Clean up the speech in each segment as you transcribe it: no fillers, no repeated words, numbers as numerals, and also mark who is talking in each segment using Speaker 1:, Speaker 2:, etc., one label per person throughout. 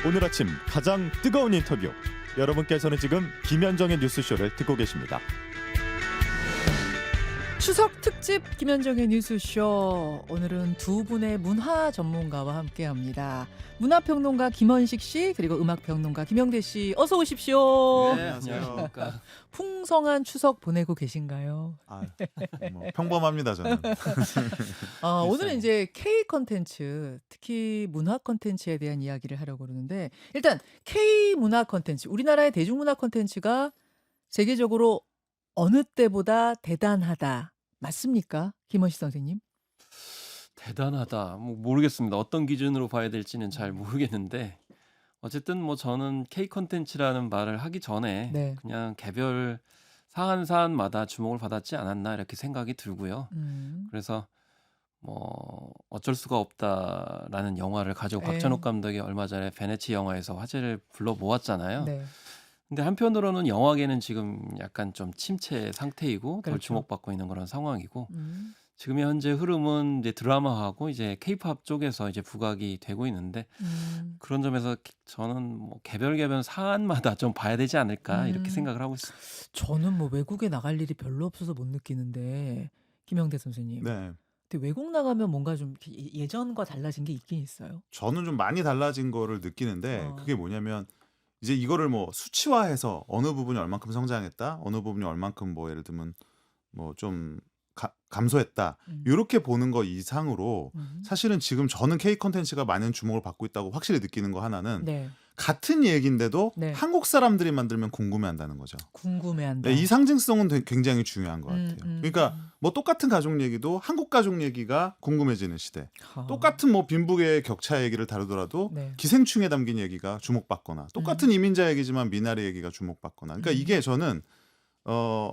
Speaker 1: 오늘 아침 가장 뜨거운 인터뷰. 여러분께서는 지금 김현정의 뉴스쇼를 듣고 계십니다.
Speaker 2: 추석 특집 김현정의 뉴스쇼. 오늘은 두 분의 문화 전문가와 함께합니다. 문화평론가 김원식 씨 그리고 음악평론가 김영대 씨 어서 오십시오.
Speaker 3: 네, 안녕하십니까.
Speaker 2: 풍성한 추석 보내고 계신가요?
Speaker 3: 뭐 평범합니다 저는.
Speaker 2: 오늘은 이제 K 컨텐츠, 특히 문화 컨텐츠에 대한 이야기를 하려고 그러는데 일단 K 문화 컨텐츠, 우리나라의 대중문화 컨텐츠가 세계적으로 어느 때보다 대단하다. 맞습니까? 김원식 선생님?
Speaker 4: 대단하다. 뭐 모르겠습니다. 어떤 기준으로 봐야 될지는 잘 모르겠는데 어쨌든 뭐 저는 K 콘텐츠라는 말을 하기 전에
Speaker 2: 네.
Speaker 4: 그냥 개별 사안마다 주목을 받았지 않았나 이렇게 생각이 들고요. 그래서 뭐 어쩔 수가 없다라는 영화를 가지고
Speaker 2: 에.
Speaker 4: 박찬욱 감독이 얼마 전에 베네치 영화에서 화제를 불러 모았잖아요.
Speaker 2: 네.
Speaker 4: 근데 한편으로는 영화계는 지금 약간 좀 침체 상태이고 덜
Speaker 2: 그렇죠.
Speaker 4: 주목받고 있는 그런 상황이고
Speaker 2: 음.
Speaker 4: 지금의 현재 흐름은 이제 드라마하고 이제 케이팝 쪽에서 이제 부각이 되고 있는데 그런 점에서 저는 뭐 개별 사안마다 좀 봐야 되지 않을까 이렇게 생각을 하고 있습니다.
Speaker 2: 저는 뭐 외국에 나갈 일이 별로 없어서 못 느끼는데 김영대 선생님.
Speaker 3: 네,
Speaker 2: 근데 외국 나가면 뭔가 좀 이렇게 예전과 달라진 게 있긴 있어요.
Speaker 3: 저는 좀 많이 달라진 거를 느끼는데
Speaker 2: 어.
Speaker 3: 그게 뭐냐면 이제 이거를 뭐 수치화해서 어느 부분이 얼만큼 성장했다, 어느 부분이 얼만큼 뭐 예를 들면 뭐 좀 감소했다
Speaker 2: 음.
Speaker 3: 이렇게 보는 거 이상으로
Speaker 2: 음.
Speaker 3: 사실은 지금 저는 K 컨텐츠가 많은 주목을 받고 있다고 확실히 느끼는 거 하나는
Speaker 2: 네.
Speaker 3: 같은 얘기인데도
Speaker 2: 네.
Speaker 3: 한국 사람들이 만들면 궁금해한다는 거죠.
Speaker 2: 궁금해한다.
Speaker 3: 네, 이 상징성은 굉장히 중요한 것
Speaker 2: 음,
Speaker 3: 같아요. 그러니까 뭐 똑같은 가족 얘기도 한국 가족 얘기가 궁금해지는 시대.
Speaker 2: 하.
Speaker 3: 똑같은 뭐 빈부의 격차 얘기를 다루더라도
Speaker 2: 네.
Speaker 3: 기생충에 담긴 얘기가 주목받거나 똑같은 이민자 얘기지만 미나리 얘기가 주목받거나. 그러니까 이게 저는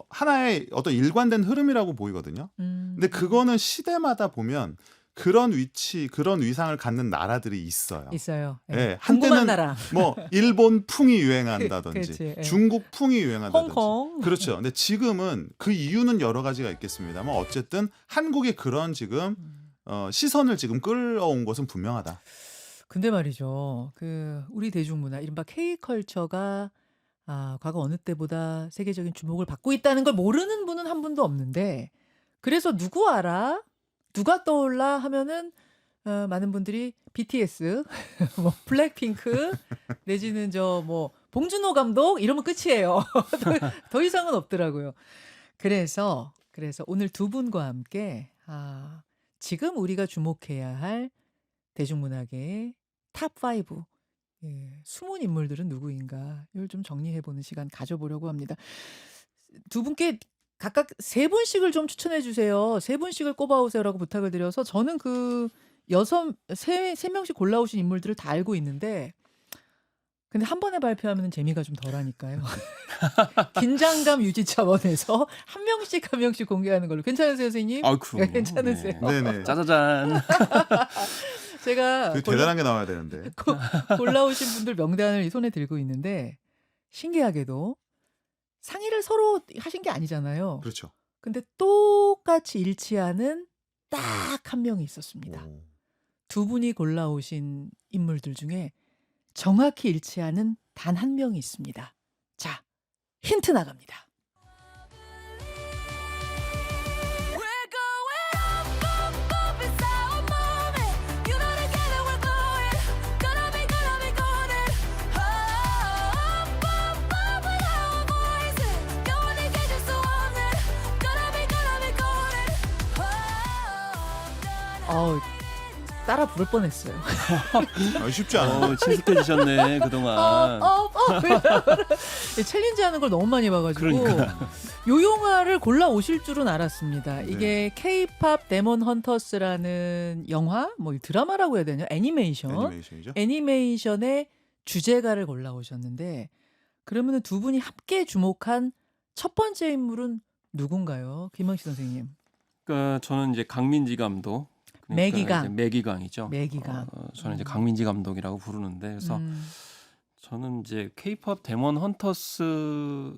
Speaker 3: 하나의 어떤 일관된 흐름이라고 보이거든요. 근데 그거는 시대마다 보면 그런 위치, 그런 위상을 갖는 나라들이 있어요.
Speaker 2: 있어요. 예.
Speaker 3: 예,
Speaker 2: 궁금한
Speaker 3: 한때는
Speaker 2: 나라.
Speaker 3: 뭐 일본 풍이 유행한다든지
Speaker 2: 그치, 예.
Speaker 3: 중국 풍이 유행한다든지
Speaker 2: 홍콩.
Speaker 3: 그렇죠. 근데 지금은 그 이유는 여러 가지가 있겠습니다만 어쨌든 한국의 그런 지금 시선을 지금 끌어온 것은 분명하다.
Speaker 2: 근데 말이죠. 그 우리 대중문화, 이른바 K컬처가 과거 어느 때보다 세계적인 주목을 받고 있다는 걸 모르는 분은 한 분도 없는데 그래서 누구 알아? 누가 떠올라 하면은 많은 분들이 BTS, 뭐 블랙핑크 내지는 저 뭐 봉준호 감독 이러면 끝이에요. 더 이상은 없더라고요. 그래서 오늘 두 분과 함께 지금 우리가 주목해야 할 대중문화계의 탑5 숨은 인물들은 누구인가 이걸 좀 정리해보는 시간 가져보려고 합니다. 두 분께 각각 세 분씩을 좀 추천해 주세요. 세 분씩을 꼽아오세요라고 부탁을 드려서 저는 그 세 명씩 골라오신 인물들을 다 알고 있는데 근데 한 번에 발표하면 재미가 좀 덜하니까요. 긴장감 유지 차원에서 한 명씩 공개하는 걸로. 괜찮으세요, 선생님?
Speaker 4: 아, 그럼.
Speaker 2: 괜찮으세요?
Speaker 3: 네네.
Speaker 4: 짜자잔.
Speaker 2: 제가
Speaker 3: 그 대단한 게 나와야 되는데.
Speaker 2: 골라오신 분들 명단을 이 손에 들고 있는데 신기하게도 상의를 서로 하신 게 아니잖아요.
Speaker 3: 그렇죠.
Speaker 2: 근데 똑같이 일치하는 딱 한 명이 있었습니다.
Speaker 3: 오.
Speaker 2: 두 분이 골라오신 인물들 중에 정확히 일치하는 단 한 명이 있습니다. 자, 힌트 나갑니다. 따라 부를 뻔했어요.
Speaker 3: 쉽지 않아.
Speaker 4: 친숙해지셨네 그동안.
Speaker 2: 챌린지 하는 걸 너무 많이 봐가지고 요 영화를 골라오실 줄은 알았습니다. 이게 K-팝 데몬 헌터스라는 영화, 뭐 드라마라고 해야 되냐?
Speaker 3: 애니메이션이죠.
Speaker 2: 애니메이션의 주제가를 골라오셨는데 그러면 두 분이 함께 주목한 첫 번째 인물은 누군가요? 김원식 선생님.
Speaker 4: 그러니까 저는 이제 강민지 감독.
Speaker 2: 매기강.
Speaker 4: 이제 매기강이죠.
Speaker 2: 매기강.
Speaker 4: 저는 이제 강민지 감독이라고 부르는데 그래서 저는 이제 K-팝 데몬 헌터스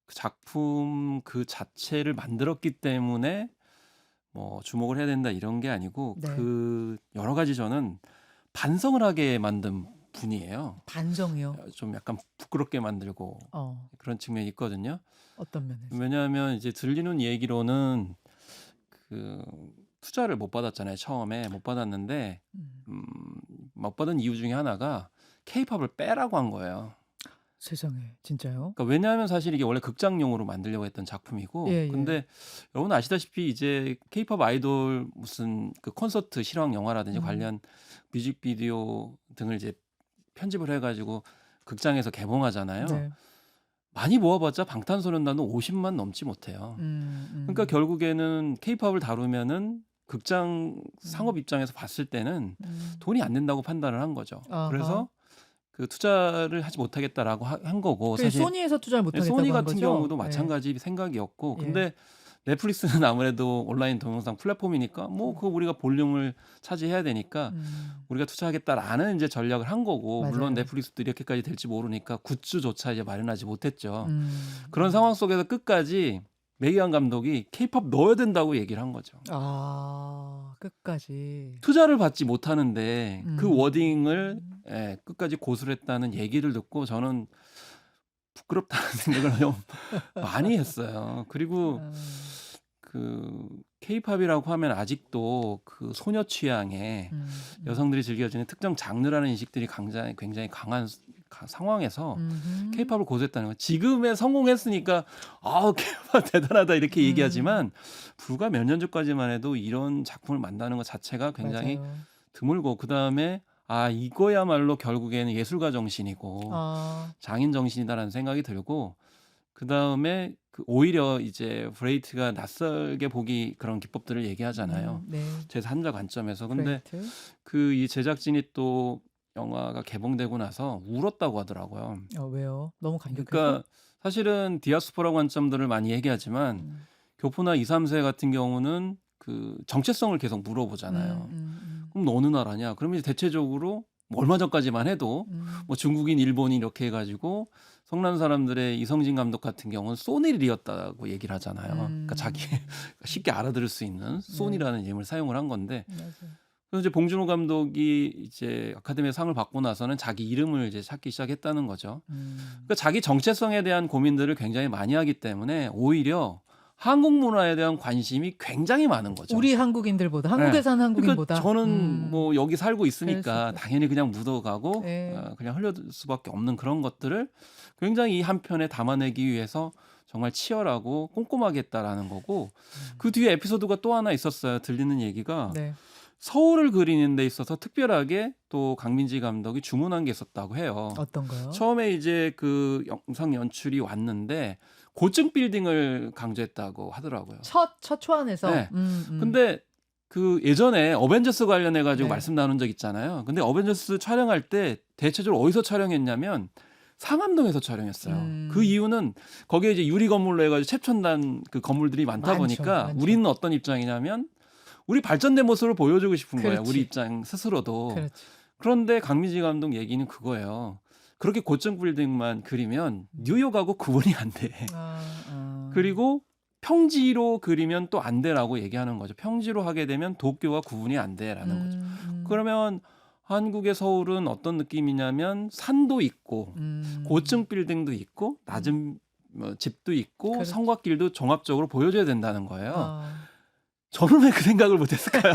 Speaker 4: 그 작품 그 자체를 만들었기 때문에 뭐 주목을 해야 된다 이런 게 아니고
Speaker 2: 네.
Speaker 4: 그 여러 가지 저는 반성을 하게 만든 분이에요.
Speaker 2: 반정이요.
Speaker 4: 좀 약간 부끄럽게 만들고 그런 측면이 있거든요.
Speaker 2: 어떤 면에서?
Speaker 4: 왜냐하면 이제 들리는 얘기로는 그 투자를 못 받았잖아요. 처음에 못 받았는데
Speaker 2: 음.
Speaker 4: 못 받은 이유 중에 하나가 케이팝을 빼라고 한 거예요.
Speaker 2: 세상에 진짜요?
Speaker 4: 그러니까 왜냐하면 사실 이게 원래 극장용으로 만들려고 했던 작품이고,
Speaker 2: 예, 예.
Speaker 4: 근데 여러분 아시다시피 이제 케이팝 아이돌 무슨 그 콘서트 실황 영화라든지 관련 뮤직비디오 등을 이제 편집을 해가지고 극장에서 개봉하잖아요.
Speaker 2: 네.
Speaker 4: 많이 모아봤자 방탄소년단은 50만 넘지 못해요. 그러니까 결국에는 케이팝을 다루면은 극장 상업 입장에서 봤을 때는 돈이 안 된다고 판단을 한 거죠.
Speaker 2: 아하.
Speaker 4: 그래서 그 투자를 하지 못하겠다라고 한 거고,
Speaker 2: 그
Speaker 4: 사실
Speaker 2: 소니에서 투자를 못 하겠다고
Speaker 4: 소니
Speaker 2: 한
Speaker 4: 같은
Speaker 2: 거죠?
Speaker 4: 경우도
Speaker 2: 예.
Speaker 4: 마찬가지 생각이었고,
Speaker 2: 예.
Speaker 4: 근데 넷플릭스는 아무래도 온라인 동영상 플랫폼이니까 뭐 그거 우리가 볼륨을 차지해야 되니까 우리가 투자하겠다라는 이제 전략을 한 거고,
Speaker 2: 맞아요.
Speaker 4: 물론 넷플릭스도 이렇게까지 될지 모르니까 굿즈조차 이제 마련하지 못했죠.
Speaker 2: 음.
Speaker 4: 그런 상황 속에서 끝까지 메이안 감독이 케이팝 넣어야 된다고 얘기를 한 거죠.
Speaker 2: 끝까지.
Speaker 4: 투자를 받지 못하는데 그
Speaker 2: 음.
Speaker 4: 워딩을 끝까지 고수했다는 얘기를 듣고 저는 부끄럽다는 생각을 좀 많이 했어요. 그리고
Speaker 2: 아.
Speaker 4: 그 케이팝이라고 하면 아직도 그 소녀 취향의 여성들이 즐겨지는 특정 장르라는 인식들이 굉장히 강한 상황에서 케이팝을 고수했다는 거. 지금에 성공했으니까 케이팝 대단하다 이렇게 얘기하지만 불과 몇 년 전까지만 해도 이런 작품을 만드는 것 자체가 굉장히
Speaker 2: 맞아요.
Speaker 4: 드물고, 그다음에 이거야말로 결국에는 예술가 정신이고 장인 정신이다라는 생각이 들고, 그다음에 오히려 이제 브레이트가 낯설게 보기 그런 기법들을 얘기하잖아요.
Speaker 2: 네.
Speaker 4: 제3자 관점에서. 근데
Speaker 2: 브레이트.
Speaker 4: 그 이 제작진이 또 영화가 개봉되고 나서 울었다고 하더라고요.
Speaker 2: 왜요? 너무 감격해서?
Speaker 4: 그러니까 사실은 디아스포라 관점들을 많이 얘기하지만 교포나 2, 3세 같은 경우는 그 정체성을 계속 물어보잖아요. 그럼 너 어느 나라냐? 그러면 이제 대체적으로 뭐 얼마 전까지만 해도 뭐 중국인, 일본인 이렇게 해가지고 성난 사람들의 이성진 감독 같은 경우는 소니리였다고 얘기를 하잖아요. 그러니까 자기 쉽게 알아들을 수 있는 소니라는 이름을 사용을 한 건데,
Speaker 2: 맞아요.
Speaker 4: 그래서 이제 봉준호 감독이 이제 아카데미 상을 받고 나서는 자기 이름을 이제 찾기 시작했다는 거죠. 그러니까 자기 정체성에 대한 고민들을 굉장히 많이 하기 때문에 오히려 한국 문화에 대한 관심이 굉장히 많은 거죠.
Speaker 2: 우리 한국인들보다, 한국에 사는 한국인보다.
Speaker 4: 그러니까 저는 뭐 여기 살고 있으니까
Speaker 2: 그럴 수
Speaker 4: 당연히 그냥 묻어가고
Speaker 2: 네.
Speaker 4: 그냥 흘려들 수밖에 없는 그런 것들을 굉장히 이 한 편에 담아내기 위해서 정말 치열하고 꼼꼼하게 했다라는 거고, 그 뒤에 에피소드가 또 하나 있었어요. 들리는 얘기가
Speaker 2: 네.
Speaker 4: 서울을 그리는 데 있어서 특별하게 또 강민지 감독이 주문한 게 있었다고 해요.
Speaker 2: 어떤 거요?
Speaker 4: 처음에 이제 그 영상 연출이 왔는데 고층 빌딩을 강조했다고 하더라고요.
Speaker 2: 첫 초안에서.
Speaker 4: 네. 근데 그 예전에 어벤져스 관련해 가지고
Speaker 2: 네.
Speaker 4: 말씀 나눈 적 있잖아요. 근데 어벤져스 촬영할 때 대체적으로 어디서 촬영했냐면 상암동에서 촬영했어요. 그 이유는 거기에 이제 유리 건물로 해가지고 최첨단 그 건물들이 많다 보니까
Speaker 2: 많죠.
Speaker 4: 우리는 어떤 입장이냐면 우리 발전된 모습을 보여주고 싶은 거예요.
Speaker 2: 그렇지.
Speaker 4: 우리 입장 스스로도.
Speaker 2: 그렇지.
Speaker 4: 그런데 강민지 감독 얘기는 그거예요. 그렇게 고층 빌딩만 그리면 뉴욕하고 구분이 안 돼. 그리고 평지로 그리면 또 안 돼라고 얘기하는 거죠. 평지로 하게 되면 도쿄와 구분이 안 돼라는 거죠. 그러면 한국의 서울은 어떤 느낌이냐면 산도 있고 고층 빌딩도 있고 낮은 집도 있고
Speaker 2: 그렇죠.
Speaker 4: 성곽길도 종합적으로 보여줘야 된다는 거예요. 저는 왜 그 생각을 못했을까요?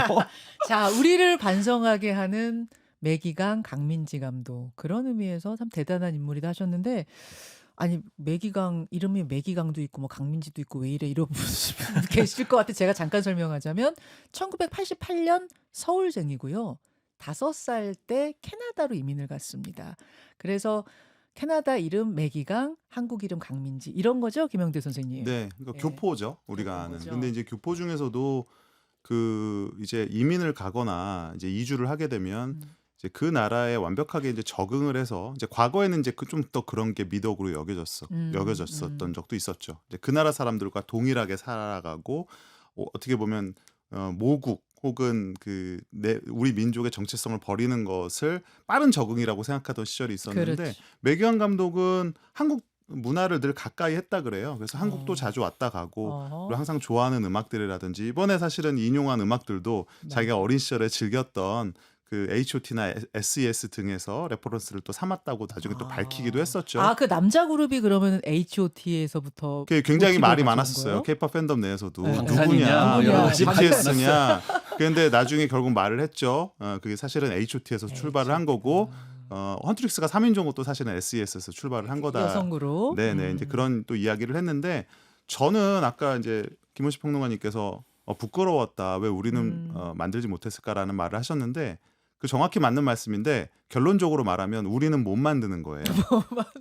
Speaker 2: 자, 우리를 반성하게 하는 매기강 강민지 감독, 그런 의미에서 참 대단한 인물이다 하셨는데, 아니 매기강 이름이 매기강도 있고 뭐 강민지도 있고 왜 이래 이런 분 계실 것 같아. 제가 잠깐 설명하자면 1988년 서울생이고요. 5살 때 캐나다로 이민을 갔습니다. 그래서 캐나다 이름 매기강, 한국 이름 강민지, 이런 거죠, 김영대 선생님?
Speaker 3: 네, 그러니까
Speaker 2: 네.
Speaker 3: 교포죠, 우리가 아는.
Speaker 2: 교포죠.
Speaker 3: 근데 이제 교포 중에서도 그 이제 이민을 가거나 이제 이주를 하게 되면 이제 그 나라에 완벽하게 이제 적응을 해서 이제 과거에는 이제 좀 더 그런 게 미덕으로 여겨졌었던 적도 있었죠. 이제 그 나라 사람들과 동일하게 살아가고 어떻게 보면 모국 혹은 우리 민족의 정체성을 버리는 것을 빠른 적응이라고 생각하던 시절이 있었는데,
Speaker 2: 그렇지.
Speaker 3: 매기환 감독은 한국 문화를 늘 가까이 했다 그래요. 그래서 한국도 자주 왔다 가고 그리고 항상 좋아하는 음악들이라든지 이번에 사실은 인용한 음악들도 자기가 어린 시절에 즐겼던 그 H.O.T나 S.E.S 등에서 레퍼런스를 또 삼았다고 나중에 또 밝히기도 했었죠.
Speaker 2: 아, 그 남자 그룹이 그러면 H.O.T에서부터
Speaker 3: 그게 굉장히
Speaker 2: 모티브를
Speaker 3: 말이
Speaker 2: 가져온
Speaker 3: 많았어요.
Speaker 2: 거예요?
Speaker 3: K-pop 팬덤 내에서도
Speaker 2: 네.
Speaker 3: 누구냐,
Speaker 2: 여러 가지
Speaker 4: 말이
Speaker 3: BTS냐. 그런데 나중에 결국 말을 했죠. 그게 사실은 H.O.T에서 출발을 한 거고 헌트릭스가 3인조 것도 사실은 S.E.S에서 출발을 한 거다.
Speaker 2: 여성 그룹.
Speaker 3: 네네 이제 그런 또 이야기를 했는데 저는 아까 이제 김원식 평론가님께서 부끄러웠다. 왜 우리는 만들지 못했을까라는 말을 하셨는데 그 정확히 맞는 말씀인데 결론적으로 말하면 우리는 못 만드는 거예요.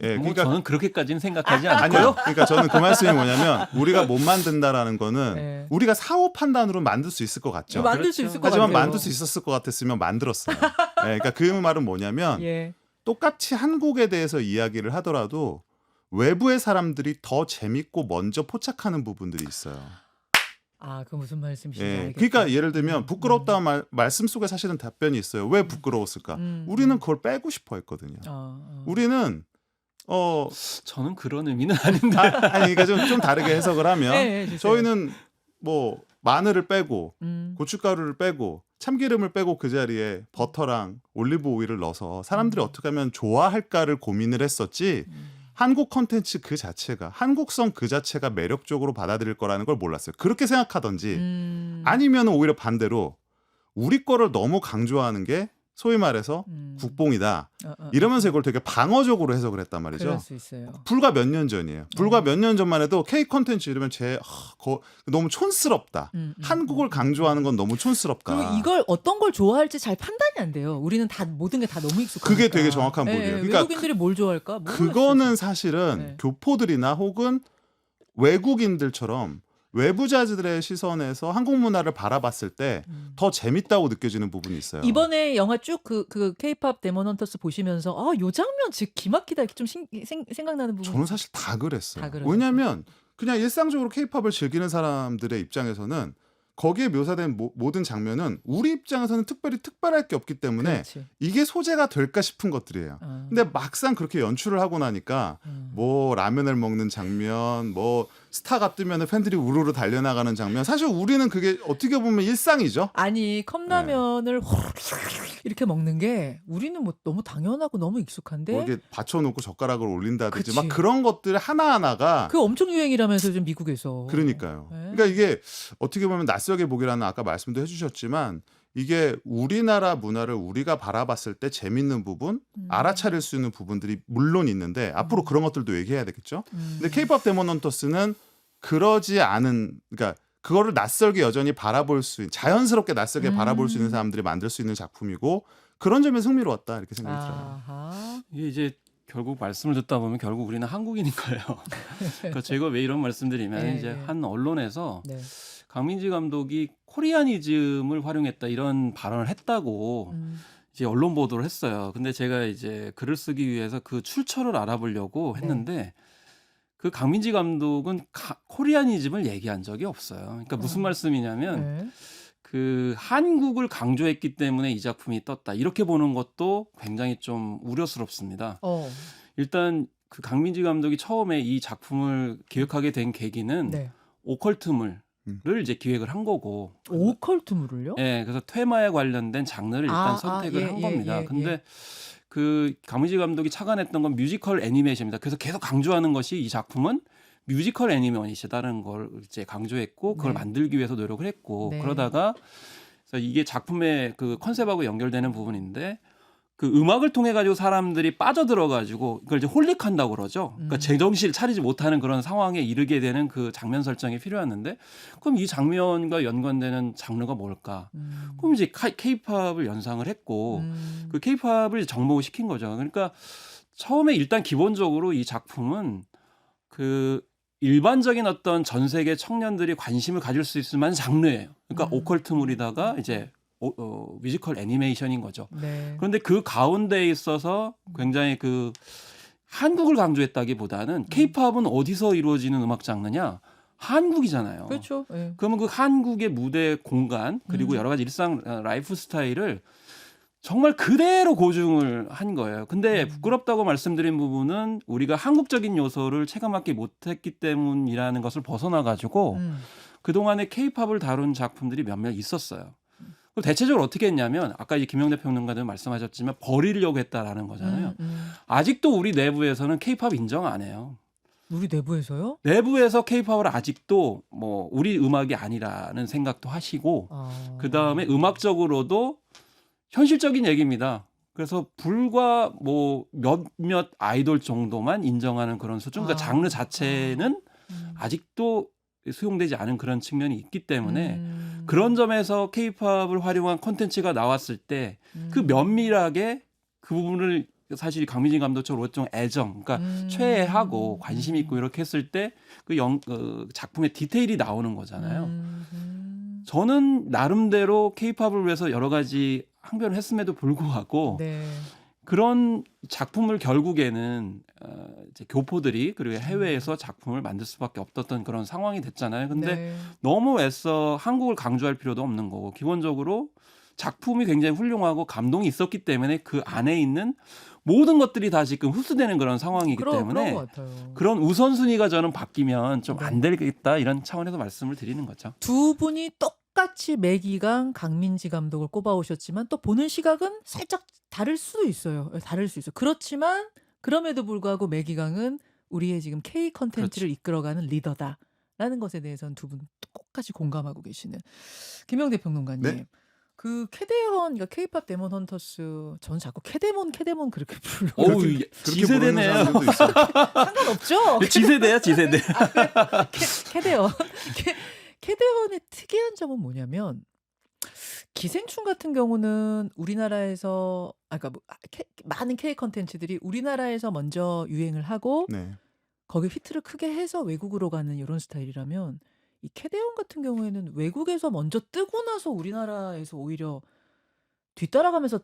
Speaker 3: 예,
Speaker 4: 뭐
Speaker 3: 그러니까
Speaker 4: 저는 그렇게까지는 생각하지 않고요.
Speaker 3: 아니요. 그러니까 저는 그 말씀이 뭐냐면 우리가 못 만든다라는 거는
Speaker 2: 네.
Speaker 3: 우리가 사후 판단으로 만들 수 있을 것 같죠.
Speaker 2: 만들 수
Speaker 4: 그렇죠.
Speaker 2: 있을 것
Speaker 3: 하지만
Speaker 2: 같아요.
Speaker 3: 만들 수 있었을 것 같았으면 만들었어요. 예, 그러니까 그 말은 뭐냐면
Speaker 2: 예.
Speaker 3: 똑같이 한국에 대해서 이야기를 하더라도 외부의 사람들이 더 재밌고 먼저 포착하는 부분들이 있어요.
Speaker 2: 아, 그 무슨 말씀이신지
Speaker 3: 예,
Speaker 2: 알겠다.
Speaker 3: 그러니까 예를 들면 부끄럽다는 말씀 속에 사실은 답변이 있어요. 왜 부끄러웠을까? 우리는 그걸 빼고 싶어 했거든요. 우리는
Speaker 4: 저는 그런 의미는 아닌데.
Speaker 3: 아니 그러니까 좀 다르게 해석을 하면
Speaker 2: 네, 주세요.
Speaker 3: 저희는 뭐 마늘을 빼고
Speaker 2: 음.
Speaker 3: 고춧가루를 빼고 참기름을 빼고 그 자리에 버터랑 올리브 오일을 넣어서 사람들이 어떻게 하면 좋아할까를 고민을 했었지. 한국 컨텐츠 그 자체가 한국성 그 자체가 매력적으로 받아들일 거라는 걸 몰랐어요. 그렇게 생각하던지 아니면 오히려 반대로 우리 거를 너무 강조하는 게 소위 말해서 국뽕이다. 이러면서 이걸 되게 방어적으로 해석을 했단 말이죠.
Speaker 2: 그럴 수 있어요.
Speaker 3: 불과 몇 년 전이에요. 불과 몇 년 전만 해도 K 컨텐츠 이러면 너무 촌스럽다. 한국을 강조하는 건 너무 촌스럽다.
Speaker 2: 그리고 이걸 어떤 걸 좋아할지 잘 판단이 안 돼요. 우리는 다 모든 게 다 너무 익숙하니까.
Speaker 3: 그게 되게 정확한
Speaker 2: 예,
Speaker 3: 부분이에요. 그러니까
Speaker 2: 외국인들이 뭘 좋아할까? 모르겠어요.
Speaker 3: 그거는 사실은
Speaker 2: 네.
Speaker 3: 교포들이나 혹은 외국인들처럼 외부자들의 시선에서 한국 문화를 바라봤을 때 더 재밌다고 느껴지는 부분이 있어요.
Speaker 2: 이번에 영화 쭉 그 K-팝 데몬 헌터스 보시면서 요 장면 즉 기막히다 이렇게 좀 생각나는 부분.
Speaker 3: 저는 사실 다 그랬어요.
Speaker 2: 다 그러셨어요?
Speaker 3: 왜냐하면 그냥 일상적으로 K-팝을 즐기는 사람들의 입장에서는 거기에 묘사된 모든 장면은 우리 입장에서는 특별히 특별할 게 없기 때문에
Speaker 2: 그렇지.
Speaker 3: 이게 소재가 될까 싶은 것들이에요. 근데 막상 그렇게 연출을 하고 나니까 뭐 라면을 먹는 장면, 뭐 스타가 뜨면 팬들이 우르르 달려나가는 장면. 사실 우리는 그게 어떻게 보면 일상이죠.
Speaker 2: 아니 컵라면을 이렇게 먹는 게 우리는 뭐 너무 당연하고 너무 익숙한데
Speaker 3: 뭐 이렇게 받쳐놓고 젓가락을 올린다든지
Speaker 2: 그치.
Speaker 3: 막 그런 것들 하나하나가
Speaker 2: 그 엄청 유행이라면서 요즘 미국에서.
Speaker 3: 그러니까요.
Speaker 2: 네.
Speaker 3: 그러니까 이게 어떻게 보면 낯설게 보기라는 아까 말씀도 해주셨지만 이게 우리나라 문화를 우리가 바라봤을 때 재밌는 부분, 알아차릴 수 있는 부분들이 물론 있는데 앞으로 그런 것들도 얘기해야 되겠죠. 근데 K-pop 데몬 헌터스는 그러지 않은, 그러니까 그거를 낯설게 여전히 바라볼 수 있는, 자연스럽게 낯설게 바라볼 수 있는 사람들이 만들 수 있는 작품이고 그런 점에서 흥미로웠다 이렇게 생각이 들어요.
Speaker 2: 아하.
Speaker 4: 이게 이제 결국 말씀을 듣다 보면 결국 우리는 한국인인 거예요. 그러니까 제가 왜 이런 말씀드리면
Speaker 2: 네,
Speaker 4: 이제
Speaker 2: 네.
Speaker 4: 한 언론에서
Speaker 2: 네.
Speaker 4: 강민지 감독이 코리아니즘을 활용했다 이런 발언을 했다고 이제 언론 보도를 했어요. 근데 제가 이제 글을 쓰기 위해서 그 출처를 알아보려고 했는데 그 강민지 감독은 코리아니즘을 얘기한 적이 없어요. 그러니까 무슨 말씀이냐면
Speaker 2: 네.
Speaker 4: 그 한국을 강조했기 때문에 이 작품이 떴다. 이렇게 보는 것도 굉장히 좀 우려스럽습니다. 일단 그 강민지 감독이 처음에 이 작품을 기획하게 된 계기는
Speaker 2: 네.
Speaker 4: 오컬트물을 이제 기획을 한 거고.
Speaker 2: 오컬트물을요?
Speaker 4: 네, 그래서 테마에 관련된 장르를 일단 선택을
Speaker 2: 예,
Speaker 4: 한
Speaker 2: 예,
Speaker 4: 겁니다.
Speaker 2: 예,
Speaker 4: 근데
Speaker 2: 예.
Speaker 4: 그 강민지 감독이 착안했던 건 뮤지컬 애니메이션입니다. 그래서 계속 강조하는 것이 이 작품은 뮤지컬 애니메이션이다라는 걸 이제 강조했고 그걸
Speaker 2: 네.
Speaker 4: 만들기 위해서 노력을 했고
Speaker 2: 네.
Speaker 4: 그러다가 그래서 이게 작품의 그 컨셉하고 연결되는 부분인데 그 음악을 통해 가지고 사람들이 빠져들어 가지고 그걸 이제 홀릭한다고 그러죠. 그러니까 제정신을 차리지 못하는 그런 상황에 이르게 되는 그 장면 설정이 필요했는데 그럼 이 장면과 연관되는 장르가 뭘까? 그럼 이제 K-팝을 연상을 했고 그 K-팝을 접목을 시킨 거죠. 그러니까 처음에 일단 기본적으로 이 작품은 그 일반적인 어떤 전 세계 청년들이 관심을 가질 수 있을 만한 장르예요. 그러니까 오컬트물이다가 이제 뮤지컬 애니메이션인 거죠.
Speaker 2: 네.
Speaker 4: 그런데 그 가운데에 있어서 굉장히 그 한국을 강조했다기보다는 K-팝은 어디서 이루어지는 음악 장르냐? 한국이잖아요.
Speaker 2: 그렇죠. 예.
Speaker 4: 그러면 그 한국의 무대 공간 그리고 여러 가지 일상 라이프 스타일을 정말 그대로 고증을 한 거예요. 근데 부끄럽다고 말씀드린 부분은 우리가 한국적인 요소를 체감하지 못했기 때문이라는 것을 벗어나 가지고 그동안에 K-팝을 다룬 작품들이 몇몇 있었어요. 그럼 대체적으로 어떻게 했냐면 아까 이제 김영대 평론가도 말씀하셨지만 버리려고 했다라는 거잖아요. 아직도 우리 내부에서는 케이팝 인정 안 해요.
Speaker 2: 우리 내부에서요?
Speaker 4: 내부에서 케이팝을 아직도 뭐 우리 음악이 아니라는 생각도 하시고 그다음에 음악적으로도 현실적인 얘기입니다. 그래서 불과 뭐 몇몇 아이돌 정도만 인정하는 그런 수준, 그러니까 장르 자체는 아직도 수용되지 않은 그런 측면이 있기 때문에 그런 점에서 케이팝을 활용한 콘텐츠가 나왔을 때 그 면밀하게 그 부분을 사실 강민진 감독처럼 좀 애정, 그러니까 최애하고 관심 있고 이렇게 했을 때 그 작품의 디테일이 나오는 거잖아요. 저는 나름대로 케이팝을 위해서 여러 가지 항변을 했음에도 불구하고
Speaker 2: 네.
Speaker 4: 그런 작품을 결국에는 이제 교포들이 그리고 해외에서 작품을 만들 수밖에 없었던 그런 상황이 됐잖아요. 근데
Speaker 2: 네.
Speaker 4: 너무 애써 한국을 강조할 필요도 없는 거고 기본적으로 작품이 굉장히 훌륭하고 감동이 있었기 때문에 그 안에 있는 모든 것들이 다 지금 흡수되는 그런 상황이기
Speaker 2: 그런
Speaker 4: 때문에
Speaker 2: 것 같아요.
Speaker 4: 그런 우선순위가 저는 바뀌면 좀 안
Speaker 2: 네.
Speaker 4: 되겠다 이런 차원에서 말씀을 드리는 거죠.
Speaker 2: 두 분이 똑같이 매기강 강민지 감독을 꼽아오셨지만 또 보는 시각은 살짝 다를 수도 있어요. 다를 수 있어요. 그렇지만 그럼에도 불구하고 매기강은 우리의 지금 K 컨텐츠를 이끌어가는 리더다라는 것에 대해서는 두 분 똑같이 공감하고 계시는 김영대 평론가님.
Speaker 3: 네.
Speaker 2: 그 캐데헌, 그러니까 K-팝 데몬 헌터스, 저는 자꾸 캐데몬 그렇게 불러요.
Speaker 4: 어우,
Speaker 3: 그렇게 부르는
Speaker 4: 지세대네요.
Speaker 3: 사람들도 있어요.
Speaker 2: 상관없죠.
Speaker 4: 지세대야, 지세대.
Speaker 2: 캐데헌. 캐데헌의 특이한 점은 뭐냐면 기생충 같은 경우는 우리나라에서 그러니까 많은 K 컨텐츠들이 우리나라에서 먼저 유행을 하고
Speaker 3: 네.
Speaker 2: 거기 히트를 크게 해서 외국으로 가는 이런 스타일이라면 이 캐데헌 같은 경우에는 외국에서 먼저 뜨고 나서 우리나라에서 오히려 뒤따라가면서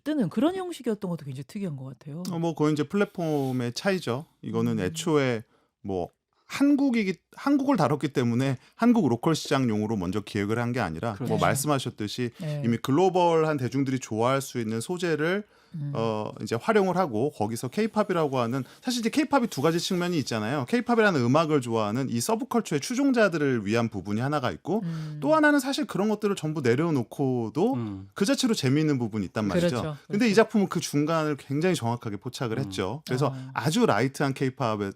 Speaker 2: 뜨는 그런 형식이었던 것도 굉장히 특이한 것 같아요.
Speaker 3: 뭐 그건 이제 플랫폼의 차이죠. 이거는 애초에 뭐 한국을 다뤘기 때문에 한국 로컬 시장용으로 먼저 기획을 한 게 아니라
Speaker 4: 그렇죠.
Speaker 3: 뭐 말씀하셨듯이
Speaker 2: 네.
Speaker 3: 이미 글로벌한 대중들이 좋아할 수 있는 소재를 이제 활용을 하고 거기서 케이팝이라고 하는 사실 이제 케이팝이 두 가지 측면이 있잖아요. 케이팝이라는 음악을 좋아하는 이 서브컬처의 추종자들을 위한 부분이 하나가 있고 또 하나는 사실 그런 것들을 전부 내려놓고도 그 자체로 재미있는 부분이 있단 말이죠.
Speaker 2: 그렇죠.
Speaker 3: 근데 이 작품은 그 중간을 굉장히 정확하게 포착을 했죠. 그래서 아주 라이트한 케이팝의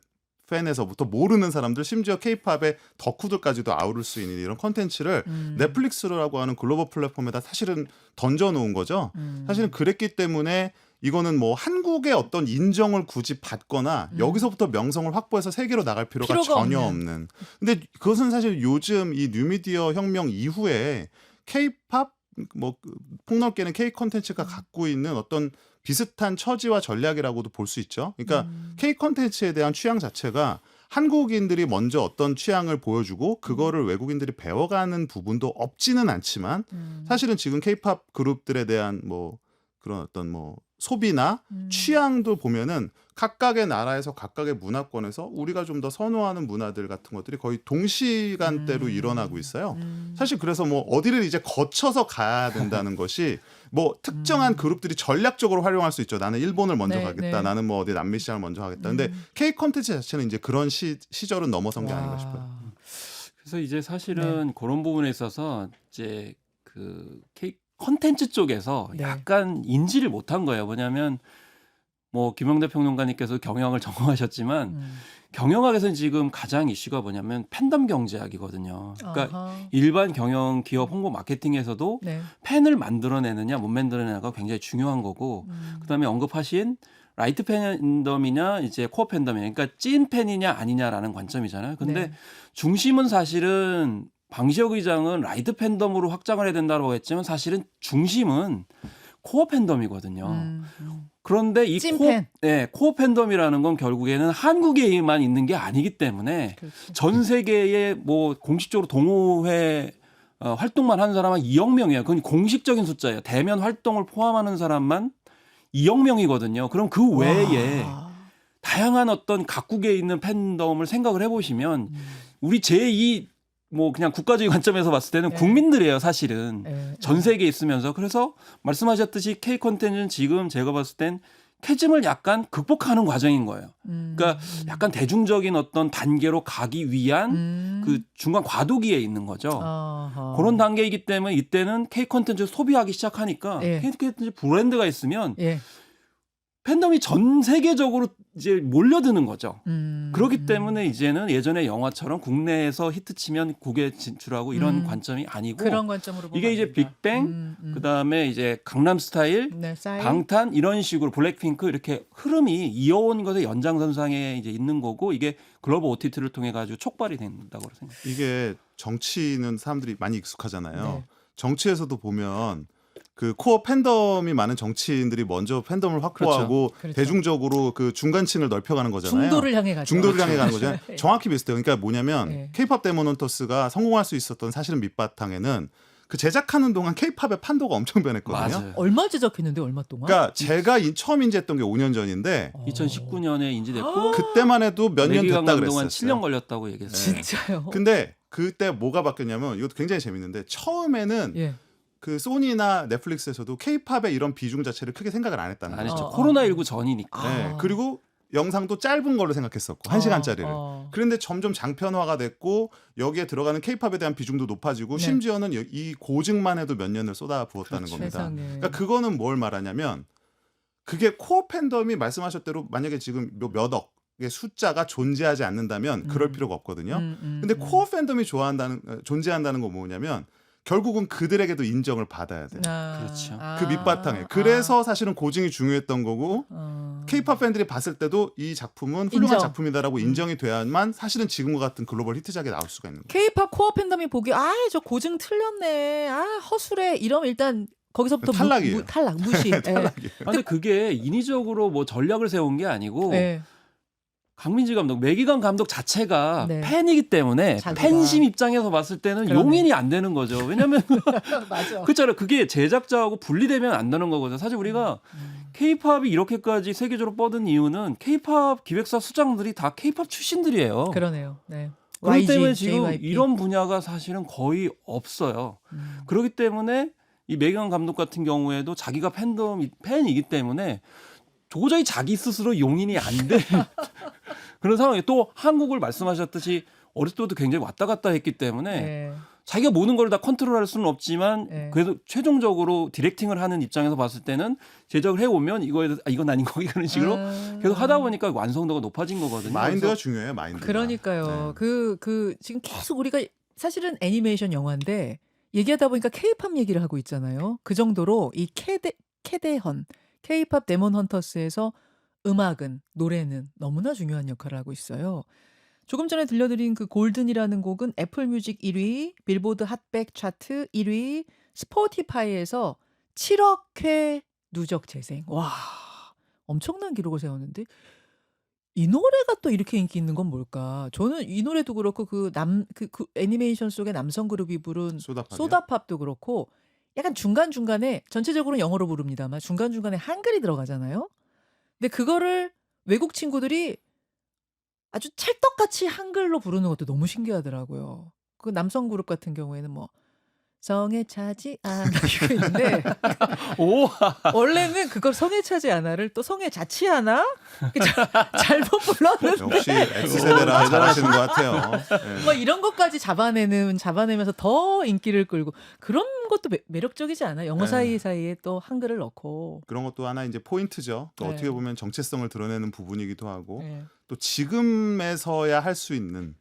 Speaker 3: 팬에서부터 모르는 사람들 심지어 케이팝의 덕후들까지도 아우를 수 있는 이런 컨텐츠를 넷플릭스라고 하는 글로벌 플랫폼에다 사실은 던져놓은 거죠. 사실은 그랬기 때문에 이거는 뭐 한국의 어떤 인정을 굳이 받거나 여기서부터 명성을 확보해서 세계로 나갈 필요가 전혀 없는. 근데 그것은 사실 요즘 이 뉴미디어 혁명 이후에 케이팝 뭐 폭넓게는 K 컨텐츠가 갖고 있는 어떤 비슷한 처지와 전략이라고도 볼 수 있죠. 그러니까 K 컨텐츠에 대한 취향 자체가 한국인들이 먼저 어떤 취향을 보여주고 그거를 외국인들이 배워가는 부분도 없지는 않지만 사실은 지금 K-팝 그룹들에 대한 뭐 그런 어떤 뭐 소비나 취향도 보면은 각각의 나라에서 각각의 문화권에서 우리가 좀 더 선호하는 문화들 같은 것들이 거의 동시간대로 일어나고 있어요. 사실 그래서 뭐 어디를 이제 거쳐서 가야 된다는 것이 뭐 특정한 그룹들이 전략적으로 활용할 수 있죠. 나는 일본을 먼저
Speaker 2: 네,
Speaker 3: 가겠다.
Speaker 2: 네.
Speaker 3: 나는 뭐 어디 남미 시장을 먼저 가겠다. 근데 K 콘텐츠 자체는 이제 그런 시절은 넘어선 게 아닌가 싶어요.
Speaker 4: 그래서 이제 사실은 그런 부분에 있어서 이제 그 K 컨텐츠 쪽에서
Speaker 2: 네.
Speaker 4: 약간 인지를 못한 거예요. 뭐냐면 뭐 김영대 평론가님께서 경영학을 전공하셨지만 경영학에서는 지금 가장 이슈가 뭐냐면 팬덤 경제학이거든요. 그러니까
Speaker 2: 아하.
Speaker 4: 일반 경영, 기업 홍보 마케팅에서도
Speaker 2: 네.
Speaker 4: 팬을 만들어내느냐 못 만들어내냐가 굉장히 중요한 거고 그다음에 언급하신 라이트 팬덤이냐 이제 코어 팬덤이냐 그러니까 찐 팬이냐 아니냐라는 관점이잖아요. 근데
Speaker 2: 네.
Speaker 4: 중심은 사실은 방시혁 의장은 라이트 팬덤으로 확장을 해야 된다고 했지만 사실은 중심은 코어 팬덤이거든요. 그런데 이
Speaker 2: 찐팬.
Speaker 4: 코어 팬덤이라는 건 결국에는 한국에만 있는 게 아니기 때문에
Speaker 2: 그렇지.
Speaker 4: 전 세계에 뭐 공식적으로 동호회 활동만 하는 사람은 2억 명이에요. 그건 공식적인 숫자예요. 대면 활동을 포함하는 사람만 2억 명이거든요. 그럼 그 외에
Speaker 2: 와.
Speaker 4: 다양한 어떤 각국에 있는 팬덤을 생각을 해보시면 우리 제2 뭐 그냥 국가적인 관점에서 봤을 때는
Speaker 2: 네.
Speaker 4: 국민들이에요, 사실은.
Speaker 2: 네.
Speaker 4: 전 세계에 있으면서. 그래서 말씀하셨듯이 K 콘텐츠는 지금 제가 봤을 땐 캐즘을 약간 극복하는 과정인 거예요. 그러니까 약간 대중적인 어떤 단계로 가기 위한 그 중간 과도기에 있는 거죠. 그런 단계이기 때문에 이때는 K 콘텐츠를 소비하기 시작하니까
Speaker 2: 예.
Speaker 4: K 콘텐츠 브랜드가 있으면
Speaker 2: 예.
Speaker 4: 팬덤이 전 세계적으로 이제 몰려드는 거죠. 그렇기 때문에 이제는 예전에 영화처럼 국내에서 히트치면 국외 진출하고 이런 관점이 아니고
Speaker 2: 그런 관점으로 보면
Speaker 4: 이게 이제 빅뱅 그다음에 이제 강남스타일
Speaker 2: 네, 싸이.
Speaker 4: 방탄 이런 식으로 블랙핑크 이렇게 흐름이 이어온 것의 연장선상에 이제 있는 거고 이게 글로벌 OTT를 통해 가지고 촉발이 된다고 생각합니다.
Speaker 3: 이게 정치는 사람들이 많이 익숙하잖아요.
Speaker 2: 네.
Speaker 3: 정치에서도 보면 그 코어 팬덤이 많은 정치인들이 먼저 팬덤을 확보하고
Speaker 2: 그렇죠.
Speaker 3: 대중적으로 그 중간층을 넓혀가는 거잖아요.
Speaker 2: 중도를 향해 가죠.
Speaker 3: 중도를 향해 가는
Speaker 2: 그렇죠.
Speaker 3: 거잖아요. 정확히 비슷해요. 그러니까 뭐냐면
Speaker 2: 네.
Speaker 3: K-팝 데몬 헌터스가 성공할 수 있었던 사실은 밑바탕에는 그 제작하는 동안 K-팝의 판도가 엄청 변했거든요.
Speaker 4: 맞아요.
Speaker 2: 얼마 제작했는데 얼마 동안?
Speaker 3: 그러니까 제가 처음 인지했던 게 5년 전인데
Speaker 4: 2019년에 인지됐고
Speaker 3: 그때만 해도 몇 년
Speaker 4: 매기강
Speaker 3: 됐다
Speaker 4: 감독은
Speaker 3: 그랬어요.
Speaker 4: 7년 걸렸다고 얘기했어요.
Speaker 2: 진짜요?
Speaker 3: 근데 그때 뭐가 바뀌었냐면 이것도 굉장히 재밌는데 처음에는
Speaker 2: 예.
Speaker 3: 그 소니나 넷플릭스에서도 K-팝의 이런 비중 자체를 크게 생각을 안 했다는
Speaker 4: 안
Speaker 3: 거죠.
Speaker 4: 했죠. 코로나19 전이니까.
Speaker 3: 네. 그리고 영상도 짧은 걸로 생각했었고 1시간짜리를. 그런데 점점 장편화가 됐고 여기에 들어가는 K-팝에 대한 비중도 높아지고
Speaker 2: 네.
Speaker 3: 심지어는 이 고증만 해도 몇 년을 쏟아부었다는
Speaker 4: 그렇죠.
Speaker 3: 겁니다.
Speaker 2: 세상에.
Speaker 3: 그러니까 그거는 뭘 말하냐면 그게 코어 팬덤이 말씀하셨 대로 만약에 지금 몇 억의 숫자가 존재하지 않는다면 그럴 필요가 없거든요. 근데 코어 팬덤이 존재한다는 건 뭐냐면 결국은 그들에게도 인정을 받아야 돼요.
Speaker 4: 그렇죠.
Speaker 3: 그 밑바탕에. 그래서 사실은 고증이 중요했던 거고 K-팝 팬들이 봤을 때도 이 작품은 훌륭한
Speaker 2: 인정.
Speaker 3: 작품이다라고 인정이 돼야만 사실은 지금과 같은 글로벌 히트작이 나올 수가 있는 거예요.
Speaker 2: K-팝 코어 팬덤이 보기 저 고증 틀렸네. 허술해. 이러면 일단 거기서부터
Speaker 3: 탈락이에요.
Speaker 2: 탈락 무시.
Speaker 3: 탈락이에요.
Speaker 4: 근데 그게 인위적으로 뭐 전략을 세운 게 아니고
Speaker 2: 네.
Speaker 4: 강민지 감독, 매기강 감독 자체가
Speaker 2: 네.
Speaker 4: 팬이기 때문에
Speaker 2: 자기가.
Speaker 4: 팬심 입장에서 봤을 때는
Speaker 2: 그러네.
Speaker 4: 용인이 안 되는 거죠. 왜냐하면
Speaker 2: 맞아.
Speaker 4: 그렇잖아요. 그게 제작자하고 분리되면 안 되는 거거든요. 사실 우리가 K-팝이 이렇게까지 세계적으로 뻗은 이유는 K-팝 기획사 수장들이 다 K-팝 출신들이에요.
Speaker 2: 그러네요. 네.
Speaker 4: 그렇기
Speaker 2: YG,
Speaker 4: 때문에 지금
Speaker 2: JYP.
Speaker 4: 이런 분야가 사실은 거의 없어요. 그렇기 때문에 이 매기강 감독 같은 경우에도 자기가 팬이기 때문에 도저히 자기 스스로 용인이 안 돼. 그런 상황에 또 한국을 말씀하셨듯이 어렸을 때부터 굉장히 왔다 갔다 했기 때문에
Speaker 2: 네.
Speaker 4: 자기가 모든 걸 다 컨트롤할 수는 없지만
Speaker 2: 네.
Speaker 4: 그래도 최종적으로 디렉팅을 하는 입장에서 봤을 때는 제작을 해오면 이건 아닌 거 이런 식으로 계속 하다 보니까 완성도가 높아진 거거든요.
Speaker 3: 마인드가
Speaker 4: 그래서
Speaker 3: 중요해요. 마인드가.
Speaker 2: 그러니까요.
Speaker 3: 네.
Speaker 2: 지금 계속 우리가 사실은 애니메이션 영화인데 얘기하다 보니까 K-팝 얘기를 하고 있잖아요. 그 정도로 이 캐대헌 K-팝 데몬 헌터스에서 음악은 노래는 너무나 중요한 역할을 하고 있어요. 조금 전에 들려드린 그 골든이라는 곡은 애플 뮤직 1위, 빌보드 핫백 차트 1위, 스포티파이에서 7억 회 누적 재생. 와, 엄청난 기록을 세웠는데 이 노래가 또 이렇게 인기 있는 건 뭘까? 저는 이 노래도 그렇고 그 애니메이션 속의 남성 그룹이 부른
Speaker 3: 소다팝이요?
Speaker 2: 소다팝도 그렇고 약간 중간중간에 전체적으로는 영어로 부릅니다만 중간중간에 한글이 들어가잖아요. 근데 그거를 외국 친구들이 아주 찰떡같이 한글로 부르는 것도 너무 신기하더라고요. 그 남성 그룹 같은 경우에는 뭐 성에 차지 않아 이거 있는데
Speaker 4: 오,
Speaker 2: 원래는 그걸 성에 차지 않아를 또 성에 자치 않아? 잘못 불렀는데
Speaker 3: 역시 X세대라 잘하시는 것 같아요. 네.
Speaker 2: 뭐 이런 것까지 잡아내면서 더 인기를 끌고 그런 것도 매력적이지 않아? 영어
Speaker 3: 네.
Speaker 2: 사이에 또 한글을 넣고.
Speaker 3: 그런 것도 하나 이제 포인트죠. 또
Speaker 2: 네.
Speaker 3: 어떻게 보면 정체성을 드러내는 부분이기도 하고
Speaker 2: 네.
Speaker 3: 또 지금에서야 할 수 있는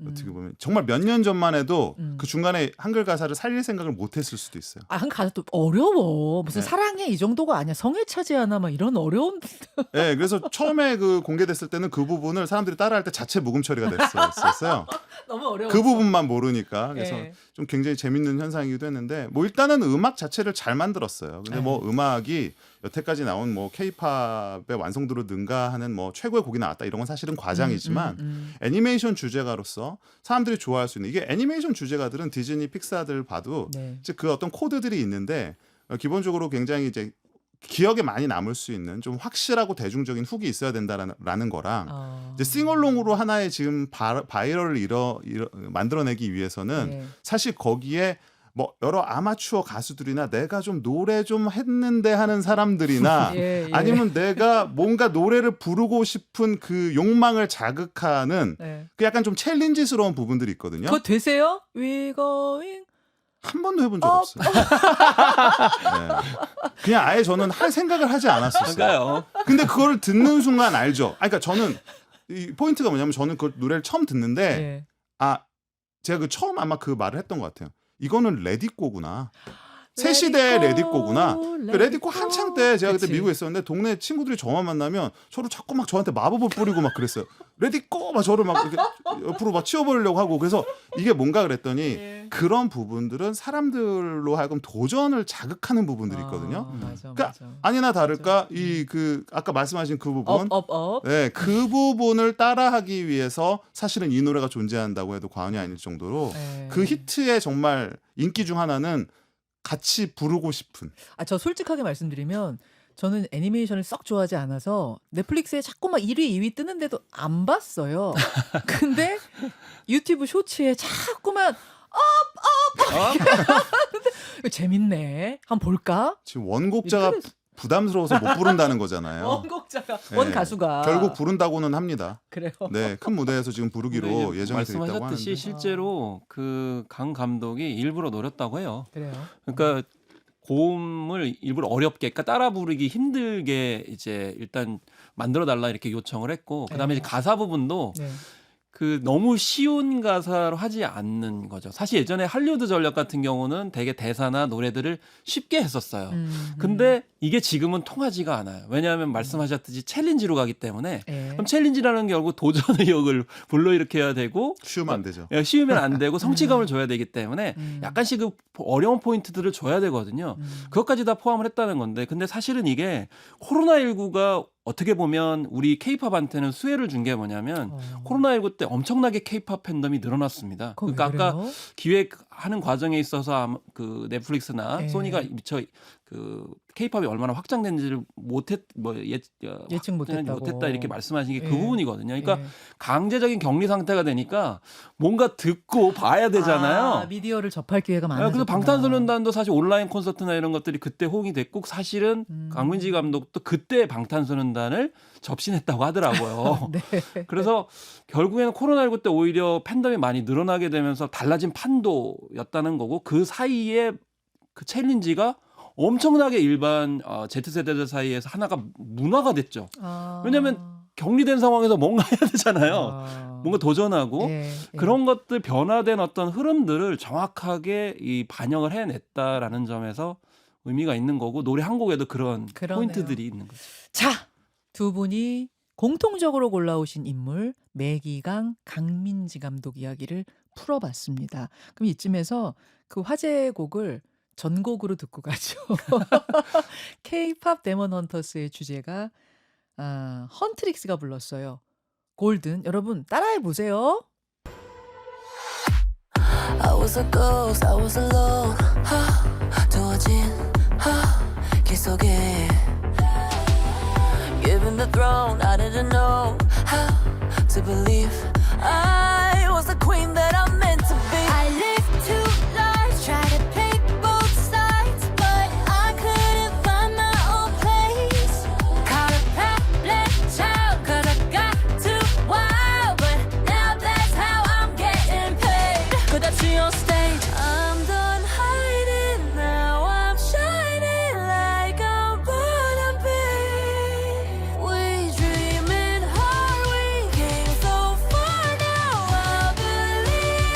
Speaker 3: 어떻게
Speaker 2: 음.
Speaker 3: 보면 정말 몇 년 전만 해도
Speaker 2: 음.
Speaker 3: 그 중간에 한글 가사를 살릴 생각을 못 했을 수도 있어요.
Speaker 2: 한 가사도 어려워. 무슨
Speaker 3: 네.
Speaker 2: 사랑해 이 정도가 아니야. 성에 차지 않아 막 이런 어려운
Speaker 3: 네, 그래서 처음에 그 공개됐을 때는 그 부분을 사람들이 따라할 때 자체 묵음 처리가 됐었어요.
Speaker 2: 너무 어려워.
Speaker 3: 그 부분만 모르니까. 그래서
Speaker 2: 네.
Speaker 3: 좀 굉장히 재밌는 현상이기도 했는데 뭐 일단은 음악 자체를 잘 만들었어요. 근데 뭐 음악이 여태까지 나온 뭐 K-팝의 완성도로 능가하는 뭐 최고의 곡이 나왔다 이런 건 사실은 과장이지만 애니메이션 주제가로서 사람들이 좋아할 수 있는 이게 애니메이션 주제가들은 디즈니, 픽사들 봐도
Speaker 2: 네.
Speaker 3: 이제 그 어떤 코드들이 있는데 기본적으로 굉장히 이제 기억에 많이 남을 수 있는 좀 확실하고 대중적인 훅이 있어야 된다라는 거랑 이제 싱얼롱으로 하나의 지금 바이럴을 만들어내기 위해서는
Speaker 2: 네.
Speaker 3: 사실 거기에 뭐 여러 아마추어 가수들이나 내가 좀 노래 좀 했는데 하는 사람들이나
Speaker 2: 예, 예.
Speaker 3: 아니면 내가 뭔가 노래를 부르고 싶은 그 욕망을 자극하는
Speaker 2: 네.
Speaker 3: 그 약간 좀 챌린지스러운 부분들이 있거든요.
Speaker 2: 그거 되세요? We going
Speaker 3: 한 번도 해본 적 없어요. 네. 그냥 아예 저는 할 생각을 하지 않았었어요.
Speaker 4: 그러니까요.
Speaker 3: 근데 그걸 듣는 순간 알죠. 그러니까 저는 이 포인트가 뭐냐면 저는 그 노래를 처음 듣는데
Speaker 2: 예.
Speaker 3: 아 제가 그 처음 아마 그 말을 했던 것 같아요. 이거는 레디꼬구나. 새
Speaker 2: Let it
Speaker 3: 시대의
Speaker 2: go,
Speaker 3: 레디꼬구나.
Speaker 2: let
Speaker 3: 그 레디꼬
Speaker 2: it
Speaker 3: 한창
Speaker 2: go.
Speaker 3: 때 제가 그때
Speaker 2: 그치.
Speaker 3: 미국에 있었는데 동네 친구들이 저만 만나면 저를 자꾸 막 저한테 마법을 뿌리고 막 그랬어요. 레디꼬 막 저를 막 이렇게 옆으로 막 치워버리려고 하고 그래서 이게 뭔가 그랬더니
Speaker 2: 예.
Speaker 3: 그런 부분들은 사람들로 하여금 도전을 자극하는 부분들이 있거든요.
Speaker 2: 맞아,
Speaker 3: 그러니까
Speaker 2: 맞아.
Speaker 3: 아니나 다를까
Speaker 2: 맞아.
Speaker 3: 이 그 아까 말씀하신 그 부분
Speaker 2: 업.
Speaker 3: 네, 그 부분을 따라하기 위해서 사실은 이 노래가 존재한다고 해도 과언이 아닐 정도로
Speaker 2: 예.
Speaker 3: 그 히트의 정말 인기 중 하나는 같이 부르고 싶은
Speaker 2: 저 솔직하게 말씀드리면 저는 애니메이션을 썩 좋아하지 않아서 netflix에 자꾸 막 1위, 2위 뜨는데도 안 봤어요. 근데 유튜브 쇼츠에 자꾸만 이거 재밌네. 한번 볼까?
Speaker 3: 지금 원곡자가
Speaker 2: 이렇게
Speaker 3: 부담스러워서 못 부른다는 거잖아요.
Speaker 2: 원곡자가
Speaker 3: 네.
Speaker 2: 원 가수가
Speaker 3: 결국 부른다고는 합니다.
Speaker 2: 그래요.
Speaker 3: 네, 큰 무대에서 지금
Speaker 4: 근데
Speaker 3: 부르기로
Speaker 4: 이제
Speaker 3: 예정이 돼 있다고
Speaker 4: 말씀하셨듯이
Speaker 3: 하는데
Speaker 4: 실제로 그 강 감독이 일부러 노렸다고 해요.
Speaker 2: 그래요.
Speaker 4: 그러니까 고음을 일부러 어렵게, 그러니까 따라 부르기 힘들게 이제 일단 만들어 달라 이렇게 요청을 했고, 그다음에
Speaker 2: 네.
Speaker 4: 이제 가사 부분도
Speaker 2: 네.
Speaker 4: 그 너무 쉬운 가사로 하지 않는 거죠. 사실 예전에 할리우드 전략 같은 경우는 되게 대사나 노래들을 쉽게 했었어요. 근데 이게 지금은 통하지가 않아요. 왜냐하면 말씀하셨듯이 챌린지로 가기 때문에
Speaker 2: 예.
Speaker 4: 그럼 챌린지라는 게 결국 도전 의욕을 불러일으켜야 되고
Speaker 3: 쉬우면 안 되죠.
Speaker 4: 쉬우면 안 되고 성취감을 줘야 되기 때문에
Speaker 2: 음.
Speaker 4: 약간씩 그 어려운 포인트들을 줘야 되거든요. 그것까지 다 포함을 했다는 건데 근데 사실은 이게 코로나19가 어떻게 보면 우리 케이팝한테는 수혜를 준 게 뭐냐면 코로나19 때 엄청나게 케이팝 팬덤이 늘어났습니다. 그러니까 아까 기획하는 과정에 있어서 아마 그 넷플릭스나
Speaker 2: 예.
Speaker 4: 소니가 미처 그 케이팝이 얼마나 확장된지를
Speaker 2: 예측 못했다고.
Speaker 4: 못했다 이렇게 말씀하신 게 그
Speaker 2: 예.
Speaker 4: 부분이거든요. 그러니까
Speaker 2: 예.
Speaker 4: 강제적인 격리 상태가 되니까 뭔가 듣고 봐야 되잖아요.
Speaker 2: 미디어를 접할 기회가 많아졌구나.
Speaker 4: 그래서 방탄소년단도 사실 온라인 콘서트나 이런 것들이 그때 호응이 됐고 사실은 강민지 감독도 그때 방탄소년단을 접신했다고 하더라고요.
Speaker 2: 네.
Speaker 4: 그래서 결국에는 코로나19 때 오히려 팬덤이 많이 늘어나게 되면서 달라진 판도였다는 거고 그 사이에 그 챌린지가 엄청나게 일반 Z세대들 사이에서 하나가 문화가 됐죠. 왜냐하면 격리된 상황에서 뭔가 해야 되잖아요. 뭔가 도전하고
Speaker 2: 예.
Speaker 4: 그런 것들 변화된 어떤 흐름들을 정확하게 이 반영을 해냈다라는 점에서 의미가 있는 거고 노래 한 곡에도 그런
Speaker 2: 그러네요.
Speaker 4: 포인트들이 있는 거죠.
Speaker 2: 자, 두 분이 공통적으로 골라오신 인물 매기강 강민지 감독 이야기를 풀어봤습니다. 그럼 이쯤에서 그 화제곡을 전곡으로 듣고 가죠. K-팝 데몬 헌터스의 주제가 헌트릭스가 불렀어요. 골든. 여러분 따라해 보세요.
Speaker 5: I was a ghost, I was alone. 두어진 길 속에 Given the throne, I didn't know how to believe I was the queen that I'm meant to be. I lived two lives, tried to pick both sides, but I couldn't find my own place. Caught a pet child, 'cause I got too wild, but now that's how I'm getting paid. 그다지 on stage, I'm done hiding, now I'm shining like I'm born to be. We dreaming hard, we came so far, now I believe.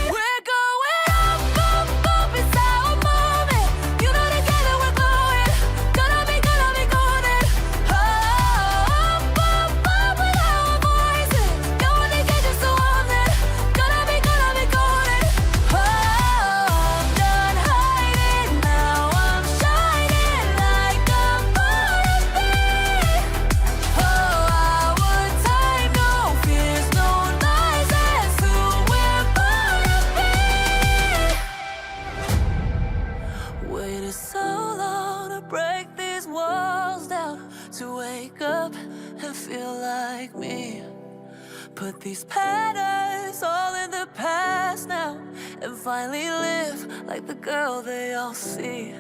Speaker 5: We're going up, up, up, it's our moment. You know together we're going, gonna be golden. Up, up, up with our voices. Going to get you so on it. Gonna be golden. Oh, I'm done hiding, now I'm shining like I'm born to be. Oh, our time, no fears, no lies, that's who we're born to be. Waited so long to break these walls down, to wake up and feel like me. Put these patterns all in the past now and finally live like the girl they all see.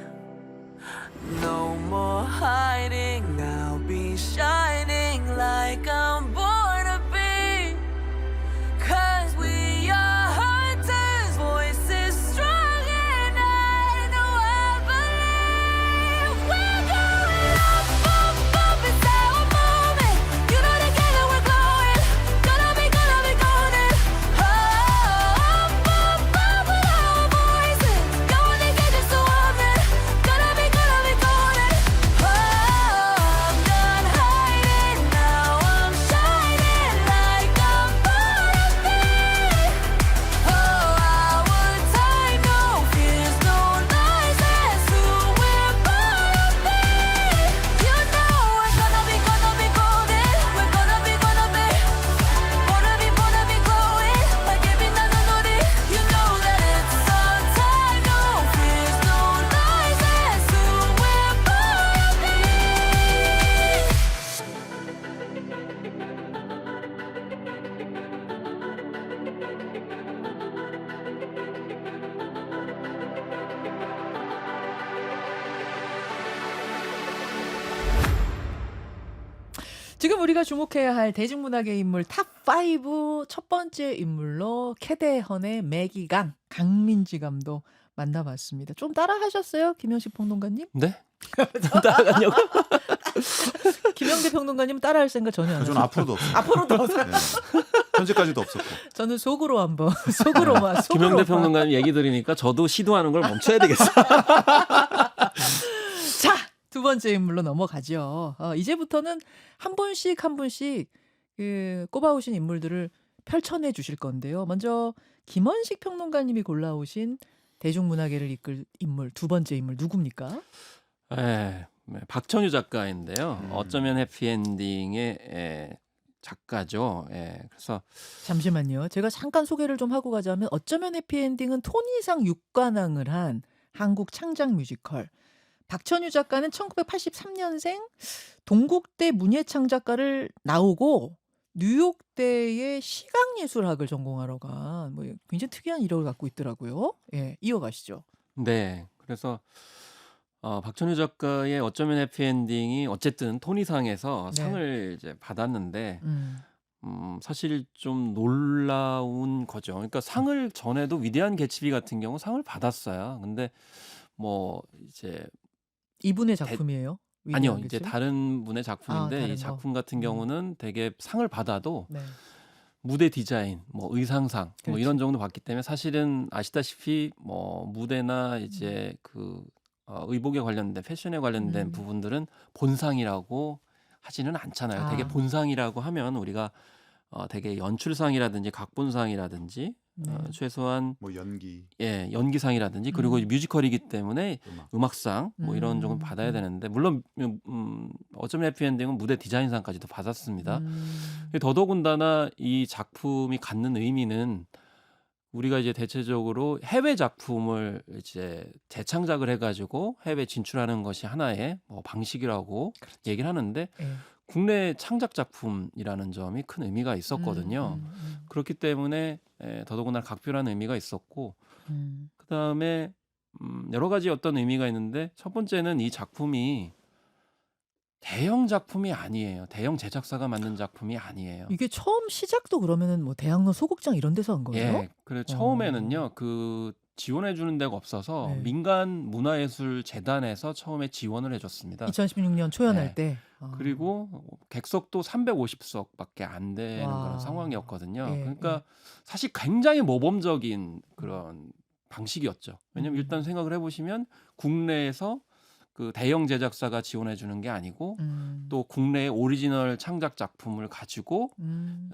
Speaker 5: No more hiding, I'll be shining like I'm born to be. 'Cause we are hunters, voices strong and I know I believe. We're going up, up, up, it's our moment. You know together we're going. Gonna be golden. Up, up, up with our voices. Going to get you so often. Gonna be golden. I'm done hiding, now I'm shining like I'm born to be. Our time, no fears, no lies, that's who we're born to be. You know we're gonna be golden. We're gonna be glowing like every night on the You know that it's our time, no fears, no lies, that's who we're born to be.
Speaker 2: 지금 우리가 주목해야 할 대중문학의 인물 탑5 첫 번째 인물로 캐대헌의 매기강, 강민지 감독 만나봤습니다. 좀 따라하셨어요? 김영식 평론가님?
Speaker 4: 네? 따라가냐고?
Speaker 2: 김영대 평론가님 따라할 생각 전혀 안
Speaker 3: 저는
Speaker 2: 하셨어요.
Speaker 3: 앞으로도 없어요.
Speaker 2: 앞으로도 없어요.
Speaker 3: 네. 현재까지도 없었고.
Speaker 2: 저는 속으로 한번 속으로만
Speaker 4: 김영대 평론가님 얘기 들으니까 저도 시도하는 걸 멈춰야 되겠어.
Speaker 2: 자, 두 번째 인물로 넘어가죠. 이제부터는 한 분씩 한 분씩 그 꼽아오신 인물들을 펼쳐내 주실 건데요. 먼저 김원식 평론가님이 골라오신 대중문화계를 이끌 인물 두 번째 인물 누굽니까?
Speaker 4: 네, 박천유 작가인데요.
Speaker 3: 음.
Speaker 4: 어쩌면 해피엔딩의 작가죠. 그래서
Speaker 2: 잠시만요. 제가 잠깐 소개를 좀 하고 가자면 어쩌면 해피엔딩은 토니상 6관왕을 한 한국 창작 뮤지컬. 박천유 작가는 1983년생 동국대 문예창작과를 나오고 뉴욕대의 시각예술학을 전공하러 간 뭐 굉장히 특이한 이력을 갖고 있더라고요. 예, 이어가시죠.
Speaker 4: 네, 그래서 박천유 작가의 어쩌면 해피엔딩이 어쨌든 토니상에서
Speaker 2: 네.
Speaker 4: 상을 이제 받았는데
Speaker 2: 음,
Speaker 4: 사실 좀 놀라운 거죠. 그러니까 상을 전에도 위대한 개츠비 같은 경우 상을 받았어요. 근데 뭐 이제
Speaker 2: 이분의 작품이에요.
Speaker 4: 아니요,
Speaker 2: 위대한
Speaker 4: 이제
Speaker 2: 개츠비?
Speaker 4: 다른 분의 작품인데
Speaker 2: 다른
Speaker 4: 이
Speaker 2: 거.
Speaker 4: 작품 같은 경우는 되게 상을 받아도
Speaker 2: 네.
Speaker 4: 무대 디자인, 뭐 의상상 뭐
Speaker 2: 그렇지.
Speaker 4: 이런 정도 받기 때문에 사실은 아시다시피 뭐 무대나 이제 그 의복에 관련된 패션에 관련된
Speaker 2: 음.
Speaker 4: 부분들은 본상이라고 하지는 않잖아요. 되게
Speaker 2: 아.
Speaker 4: 본상이라고 하면 우리가 되게 연출상이라든지 각본상이라든지
Speaker 2: 네.
Speaker 4: 최소한
Speaker 3: 뭐 연기,
Speaker 4: 연기상이라든지 그리고
Speaker 2: 음.
Speaker 4: 뮤지컬이기 때문에
Speaker 3: 음악.
Speaker 4: 음악상 뭐 이런 정도 받아야 되는데 물론 어쩌면 해피엔딩은 무대 디자인상까지도 받았습니다. 더더군다나 이 작품이 갖는 의미는 우리가 이제 대체적으로 해외 작품을 이제 재창작을 해가지고 해외 진출하는 것이 하나의 뭐 방식이라고 얘기를 하는데
Speaker 2: 예.
Speaker 4: 국내 창작 작품이라는 점이 큰 의미가 있었거든요. 그렇기 때문에 더더군다나 각별한 의미가 있었고 그 다음에 여러 가지 어떤 의미가 있는데 첫 번째는 이 작품이 대형 작품이 아니에요. 대형 제작사가 만든 작품이 아니에요.
Speaker 2: 이게 처음 시작도 그러면은 뭐 대학로 소극장 이런 데서 한 거예요?
Speaker 4: 예, 그래 처음에는요 그 지원해 주는 데가 없어서
Speaker 2: 네.
Speaker 4: 민간 문화예술 재단에서 처음에 지원을 해줬습니다.
Speaker 2: 2016년 초연할
Speaker 4: 네.
Speaker 2: 때.
Speaker 4: 그리고 객석도 350석밖에 안 되는
Speaker 2: 와.
Speaker 4: 그런 상황이었거든요.
Speaker 2: 예,
Speaker 4: 그러니까 사실 굉장히 모범적인 그런 방식이었죠. 왜냐면 일단 생각을 해보시면 국내에서 그 대형 제작사가 지원해 주는 게 아니고 또 국내의 오리지널 창작 작품을 가지고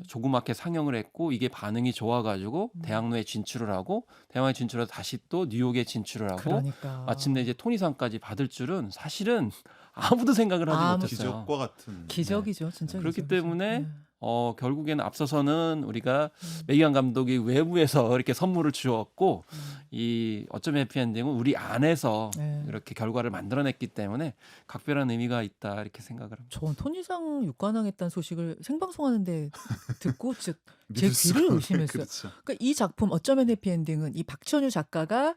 Speaker 4: 조그맣게 상영을 했고 이게 반응이 좋아가지고 대학로에 진출을 하고 대학로에 진출해서 다시 또 뉴욕에 진출을 하고
Speaker 2: 그러니까.
Speaker 4: 마침내 이제 토니상까지 받을 줄은 사실은 아무도 생각을 하지
Speaker 2: 아무-
Speaker 4: 못했어요.
Speaker 3: 기적과 같은.
Speaker 2: 기적이죠, 진짜.
Speaker 4: 그렇기
Speaker 2: 기적이죠.
Speaker 4: 때문에
Speaker 2: 네.
Speaker 4: 결국에는 앞서서는 우리가 메기안 감독이 외부에서 이렇게 선물을 주었고 이 어쩌면 해피엔딩은 우리 안에서
Speaker 2: 네.
Speaker 4: 이렇게 결과를 만들어냈기 때문에 각별한 의미가 있다 이렇게 생각을 합니다.
Speaker 2: 전 토니상 육관왕했다는 소식을 생방송하는데 듣고 제
Speaker 3: 믿을 수가
Speaker 2: 귀를
Speaker 3: 없는-
Speaker 2: 의심했어요.
Speaker 3: 그렇죠.
Speaker 2: 그러니까 이 작품 어쩌면 해피엔딩은 이 박천유 작가가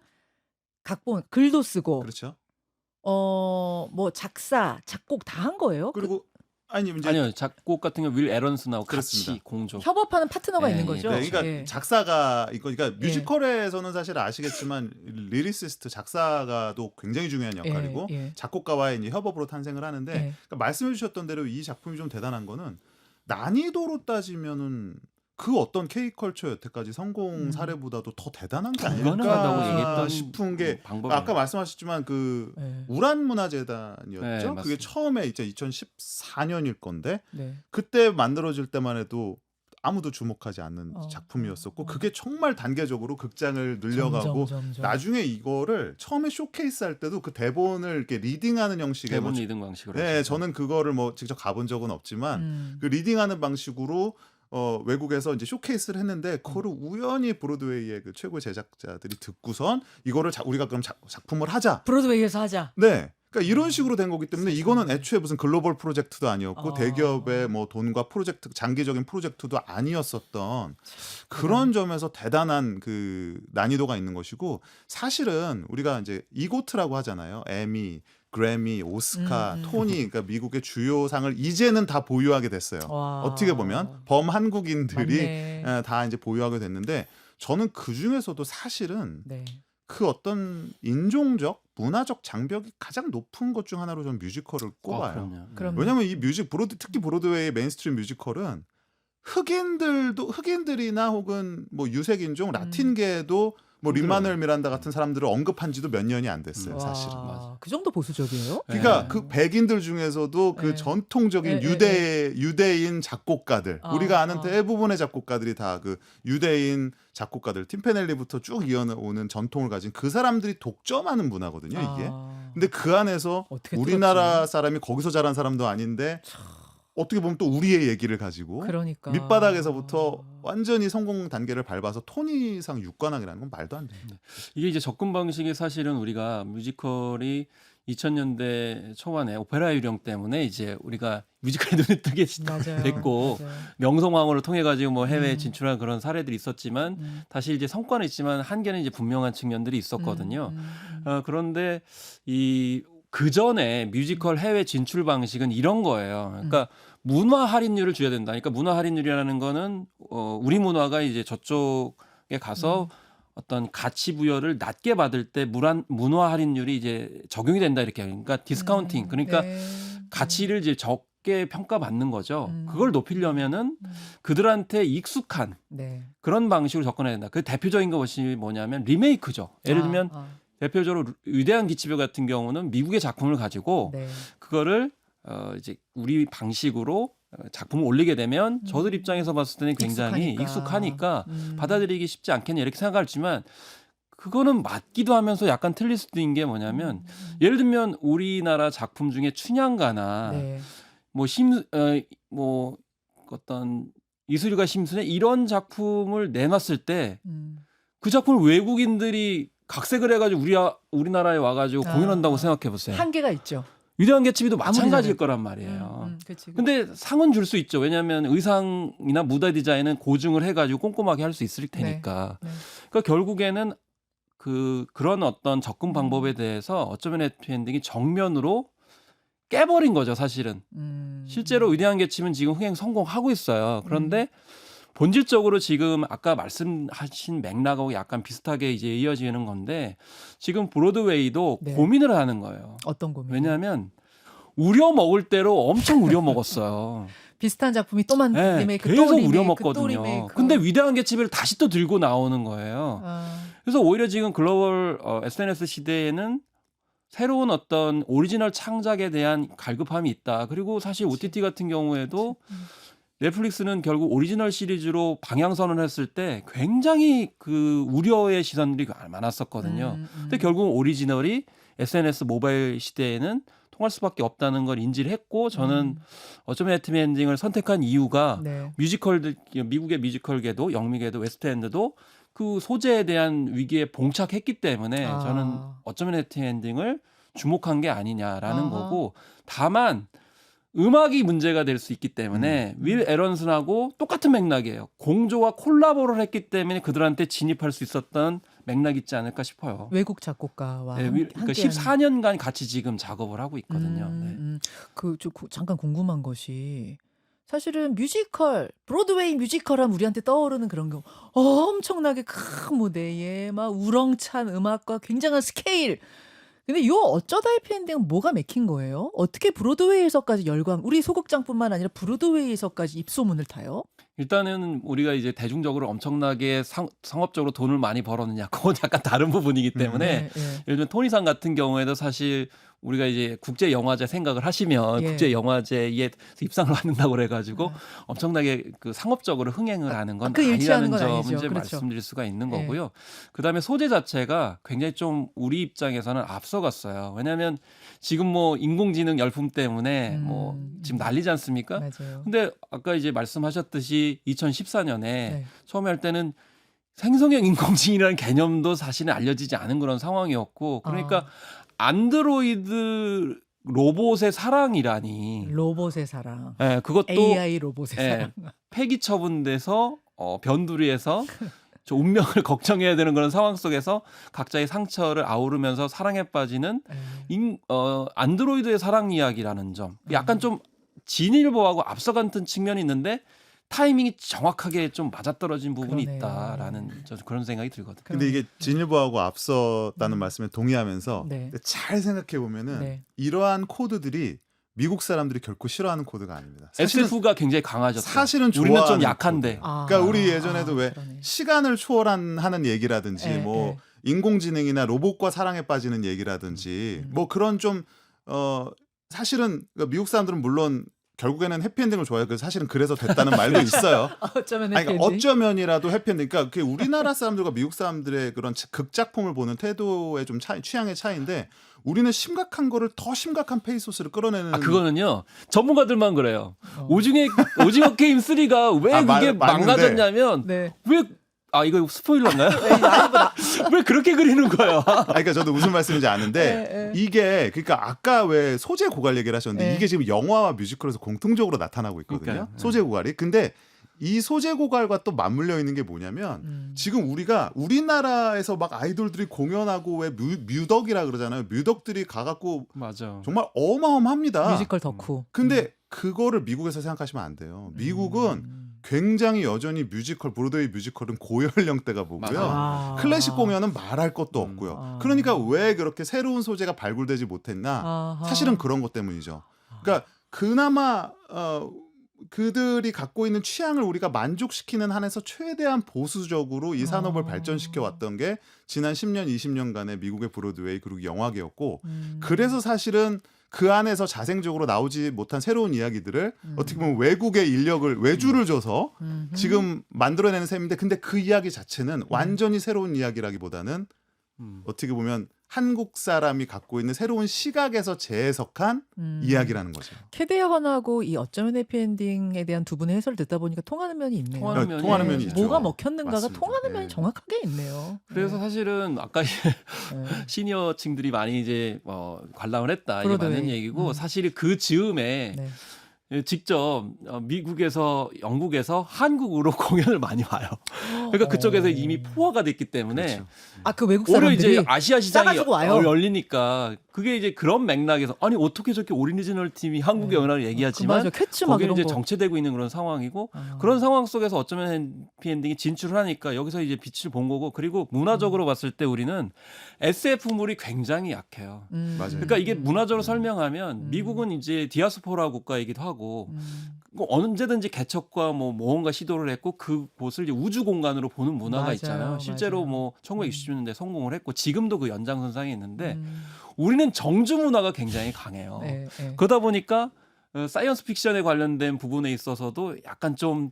Speaker 2: 각본, 글도 쓰고
Speaker 3: 그렇죠.
Speaker 2: 뭐 작사, 작곡 다 한 거예요?
Speaker 3: 그리고 아니 이제
Speaker 4: 아니요 작곡 같은 경우 윌 에런스나하고
Speaker 3: 그렇습니다.
Speaker 4: 같이 공조.
Speaker 2: 협업하는 파트너가
Speaker 4: 네,
Speaker 2: 있는 거죠.
Speaker 3: 네, 그러니까
Speaker 2: 예.
Speaker 3: 작사가 이거 그러니까 뮤지컬에서는 사실 아시겠지만 리리시스트 작사가도 굉장히 중요한 역할이고
Speaker 2: 예, 예.
Speaker 3: 작곡가와의 이제 협업으로 탄생을 하는데
Speaker 2: 예.
Speaker 3: 그러니까 말씀해 주셨던 대로 이 작품이 좀 대단한 거는 난이도로 따지면은 그 어떤 K컬처 여태까지 성공 사례보다도 더 대단한 게
Speaker 4: 불가능하다고
Speaker 3: 아닐까
Speaker 4: 얘기했던
Speaker 3: 싶은 게
Speaker 4: 방법이
Speaker 3: 아까 말씀하셨지만 그
Speaker 2: 예.
Speaker 3: 우란문화재단이었죠.
Speaker 4: 네,
Speaker 3: 그게
Speaker 4: 맞습니다.
Speaker 3: 처음에 이제 2014년일 건데
Speaker 2: 네.
Speaker 3: 그때 만들어질 때만 해도 아무도 주목하지 않는 작품이었었고
Speaker 2: 어.
Speaker 3: 그게 정말 단계적으로 극장을 늘려가고
Speaker 2: 점점.
Speaker 3: 나중에 이거를 처음에 쇼케이스 할 때도 그 대본을 이렇게 리딩하는 형식의
Speaker 4: 대본
Speaker 3: 뭐
Speaker 4: 리딩 방식으로.
Speaker 3: 네,
Speaker 4: 했었죠.
Speaker 3: 저는 그거를 뭐 직접 가본 적은 없지만
Speaker 2: 음.
Speaker 3: 그 리딩하는 방식으로 외국에서 이제 쇼케이스를 했는데 그거를 우연히 브로드웨이의 그 최고의 제작자들이 듣고선 이거를 우리가 그럼 작품을 하자.
Speaker 2: 브로드웨이에서 하자.
Speaker 3: 네. 그러니까 이런 식으로 된 거기 때문에 이거는 애초에 무슨 글로벌 프로젝트도 아니었고 대기업의 뭐 돈과 프로젝트 장기적인 프로젝트도 아니었었던 그런 점에서 대단한 그 난이도가 있는 것이고 사실은 우리가 이제 이고트라고 하잖아요. 에미, 그래미, 오스카, 토니 그러니까 미국의 주요 상을 이제는 다 보유하게 됐어요.
Speaker 2: 와.
Speaker 3: 어떻게 보면 범한국인들이
Speaker 2: 맞네.
Speaker 3: 다 이제 보유하게 됐는데 저는 그 중에서도 사실은
Speaker 2: 네.
Speaker 3: 그 어떤 인종적, 문화적 장벽이 가장 높은 것 중 하나로 저는 뮤지컬을 꼽아요.
Speaker 4: 그럼요.
Speaker 2: 그럼
Speaker 3: 왜냐하면 이 특히 브로드웨이의 메인스트림 뮤지컬은 흑인들이나 혹은 뭐 유색인종, 라틴계도 뭐 린마누엘 미란다 같은 사람들을 언급한 지도 몇 년이 안 됐어요, 사실은.
Speaker 4: 맞아.
Speaker 2: 그 정도 보수적이에요?
Speaker 3: 그러니까
Speaker 4: 네.
Speaker 3: 그 백인들 중에서도 그
Speaker 2: 네.
Speaker 3: 전통적인
Speaker 2: 네,
Speaker 3: 유대인 작곡가들 우리가 아는
Speaker 2: 아.
Speaker 3: 대부분의 작곡가들이 다 그 유대인 작곡가들 팀페넬리부터 쭉 이어오는 전통을 가진 그 사람들이 독점하는 문화거든요 이게. 근데 그 안에서
Speaker 2: 어떻게
Speaker 3: 우리나라
Speaker 2: 뚫었지?
Speaker 3: 사람이 거기서 자란 사람도 아닌데 어떻게 보면 또 우리의 얘기를 가지고
Speaker 2: 그러니까
Speaker 3: 밑바닥에서부터 완전히 성공 단계를 밟아서 토니상 6관왕이라는 건 말도 안 돼요.
Speaker 4: 이게 이제 접근 방식이 사실은 우리가 뮤지컬이 2000년대 초반에 오페라 유령 때문에 이제 우리가 뮤지컬에 눈에 뜨게
Speaker 2: 맞아요.
Speaker 4: 됐고
Speaker 2: 맞아요.
Speaker 4: 명성황후를 통해 가지고 뭐 해외에 진출한 그런 사례들이 있었지만 다시 이제 성과는 있지만 한계는 이제 분명한 측면들이 있었거든요. 그런데 그 전에 뮤지컬 해외 진출 방식은 이런 거예요. 그러니까 문화 할인율을 줘야 된다. 그러니까 문화 할인율이라는 거는 우리 문화가 이제 저쪽에 가서 어떤 가치 부여를 낮게 받을 때 문화 할인율이 이제 적용이 된다 이렇게. 그러니까 디스카운팅. 그러니까
Speaker 2: 네.
Speaker 4: 가치를 이제 적게 평가받는 거죠. 그걸 높이려면은 그들한테 익숙한
Speaker 2: 네.
Speaker 4: 그런 방식으로 접근해야 된다. 그 대표적인 것이 뭐냐면 리메이크죠. 예를 들면 대표적으로 위대한 기치별 같은 경우는 미국의 작품을 가지고
Speaker 2: 네.
Speaker 4: 그거를 이제 우리 방식으로 작품을 올리게 되면 저들 입장에서 봤을 때는 굉장히 익숙하니까 받아들이기 쉽지 않겠냐 이렇게 생각하지만 그거는 맞기도 하면서 약간 틀릴 수도 있는 게 뭐냐면 예를 들면 우리나라 작품 중에 춘향가나
Speaker 2: 네.
Speaker 4: 뭐 어떤 이수리가 심순애 이런 작품을 내놨을 때 그 작품을 외국인들이 각색을 해가지고 우리나라에 와가지고 공연한다고 생각해 보세요.
Speaker 2: 한계가 있죠.
Speaker 4: 위대한 개츠비도 마찬가지일
Speaker 2: 아무리
Speaker 4: 거란 말이에요.
Speaker 2: 그치.
Speaker 4: 근데 상은 줄 수 있죠. 왜냐하면 의상이나 무대 디자인은 고증을 해가지고 꼼꼼하게 할 수 있을 테니까.
Speaker 2: 네.
Speaker 4: 그러니까 결국에는 그런 어떤 접근 방법에 대해서 어쩌면 해피엔딩이 정면으로 깨버린 거죠, 사실은. 실제로 위대한 개츠비는 지금 흥행 성공하고 있어요. 그런데 본질적으로 지금 아까 말씀하신 맥락하고 약간 비슷하게 이제 이어지는 건데 지금 브로드웨이도
Speaker 2: 네.
Speaker 4: 고민을 하는 거예요.
Speaker 2: 어떤 고민?
Speaker 4: 왜냐하면 우려 먹을 대로 엄청 우려 먹었어요.
Speaker 2: 비슷한 작품이 또만
Speaker 4: 네,
Speaker 2: 리메이크,
Speaker 4: 계속
Speaker 2: 또 리메이크,
Speaker 4: 우려
Speaker 2: 또
Speaker 4: 먹거든요.
Speaker 2: 리메이크.
Speaker 4: 근데 위대한 개츠비를 다시 또 들고 나오는 거예요. 그래서 오히려 지금 글로벌 SNS 시대에는 새로운 어떤 오리지널 창작에 대한 갈급함이 있다. 그리고 사실 OTT 같은 경우에도 넷플릭스는 결국 오리지널 시리즈로 방향선을 했을 때 굉장히 그 우려의 시선들이 많았었거든요. 근데 결국 오리지널이 SNS 모바일 시대에는 통할 수밖에 없다는 걸 인지를 했고 저는 어쩌면 해피 엔딩을 선택한 이유가
Speaker 2: 네.
Speaker 4: 뮤지컬들 미국의 뮤지컬계도 영미계도 웨스트엔드도 그 소재에 대한 위기에 봉착했기 때문에
Speaker 2: 아.
Speaker 4: 저는 어쩌면 해피 엔딩을 주목한 게 아니냐라는
Speaker 2: 아하.
Speaker 4: 거고 다만 음악이 문제가 될 수 있기 때문에 윌 에런슨하고 똑같은 맥락이에요. 공조와 콜라보를 했기 때문에 그들한테 진입할 수 있었던 맥락이 있지 않을까 싶어요.
Speaker 2: 외국 작곡가와
Speaker 4: 네, 그러니까
Speaker 2: 함께한
Speaker 4: 14년간 같이 지금 작업을 하고 있거든요. 네.
Speaker 2: 잠깐 궁금한 것이 사실은 뮤지컬, 브로드웨이 뮤지컬하면 우리한테 떠오르는 그런 거 엄청나게 큰 무대에 막 우렁찬 음악과 굉장한 스케일. 근데 요 어쩌다 해피엔딩은 뭐가 맥힌 거예요? 어떻게 브로드웨이에서까지 우리 소극장뿐만 아니라 브로드웨이에서까지 입소문을 타요?
Speaker 4: 일단은 우리가 이제 대중적으로 엄청나게 상업적으로 돈을 많이 벌었느냐 그건 약간 다른 부분이기 때문에
Speaker 2: 네, 네.
Speaker 4: 예를 들면 토니상 같은 경우에도 사실 우리가 이제 국제 영화제 생각을 하시면
Speaker 2: 예.
Speaker 4: 국제 영화제에 입상을 받는다고 그래가지고 엄청나게 그 상업적으로 흥행을 하는 건
Speaker 2: 그 일치하는
Speaker 4: 아니라는
Speaker 2: 건
Speaker 4: 점은
Speaker 2: 아니죠.
Speaker 4: 이제
Speaker 2: 그렇죠.
Speaker 4: 말씀드릴 수가 있는
Speaker 2: 예.
Speaker 4: 거고요. 그다음에 소재 자체가 굉장히 좀 우리 입장에서는 앞서갔어요. 왜냐하면 지금 뭐 인공지능 열풍 때문에 뭐 지금 난리지 않습니까?
Speaker 2: 맞아요.
Speaker 4: 근데 아까 이제 말씀하셨듯이 2014년에
Speaker 2: 네.
Speaker 4: 처음에 할 때는 생성형 인공지능이라는 개념도 사실은 알려지지 않은 그런 상황이었고 그러니까 안드로이드 로봇의 사랑이라니
Speaker 2: 로봇의 사랑.
Speaker 4: 예, 그것도
Speaker 2: AI 로봇의
Speaker 4: 예,
Speaker 2: 사랑.
Speaker 4: 폐기 처분돼서 변두리에서 저 운명을 걱정해야 되는 그런 상황 속에서 각자의 상처를 아우르면서 사랑에 빠지는 안드로이드의 사랑 이야기라는 점 약간 좀 진일보하고 앞서간 측면이 있는데 타이밍이 정확하게 좀 맞아떨어진 부분이
Speaker 2: 그러네요.
Speaker 4: 있다라는 저는 그런 생각이 들거든요.
Speaker 3: 근데 이게 진일보하고 앞섰다는 말씀에 동의하면서
Speaker 2: 네.
Speaker 3: 잘 생각해 보면은
Speaker 2: 네.
Speaker 3: 이러한 코드들이 미국 사람들이 결코 싫어하는 코드가 아닙니다. 사실은
Speaker 4: SF가 굉장히 강하죠.
Speaker 3: 사실은
Speaker 4: 우리는 좀
Speaker 3: 좋아하는
Speaker 4: 약한데.
Speaker 2: 아,
Speaker 3: 그러니까 우리 예전에도 왜
Speaker 2: 그러네.
Speaker 3: 시간을 초월하는 얘기라든지
Speaker 2: 예,
Speaker 3: 뭐
Speaker 2: 예.
Speaker 3: 인공지능이나 로봇과 사랑에 빠지는 얘기라든지 뭐 그런 좀 사실은 미국 사람들은 물론 결국에는 해피엔딩을 좋아해요. 그래서 사실은 그래서 됐다는 말도 있어요.
Speaker 2: 어쩌면
Speaker 3: 아니, 그러니까
Speaker 2: 해피엔딩?
Speaker 3: 어쩌면이라도 해피엔딩. 그러니까 그게 우리나라 사람들과 미국 사람들의 그런 극작품을 보는 태도의 좀 취향의 차이인데 우리는 심각한 거를 더 심각한 페이소스를 끌어내는.
Speaker 4: 그거는요 전문가들만 그래요. 오징어 게임 3가 왜 그게
Speaker 3: 맞는데.
Speaker 4: 망가졌냐면
Speaker 2: 네.
Speaker 4: 이거 스포일러인가요? 왜 그렇게 그리는 거예요?
Speaker 3: 그러니까 저도 무슨 말씀인지 아는데 이게 그러니까 아까 왜 소재 고갈 얘기를 하셨는데
Speaker 2: 네.
Speaker 3: 이게 지금 영화와 뮤지컬에서 공통적으로 나타나고 있거든요.
Speaker 4: 그러니까요.
Speaker 3: 소재 고갈이. 근데 이 소재 고갈과 또 맞물려 있는 게 뭐냐면 지금 우리나라에서 막 아이돌들이 공연하고 왜 뮤덕이라 그러잖아요. 뮤덕들이 가갖고
Speaker 4: 맞아.
Speaker 3: 정말 어마어마합니다.
Speaker 2: 뮤지컬 덕후.
Speaker 3: 근데 그거를 미국에서 생각하시면 안 돼요. 미국은 굉장히 여전히 브로드웨이 뮤지컬은 고연령대가 보고요.
Speaker 2: 아.
Speaker 3: 클래식 공연은 말할 것도 없고요.
Speaker 2: 아.
Speaker 3: 그러니까 왜 그렇게 새로운 소재가 발굴되지 못했나?
Speaker 2: 아하.
Speaker 3: 사실은 그런 것 때문이죠. 그러니까 그나마 그들이 갖고 있는 취향을 우리가 만족시키는 한에서 최대한 보수적으로 이 산업을 발전시켜 왔던 게 지난 10년, 20년간의 미국의 브로드웨이 그리고 영화계였고 그래서 사실은 그 안에서 자생적으로 나오지 못한 새로운 이야기들을 어떻게 보면 외국의 외주를 줘서 지금 만들어내는 셈인데 근데 그 이야기 자체는 완전히 새로운 이야기라기보다는 어떻게 보면 한국 사람이 갖고 있는 새로운 시각에서 재해석한 이야기라는 거죠.
Speaker 2: 캐데헌하고 이 어쩌면 해피엔딩에 대한 두 분의 해설을 듣다 보니까 통하는 면이 있네요.
Speaker 4: 통하는
Speaker 3: 면이 있죠.
Speaker 2: 뭐가 먹혔는가가
Speaker 3: 맞습니다.
Speaker 2: 통하는 면이
Speaker 3: 네.
Speaker 2: 정확하게 있네요.
Speaker 4: 그래서 사실은 아까
Speaker 2: 네.
Speaker 4: 시니어층들이 많이 이제 관람을 했다 이게
Speaker 2: 브로드웨이.
Speaker 4: 맞는 얘기고 사실 그 즈음에
Speaker 2: 네.
Speaker 4: 직접 미국에서 영국에서 한국으로 공연을 많이 와요. 그러니까 그쪽에서 이미 포화가 됐기 때문에
Speaker 3: 그렇죠.
Speaker 2: 그 외국
Speaker 4: 오히려
Speaker 2: 사람들이
Speaker 4: 이제 아시아 시장이
Speaker 2: 싸가지고 와요.
Speaker 4: 열리니까 그게 이제 그런 맥락에서 아니 어떻게 저렇게 오리지널 팀이 한국의 연화를 얘기하지만
Speaker 2: 맞아. 캐치 막
Speaker 4: 거기는
Speaker 2: 이런
Speaker 4: 이제
Speaker 2: 거.
Speaker 4: 정체되고 있는 그런 상황이고
Speaker 2: 아.
Speaker 4: 그런 상황 속에서 어쩌면 해피엔딩이 진출을 하니까 여기서 이제 빛을 본 거고 그리고 문화적으로 봤을 때 우리는 SF물이 굉장히 약해요.
Speaker 3: 맞아요.
Speaker 4: 그러니까 이게 문화적으로 설명하면 미국은 이제 디아스포라 국가이기도 하고 언제든지 개척과 뭐 무언가 시도를 했고 그곳을 이제 우주 공간으로 보는 문화가
Speaker 2: 맞아요,
Speaker 4: 있잖아요. 실제로
Speaker 2: 맞아요.
Speaker 4: 뭐 1960년대 성공을 했고 지금도 그 연장선상에 있는데 우리는 정주 문화가 굉장히 강해요.
Speaker 2: 네, 네.
Speaker 4: 그러다 보니까 사이언스 픽션에 관련된 부분에 있어서도 약간 좀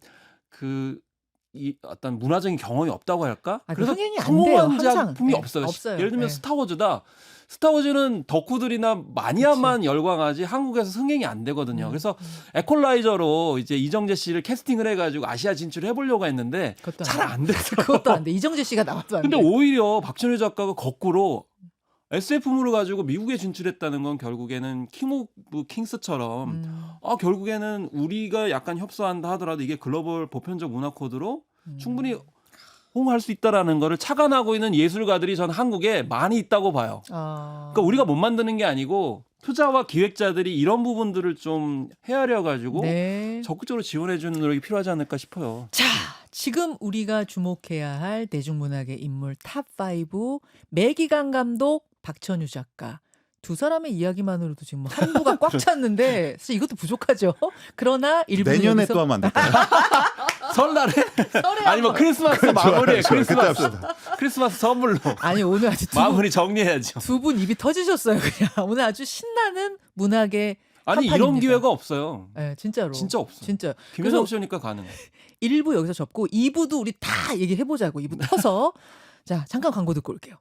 Speaker 4: 이 어떤 문화적인 경험이 없다고 할까?
Speaker 2: 아, 그
Speaker 4: 그래서
Speaker 2: 흥행이 안
Speaker 4: 성공한
Speaker 2: 돼요, 항상.
Speaker 4: 작품이
Speaker 2: 네,
Speaker 4: 없어요.
Speaker 2: 없어요.
Speaker 4: 예를 들면
Speaker 2: 네.
Speaker 4: 스타워즈다. 스타워즈는 덕후들이나 마니아만 열광하지 한국에서 흥행이 안 되거든요. 그래서 에퀄라이저로 이제 이정재 씨를 캐스팅을 해가지고 아시아 진출을 해보려고 했는데
Speaker 2: 그것도
Speaker 4: 잘 안 됐어요.
Speaker 2: 그것도 안 돼. 이정재 씨가 나와도 안 돼.
Speaker 4: 근데 오히려 박찬일 작가가 거꾸로 SF물을 가지고 미국에 진출했다는 건 결국에는 킹 오브 킹스처럼 결국에는 우리가 약간 협소한다 하더라도 이게 글로벌 보편적 문화 코드로 충분히 호응할 수 있다라는 거를 착안하고 있는 예술가들이 전 한국에 많이 있다고 봐요. 그러니까 우리가 못 만드는 게 아니고 투자와 기획자들이 이런 부분들을 좀 헤아려 가지고
Speaker 2: 네.
Speaker 4: 적극적으로 지원해 주는 노력이 필요하지 않을까 싶어요.
Speaker 2: 자, 지금 우리가 주목해야 할 대중문학의 인물 탑5 매기강 감독, 박천유 작가. 두 사람의 이야기만으로도 지금 한 부가 꽉 찼는데 사실 이것도 부족하죠. 그러나 일부
Speaker 3: 내년에 또 하면 안 될까요?
Speaker 4: 설날에 아니면 크리스마스 마무리에
Speaker 3: 좋아요. 그때
Speaker 4: 크리스마스
Speaker 3: 합시다.
Speaker 4: 크리스마스 선물로
Speaker 2: 아니 오늘 아주
Speaker 4: 마무리 정리해야죠.
Speaker 2: 두 분 입이 터지셨어요. 그냥 오늘 아주 신나는 문학의
Speaker 4: 아니
Speaker 2: 한판입니다.
Speaker 4: 이런 기회가 없어요.
Speaker 2: 네, 진짜로.
Speaker 4: 진짜 없어요.
Speaker 2: 진짜.
Speaker 4: 김현정
Speaker 2: 그래서
Speaker 4: 씨니까 가능해.
Speaker 2: 1부 여기서 접고 2부도 우리 다 얘기해보자고. 2부 터서. 자, 잠깐 광고 듣고 올게요.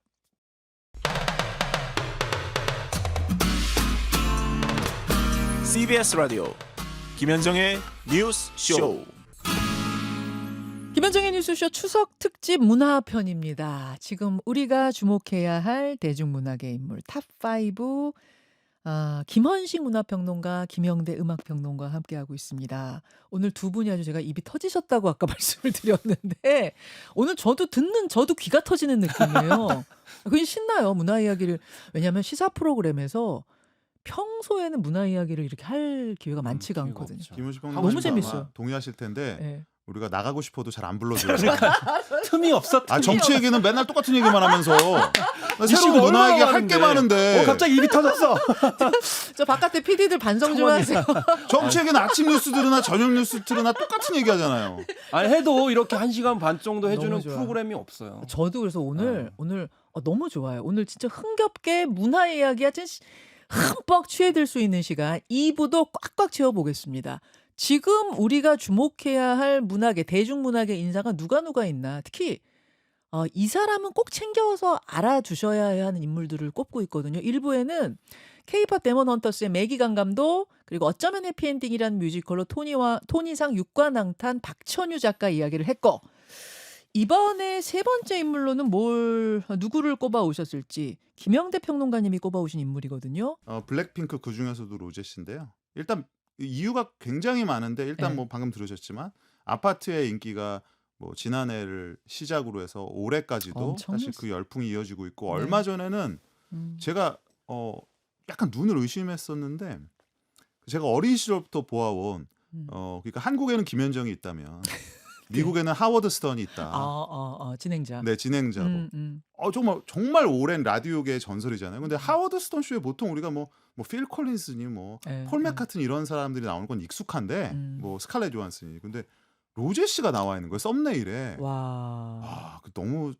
Speaker 6: CBS 라디오 김현정의 뉴스 쇼.
Speaker 2: 김현정의 뉴스쇼 추석 특집 문화편입니다. 지금 우리가 주목해야 할 대중문학의 인물 탑5 김헌식 문화평론가, 김영대 음악평론가와 함께하고 있습니다. 오늘 두 분이 아주 제가 입이 터지셨다고 아까 말씀을 드렸는데 오늘 저도 귀가 터지는 느낌이에요. 그게 신나요, 문화 이야기를. 왜냐하면 시사 프로그램에서 평소에는 문화 이야기를 이렇게 할 기회가 많지가
Speaker 4: 기회가
Speaker 2: 않거든요.
Speaker 4: 없죠.
Speaker 3: 김은식
Speaker 2: 너무
Speaker 3: 평론가님도
Speaker 2: 재밌어요.
Speaker 3: 아마 동의하실 텐데
Speaker 2: 네.
Speaker 3: 우리가 나가고 싶어도 잘 안 불러줘요.
Speaker 4: 틈이 없어.
Speaker 3: 아 정치 얘기는 맨날 똑같은 얘기만 하면서 나 새로운
Speaker 4: 이슈가
Speaker 3: 문화 얘기
Speaker 4: 얼마나
Speaker 3: 할 게 많은데
Speaker 4: 갑자기 입이 터졌어.
Speaker 2: 저 바깥에 PD들 반성 좀 하세요.
Speaker 3: 정치 얘기는 아침 뉴스 들으나 저녁 뉴스 들으나 똑같은 얘기 하잖아요.
Speaker 4: 아니 해도 이렇게 1시간 반 정도 해주는
Speaker 2: 너무 좋아요.
Speaker 4: 프로그램이 없어요.
Speaker 2: 저도 그래서 오늘 너무 좋아요. 오늘 진짜 흥겹게 문화 이야기 아주 흠뻑 취해들 수 있는 시간 2부도 꽉꽉 채워보겠습니다. 지금 우리가 주목해야 할 문학의 대중문학의 인사가 누가 있나. 특히 이 사람은 꼭 챙겨서 알아주셔야 하는 인물들을 꼽고 있거든요. 1부에는 K-팝 데몬 헌터스의 매기강 감독, 그리고 어쩌면 해피엔딩이라는 뮤지컬로 토니상 6관왕탄 박천유 작가 이야기를 했고, 이번에 세 번째 인물로는 누구를 꼽아 오셨을지 김영대 평론가님이 꼽아 오신 인물이거든요.
Speaker 3: 블랙핑크 그 중에서도 로제 씨인데요. 일단 이유가 굉장히 많은데 일단
Speaker 2: 네.
Speaker 3: 뭐 방금 들으셨지만 아파트의 인기가 뭐 지난해를 시작으로 해서 올해까지도
Speaker 2: 엄청났어요.
Speaker 3: 사실 그 열풍이 이어지고 있고
Speaker 2: 네.
Speaker 3: 얼마 전에는 제가 약간 눈을 의심했었는데 제가 어린 시절부터 보아온 그러니까 한국에는 김현정이 있다면 미국에는 하워드 스턴이 있다.
Speaker 2: 진행자.
Speaker 3: 네, 진행자로. 정말 오랜 라디오계의 전설이잖아요. 근데 하워드 스턴 쇼에 보통 우리가 뭐 필 콜린스니 폴 맥카트니 이런 사람들이 나오는 건 익숙한데 뭐 스칼렛 요한슨이. 근데 로제 씨가 나와 있는 거예요. 썸네일에.
Speaker 2: 와.
Speaker 3: 너무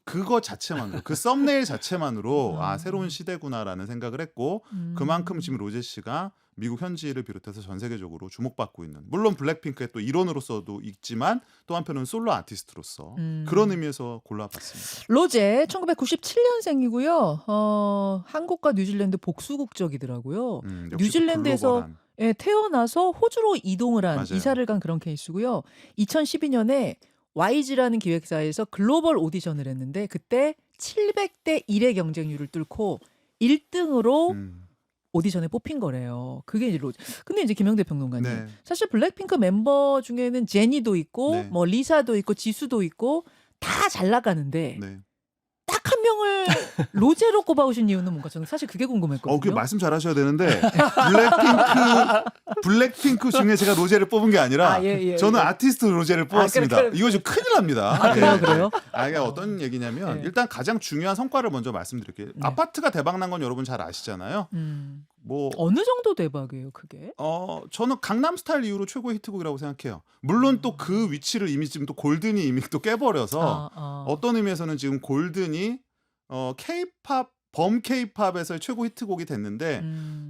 Speaker 3: 그거 자체만으로 그 썸네일 자체만으로 새로운 시대구나라는 생각을 했고 그만큼 지금 로제 씨가 미국 현지를 비롯해서 전 세계적으로 주목받고 있는, 물론 블랙핑크의 또 일원으로서도 있지만 또 한편은 솔로 아티스트로서 그런 의미에서 골라봤습니다.
Speaker 2: 로제 1997년생이고요. 한국과 뉴질랜드 복수 국적이더라고요.
Speaker 3: 역시
Speaker 2: 뉴질랜드에서
Speaker 3: 글로벌한.
Speaker 2: 태어나서 호주로 이동을 한,
Speaker 3: 맞아요.
Speaker 2: 이사를 간 그런 케이스고요. 2012년에 YG라는 기획사에서 글로벌 오디션을 했는데 그때 700대 1의 경쟁률을 뚫고 1등으로 오디션에 뽑힌 거래요. 그게 이제 로제. 근데 이제 김영대 평론가님,
Speaker 3: 네.
Speaker 2: 사실 블랙핑크 멤버 중에는 제니도 있고
Speaker 3: 네.
Speaker 2: 뭐 리사도 있고 지수도 있고 다 잘 나가는데
Speaker 3: 네.
Speaker 2: 딱 한 명을 로제로 꼽아오신 이유는 뭔가 저는 사실 그게 궁금했거든요.
Speaker 3: 그 말씀 잘하셔야 되는데 블랙핑크 중에 제가 로제를 뽑은 게 아니라
Speaker 2: 예.
Speaker 3: 저는 아티스트 로제를 뽑았습니다.
Speaker 2: 그래.
Speaker 3: 이거 좀 큰일 납니다.
Speaker 2: 그래요?
Speaker 3: 이게 어떤 얘기냐면
Speaker 2: 네.
Speaker 3: 일단 가장 중요한 성과를 먼저 말씀드릴게요.
Speaker 2: 네.
Speaker 3: 아파트가 대박 난 건 여러분 잘 아시잖아요. 뭐
Speaker 2: 어느 정도 대박이에요, 그게?
Speaker 3: 저는 강남 스타일 이후로 최고의 히트곡이라고 생각해요. 물론 또 그 위치를 이미 지금 또 골든이 이미 또 깨버려서 어떤 의미에서는 지금 골든이 K-팝 범 K-팝에서의 최고 히트곡이 됐는데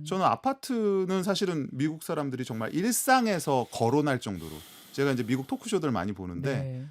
Speaker 3: 저는 아파트는 사실은 미국 사람들이 정말 일상에서 거론할 정도로 제가 이제 미국 토크쇼들 많이 보는데
Speaker 2: 네.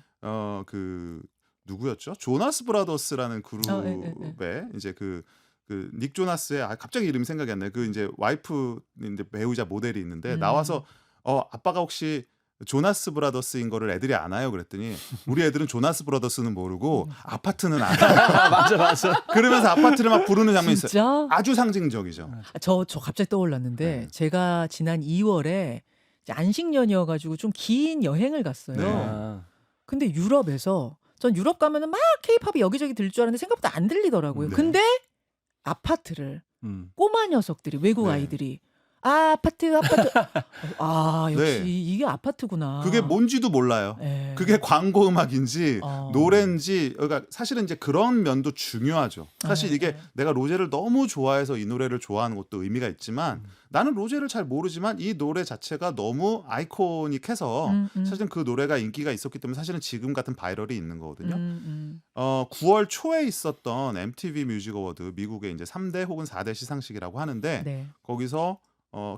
Speaker 3: 그 누구였죠? 조나스 브라더스라는 그룹의 이제 그 닉 조나스의 갑자기 이름이 생각이 안 나요. 그 이제 와이프 이제 배우자 모델이 있는데 나와서 아빠가 혹시 조나스 브라더스인 거를 애들이 아나요? 그랬더니 우리 애들은 조나스 브라더스는 모르고 아파트는 알아.
Speaker 4: 맞아.
Speaker 3: 그러면서 아파트를 막 부르는 장면이 있어요.
Speaker 2: 진짜?
Speaker 3: 아주 상징적이죠.
Speaker 2: 저 갑자기 떠올랐는데
Speaker 3: 네.
Speaker 2: 제가 지난 2월에 안식년이어가지고 좀 긴 여행을 갔어요.
Speaker 3: 네.
Speaker 4: 아,
Speaker 2: 근데 유럽에서 전 유럽 가면은 막 케이팝이 여기저기 들 줄 알았는데 생각보다 안 들리더라고요.
Speaker 3: 네.
Speaker 2: 근데 아파트를
Speaker 4: 음.
Speaker 2: 꼬마 녀석들이 외국
Speaker 3: 네.
Speaker 2: 아이들이 아파트 역시
Speaker 3: 네.
Speaker 2: 이게 아파트구나.
Speaker 3: 그게 뭔지도 몰라요.
Speaker 2: 예.
Speaker 3: 그게 광고 음악인지
Speaker 2: 어.
Speaker 3: 노래인지 그러니까 사실은 이제 그런 면도 중요하죠. 사실
Speaker 2: 네,
Speaker 3: 이게
Speaker 2: 네.
Speaker 3: 내가 로제를 너무 좋아해서 이 노래를 좋아하는 것도 의미가 있지만 나는 로제를 잘 모르지만 이 노래 자체가 너무 아이코닉해서 사실은 그 노래가 인기가 있었기 때문에 사실은 지금 같은 바이럴이 있는 거거든요. 9월 초에 있었던 MTV 뮤직 어워드 미국의 이제 3대 혹은 4대 시상식이라고 하는데
Speaker 2: 네.
Speaker 3: 거기서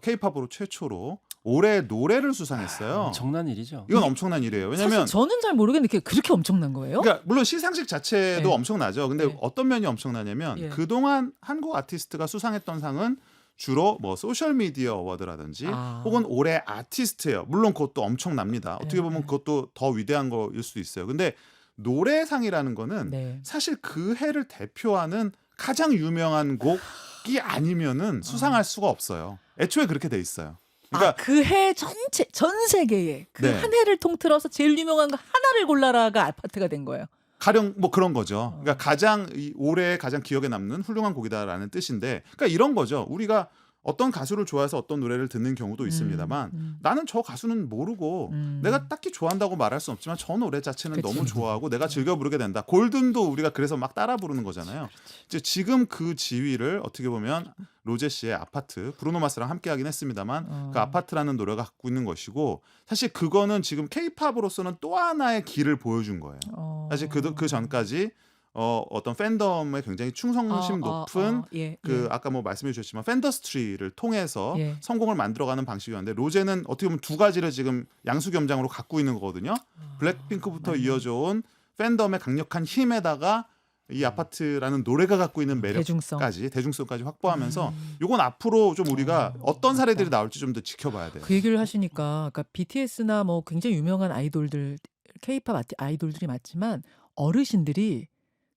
Speaker 3: 케이팝으로 최초로 올해 노래를 수상했어요.
Speaker 4: 엄청난 일이죠.
Speaker 3: 이건 엄청난 일이에요.
Speaker 2: 사실
Speaker 3: 왜냐면
Speaker 2: 저는 잘 모르겠는데 그렇게 엄청난 거예요?
Speaker 3: 그러니까 물론 시상식 자체도
Speaker 2: 네.
Speaker 3: 엄청나죠. 근데
Speaker 2: 네.
Speaker 3: 어떤 면이 엄청나냐면
Speaker 2: 예.
Speaker 3: 그동안 한국 아티스트가 수상했던 상은 주로 뭐 소셜 미디어 어워드라든지 혹은 올해 아티스트예요. 물론 그것도 엄청납니다. 어떻게 보면 그것도 더 위대한 거일 수도 있어요. 근데 노래상이라는 거는
Speaker 2: 네.
Speaker 3: 사실 그 해를 대표하는 가장 유명한 곡이 아니면은 수상할 수가 없어요. 애초에 그렇게 돼 있어요. 그러니까
Speaker 2: 그 해 전체 전 세계에 그
Speaker 3: 네.
Speaker 2: 한 해를 통틀어서 제일 유명한 거 하나를 골라라가 아파트가 된 거예요.
Speaker 3: 가령 뭐 그런 거죠. 그러니까 가장 올해 가장 기억에 남는 훌륭한 곡이다라는 뜻인데, 그러니까 이런 거죠. 우리가 어떤 가수를 좋아해서 어떤 노래를 듣는 경우도 있습니다만 나는 저 가수는 모르고 내가 딱히 좋아한다고 말할 수는 없지만 저 노래 자체는
Speaker 2: 그치.
Speaker 3: 너무 좋아하고 내가 즐겨 부르게 된다. 골든도 우리가 그래서 막 따라 부르는 거잖아요. 이제 지금 그 지위를 어떻게 보면 로제 씨의 아파트, 브루노 마스랑 함께 하긴 했습니다만 그 아파트라는 노래가 갖고 있는 것이고, 사실 그거는 지금 케이팝으로서는 또 하나의 길을 보여준 거예요. 사실 그 전까지 어떤 팬덤에 굉장히 충성심 높은
Speaker 2: 예,
Speaker 3: 그 아까 뭐 말씀해 주셨지만 팬더스트리를 통해서
Speaker 2: 예.
Speaker 3: 성공을 만들어가는 방식이었는데, 로제는 어떻게 보면 두 가지를 지금 양수겸장으로 갖고 있는 거거든요. 블랙핑크부터
Speaker 2: 맞네.
Speaker 3: 이어져 온 팬덤의 강력한 힘에다가 이 아파트라는 노래가 갖고 있는 매력까지 대중성까지 확보하면서 이건 앞으로 좀 우리가 어떤 사례들이 나올지 좀 더 지켜봐야 돼요.
Speaker 2: 그 얘기를 하시니까 그러니까 BTS나 뭐 굉장히 유명한 아이돌들, K-팝 아이돌들이 맞지만 어르신들이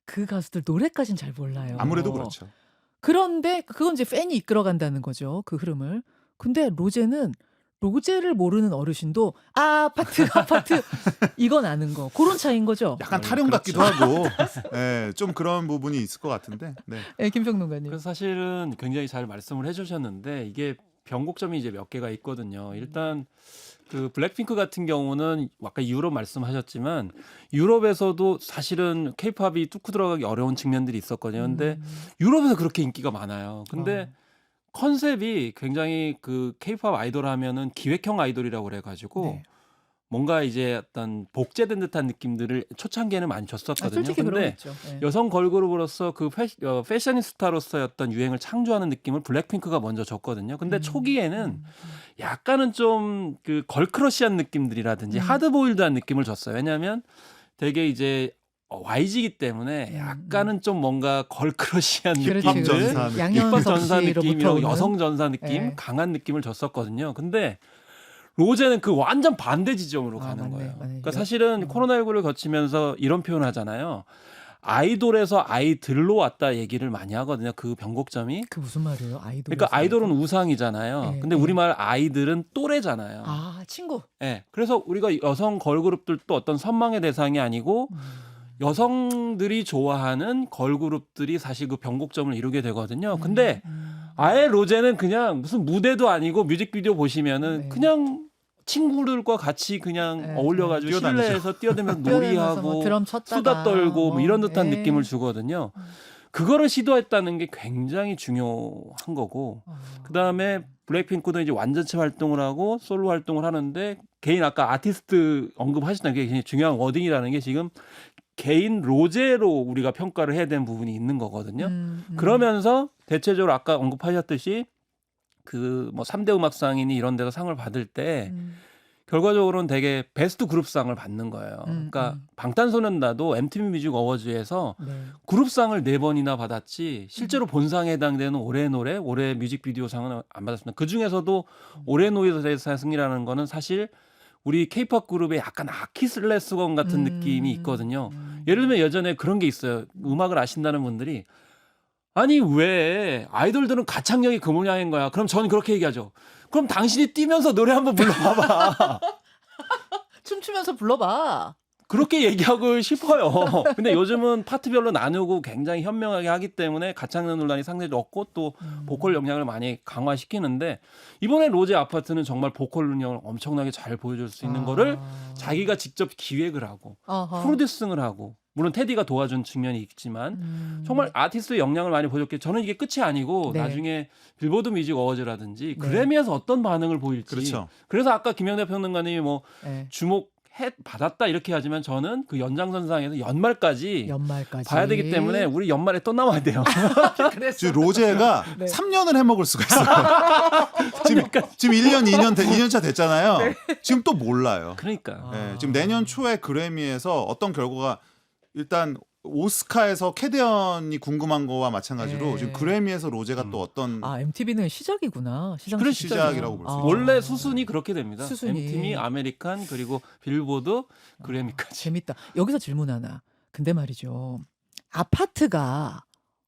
Speaker 2: 그 가수들 노래까지는 잘 몰라요.
Speaker 3: 아무래도 그렇죠.
Speaker 2: 그런데 그건 이제 팬이 이끌어간다는 거죠. 그 흐름을. 근데 로제는 로제를 모르는 어르신도 아파트 이건 아는 거. 그런 차이인 거죠.
Speaker 3: 약간 타령 같기도 하고 예, 좀 그런 부분이 있을 것 같은데. 네.
Speaker 2: 네, 김평론가님.
Speaker 4: 그래서 사실은 굉장히 잘 말씀을 해주셨는데 이게 변곡점이 이제 몇 개가 있거든요. 일단 그 블랙핑크 같은 경우는 아까 유럽 말씀하셨지만 유럽에서도 사실은 케이팝이 뚫고 들어가기 어려운 측면들이 있었거든요. 근데 유럽에서 그렇게 인기가 많아요. 근데 컨셉이 굉장히 그 케이팝 아이돌 하면은 기획형 아이돌이라고 그래가지고
Speaker 2: 네.
Speaker 4: 뭔가 이제 어떤 복제된 듯한 느낌들을 초창기에는 많이 줬었거든요.
Speaker 2: 솔직히 그런 거
Speaker 4: 근데
Speaker 2: 있죠. 네.
Speaker 4: 여성 걸그룹으로서 그 패셔니스타로서의 어떤 유행을 창조하는 느낌을 블랙핑크가 먼저 줬거든요. 근데 초기에는 약간은 좀 그 걸크러시한 느낌들이라든지 하드보일드한 느낌을 줬어요. 왜냐하면 되게 이제 YG이기 때문에 약간은 좀 뭔가 걸크러시한
Speaker 2: 그렇지,
Speaker 3: 힙합
Speaker 4: 느낌들,
Speaker 3: 전사
Speaker 2: 그렇지.
Speaker 3: 느낌.
Speaker 2: 양현석
Speaker 4: 힙합 전사
Speaker 2: 씨로부터
Speaker 4: 느낌이라고
Speaker 2: 오는?
Speaker 4: 여성 전사 느낌,
Speaker 2: 네.
Speaker 4: 강한 느낌을 줬었거든요. 근데 로제는 그 완전 반대 지점으로 가는
Speaker 2: 맞네,
Speaker 4: 거예요.
Speaker 2: 맞네.
Speaker 4: 그러니까 사실은 코로나19를 거치면서 이런 표현 하잖아요. 아이돌에서 아이들로 왔다 얘기를 많이 하거든요. 그 변곡점이.
Speaker 2: 그 무슨 말이에요? 아이돌.
Speaker 4: 그러니까 아이돌은 우상이잖아요.
Speaker 2: 네,
Speaker 4: 근데
Speaker 2: 네.
Speaker 4: 우리말 아이들은 또래잖아요.
Speaker 2: 친구.
Speaker 4: 네. 그래서 우리가 여성 걸그룹들도 어떤 선망의 대상이 아니고 여성들이 좋아하는 걸그룹들이 사실 그 변곡점을 이루게 되거든요. 근데 아예 로제는 그냥 무슨 무대도 아니고 뮤직비디오 보시면은
Speaker 2: 네.
Speaker 4: 그냥 친구들과 같이 그냥
Speaker 2: 네,
Speaker 4: 어울려가지고
Speaker 3: 뛰어다니죠.
Speaker 4: 실내에서 뛰어들면서
Speaker 2: 뛰어다니면서
Speaker 4: 놀이하고
Speaker 2: 뭐 드럼 쳤다가
Speaker 4: 수다 떨고 뭐 이런 듯한
Speaker 2: 예.
Speaker 4: 느낌을 주거든요. 그거를 시도했다는 게 굉장히 중요한 거고, 그 다음에 블랙핑크도 이제 완전체 활동을 하고 솔로 활동을 하는데 개인 아까 아티스트 언급하셨던 게 굉장히 중요한 워딩이라는 게 지금 개인 로제로 우리가 평가를 해야 되는 부분이 있는 거거든요.
Speaker 2: 음.
Speaker 4: 그러면서 대체적으로 아까 언급하셨듯이 그 뭐 3대 음악상이니 이런 데서 상을 받을 때
Speaker 2: 음.
Speaker 4: 결과적으로는 되게 베스트 그룹상을 받는 거예요. 그러니까 방탄소년단도 MTV 뮤직 어워즈에서
Speaker 2: 네.
Speaker 4: 그룹상을 4번이나 받았지 실제로 본상에 해당되는 올해의 노래, 올해 뮤직비디오상은 안 받았습니다. 그중에서도 올해의 노래대상이라는 거는 사실 우리 케이팝 그룹의 약간 아키슬레스건 같은 느낌이 있거든요. 예를 들면 예전에 그런 게 있어요. 음악을 아신다는 분들이 아니 왜 아이돌들은 가창력이 그 모양인 거야. 그럼 저는 그렇게 얘기하죠. 그럼 당신이 뛰면서 노래 한번 불러봐봐.
Speaker 2: 춤추면서 불러봐.
Speaker 4: 그렇게 얘기하고 싶어요. 근데 요즘은 파트별로 나누고 굉장히 현명하게 하기 때문에 가창력 논란이 상당히 없고 또 보컬 역량을 많이 강화시키는데 이번에 로제 아파트는 정말 보컬 능력을 엄청나게 잘 보여줄 수 있는 거를 자기가 직접 기획을 하고
Speaker 2: 어허.
Speaker 4: 프로듀싱을 하고 물론 테디가 도와준 측면이 있지만 정말 아티스트의 역량을 많이 보여줬기에 저는 이게 끝이 아니고
Speaker 2: 네.
Speaker 4: 나중에 빌보드 뮤직 어워즈라든지
Speaker 2: 네.
Speaker 4: 그래미에서 어떤 반응을 보일지
Speaker 3: 그렇죠.
Speaker 4: 그래서 아까 김영대 평론가님이 뭐
Speaker 2: 네.
Speaker 4: 주목 받았다 이렇게 하지만 저는 그 연장선상에서 연말까지
Speaker 2: 연말까지
Speaker 4: 봐야 되기 때문에 우리 연말에 또 나와야 돼요.
Speaker 2: 그래서
Speaker 3: 지금 로제가
Speaker 2: 네.
Speaker 3: 3년을 해먹을 수가 있어요. 지금 1년, 2년 차 됐잖아요. 지금 또 몰라요.
Speaker 4: 그러니까
Speaker 3: 네, 지금 내년 초에 그래미에서 어떤 결과가 일단 오스카에서 캐대언이 궁금한 거와 마찬가지로
Speaker 2: 네.
Speaker 3: 지금 그래미에서 로제가 또 어떤
Speaker 2: 아 MTV는 시작이구나.
Speaker 4: 그래,
Speaker 3: 시작이라고 볼 수 있죠.
Speaker 4: 원래 수순이 그렇게 됩니다.
Speaker 2: 수순이.
Speaker 4: MTV, 아메리칸 그리고 빌보드, 그래미까지.
Speaker 2: 재밌다. 여기서 질문 하나. 근데 말이죠. 아파트가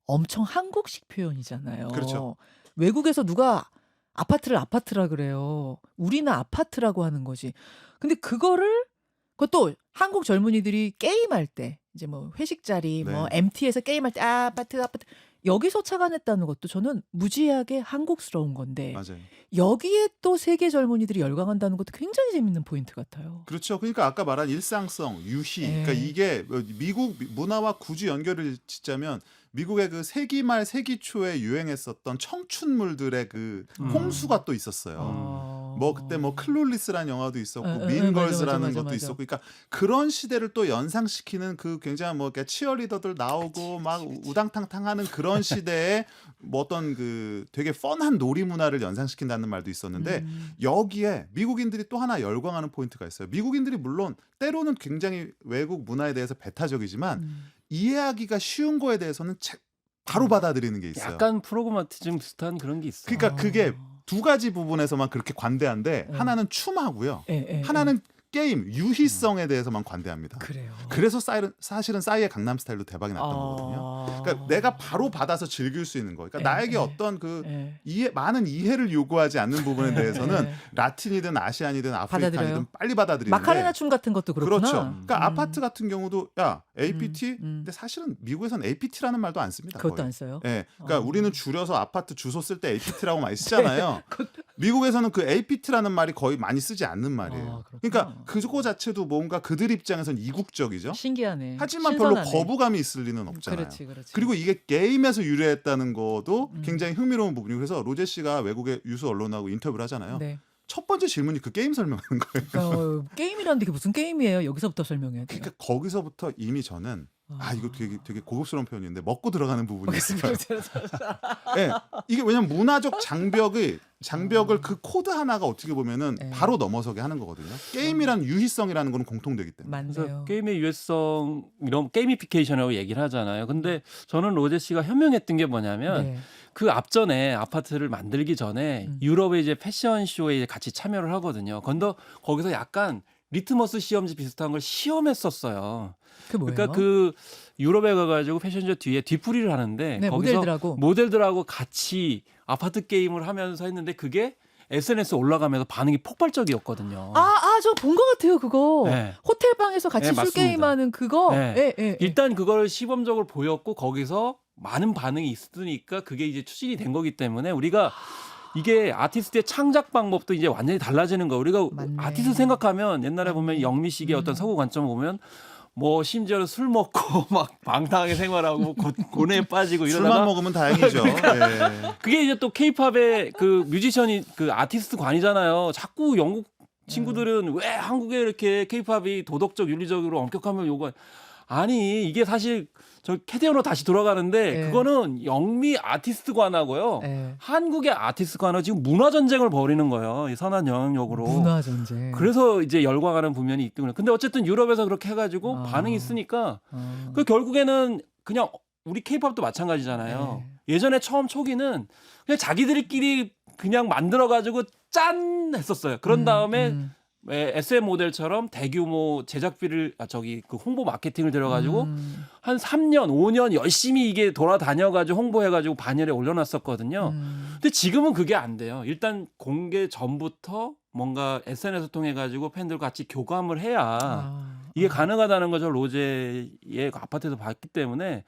Speaker 2: 엄청 한국식 표현이잖아요.
Speaker 3: 그렇죠.
Speaker 2: 외국에서 누가 아파트를 아파트라 그래요. 우리는 아파트라고 하는 거지. 근데 그것도 한국 젊은이들이 게임할 때 이제 뭐 회식 자리 뭐
Speaker 3: 네.
Speaker 2: MT에서 게임할 때 아파트 여기서 착안했다는 것도 저는 무지하게 한국스러운 건데
Speaker 3: 맞아요.
Speaker 2: 여기에 또 세계 젊은이들이 열광한다는 것도 굉장히 재밌는 포인트 같아요.
Speaker 3: 그렇죠. 그러니까 아까 말한 일상성, 유희.
Speaker 2: 네.
Speaker 3: 그러니까 이게 미국 문화와 굳이 연결을 짓자면 미국의 그 세기 말 세기 초에 유행했었던 청춘물들의 그 홍수가 또 있었어요. 뭐 그때 뭐 클롤리스라는 영화도 있었고 민걸스라는
Speaker 2: 맞아,
Speaker 3: 것도
Speaker 2: 맞아.
Speaker 3: 있었고, 그러니까 그런 시대를 또 연상시키는 그 굉장히 뭐 이렇게 치어리더들 나오고 막 우당탕탕하는 그런 시대에 뭐 어떤 그 되게 펀한 놀이 문화를 연상시킨다는 말도 있었는데 여기에 미국인들이 또 하나 열광하는 포인트가 있어요. 미국인들이 물론 때로는 굉장히 외국 문화에 대해서 배타적이지만 이해하기가 쉬운 거에 대해서는 바로 받아들이는 게 있어요.
Speaker 4: 약간 프로그마티즘 비슷한 그런 게 있어요.
Speaker 3: 그러니까 그게 두 가지 부분에서만 그렇게 관대한데 하나는 춤하고요. 하나는 게임, 유희성에 대해서만 관대합니다.
Speaker 2: 그래요.
Speaker 3: 그래서 사실은 싸이의 강남스타일도 대박이 났던 거거든요. 그러니까 내가 바로 받아서 즐길 수 있는 거. 그러니까 나에게 어떤 그 많은 이해를 요구하지 않는 부분에 대해서는 라틴이든 아시안이든 아프리칸이든
Speaker 2: 받아들여요?
Speaker 3: 빨리 받아들이는데.
Speaker 2: 마카레나 춤 같은 것도 그렇구나.
Speaker 3: 그렇죠. 그러니까 아파트 같은 경우도 야 APT. 근데 사실은 미국에서는 APT라는 말도 안 씁니다.
Speaker 2: 그것도
Speaker 3: 거의.
Speaker 2: 안 써요.
Speaker 3: 네, 그러니까 우리는 줄여서 아파트 주소 쓸 때 APT라고 많이 쓰잖아요. 미국에서는 그 APT라는 말이 거의 많이 쓰지 않는 말이에요.
Speaker 2: 그렇구나.
Speaker 3: 그러니까 그거 자체도 뭔가 그들 입장에선 이국적이죠.
Speaker 2: 신기하네.
Speaker 3: 하지만
Speaker 2: 신선하네.
Speaker 3: 별로 거부감이 있을 리는 없잖아요.
Speaker 2: 그렇지.
Speaker 3: 그리고 이게 게임에서 유래했다는 것도 굉장히 흥미로운 부분이고, 그래서 로제 씨가 외국의 유수 언론하고 인터뷰를 하잖아요.
Speaker 2: 네.
Speaker 3: 첫 번째 질문이 그 게임 설명하는 거예요.
Speaker 2: 게임이라는데 그게 무슨 게임이에요? 여기서부터 설명해야 돼요.
Speaker 3: 그러니까 거기서부터 이미 저는 이거 되게 고급스러운 표현인데 먹고 들어가는 부분이 있어요. 네, 이게 왜냐면 문화적 장벽을 그 코드 하나가 어떻게 보면은 바로 넘어서게 하는 거거든요. 게임이란 유희성이라는 건 공통되기 때문에.
Speaker 4: 그래서
Speaker 2: 맞네요.
Speaker 4: 게임의 유해성 이런 게이미피케이션이라고 얘기를 하잖아요. 근데 저는 로제 씨가 현명했던 게 뭐냐면
Speaker 2: 네.
Speaker 4: 그 앞전에 아파트를 만들기 전에 유럽의 이제 패션 쇼에 이제 같이 참여를 하거든요. 근데 거기서 약간 리트머스 시험지 비슷한 걸 시험했었어요.
Speaker 2: 그 뭐예요?
Speaker 4: 그러니까 그 유럽에 가가지고 패션쇼 뒤에 뒤풀이를 하는데
Speaker 2: 네,
Speaker 4: 거기서
Speaker 2: 모델들하고
Speaker 4: 같이 아파트 게임을 하면서 했는데 그게 SNS에 올라가면서 반응이 폭발적이었거든요.
Speaker 2: 저 본 것 같아요, 그거.
Speaker 4: 네.
Speaker 2: 호텔 방에서 같이
Speaker 4: 네,
Speaker 2: 술
Speaker 4: 맞습니다.
Speaker 2: 게임하는 그거.
Speaker 4: 네. 일단 그걸 시범적으로 보였고 거기서 많은 반응이 있으니까 그게 이제 추진이 된 거기 때문에 우리가 이게 아티스트의 창작 방법도 이제 완전히 달라지는 거. 우리가
Speaker 2: 맞네.
Speaker 4: 아티스트 생각하면 옛날에 보면 영미식의 어떤 서구 관점을 보면 뭐 심지어 술 먹고 막 방탕하게 생활하고 고뇌에 빠지고
Speaker 3: 술만
Speaker 4: 이러다가
Speaker 3: 먹으면 다행이죠. 네.
Speaker 4: 그게 이제 또 케이팝의 그 뮤지션이 그 아티스트 관이잖아요. 자꾸 영국 친구들은 왜 한국에 이렇게 케이팝이 도덕적 윤리적으로 엄격하면 요거 아니 이게 사실 저 캐디언으로 다시 돌아가는데
Speaker 2: 예.
Speaker 4: 그거는 영미 아티스트 관하고요.
Speaker 2: 예.
Speaker 4: 한국의 아티스트 관하 지금 문화 전쟁을 벌이는 거예요. 이 선한 영향력으로.
Speaker 2: 문화 전쟁.
Speaker 4: 그래서 이제 열광하는 부면이 있더군요. 근데 어쨌든 유럽에서 그렇게 해가지고
Speaker 2: 아.
Speaker 4: 반응이 있으니까
Speaker 2: 어.
Speaker 4: 그 결국에는 그냥 우리 케이팝도 마찬가지잖아요. 예전에 처음 초기는 그냥 자기들끼리 그냥 만들어가지고 짠 했었어요. 그런 다음에 SM 모델처럼 대규모 제작비를 그 홍보 마케팅을 들여가지고 한 3년, 5년 열심히 이게 돌아다녀가지고 홍보해가지고 반열에 올려놨었거든요. 근데 지금은 그게 안 돼요. 일단 공개 전부터 뭔가 SNS를 통해 가지고 팬들과 같이 교감을 해야 이게 가능하다는 거죠. 로제의 아파트에서 봤기 때문에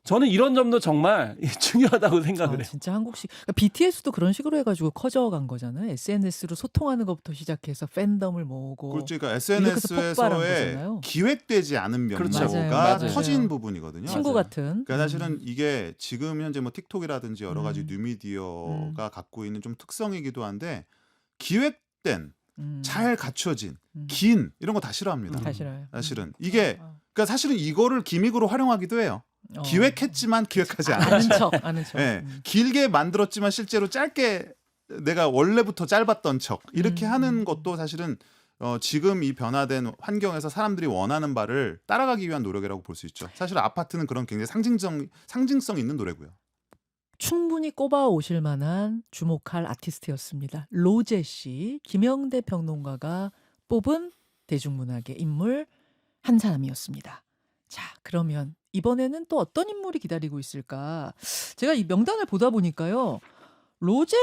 Speaker 4: 저는 이런 점도 정말 중요하다고 생각을 해요.
Speaker 2: 진짜 한국식. 그러니까 BTS도 그런 식으로 해가지고 커져간 거잖아요. SNS로 소통하는 것부터 시작해서 팬덤을 모으고.
Speaker 3: 그렇죠. 그러니까
Speaker 2: 이렇게 해서 폭발한
Speaker 3: SNS에서의
Speaker 2: 거잖아요.
Speaker 3: 기획되지 않은
Speaker 4: 그렇죠.
Speaker 3: 면모가
Speaker 2: 맞아요.
Speaker 3: 터진 부분이거든요.
Speaker 2: 친구
Speaker 4: 맞아요.
Speaker 2: 같은.
Speaker 3: 그러니까 사실은 이게 지금 현재 뭐 틱톡이라든지 여러 가지
Speaker 2: 음.
Speaker 3: 뉴미디어가 갖고 있는 좀 특성이기도 한데 기획된
Speaker 2: 음.
Speaker 3: 잘 갖춰진
Speaker 2: 음.
Speaker 3: 긴 이런 거 다 싫어합니다.
Speaker 2: 다 싫어요.
Speaker 3: 사실은 이게 그러니까 사실은 이거를 기믹으로 활용하기도 해요. 기획했지만 기획하지 않았죠.
Speaker 2: 아는 척, 아는 척.
Speaker 3: 네, 길게 만들었지만 실제로 짧게 내가 원래부터 짧았던 척 이렇게 하는 것도 사실은 지금 이 변화된 환경에서 사람들이 원하는 바를 따라가기 위한 노력이라고 볼 수 있죠. 사실 아파트는 그런 굉장히 상징성 있는 노래고요.
Speaker 2: 충분히 꼽아 오실 만한 주목할 아티스트였습니다. 로제 씨, 김영대 평론가가 뽑은 대중문학의 인물 한 사람이었습니다. 자, 그러면 이번에는 또 어떤 인물이 기다리고 있을까? 제가 이 명단을 보다 보니까요. 로제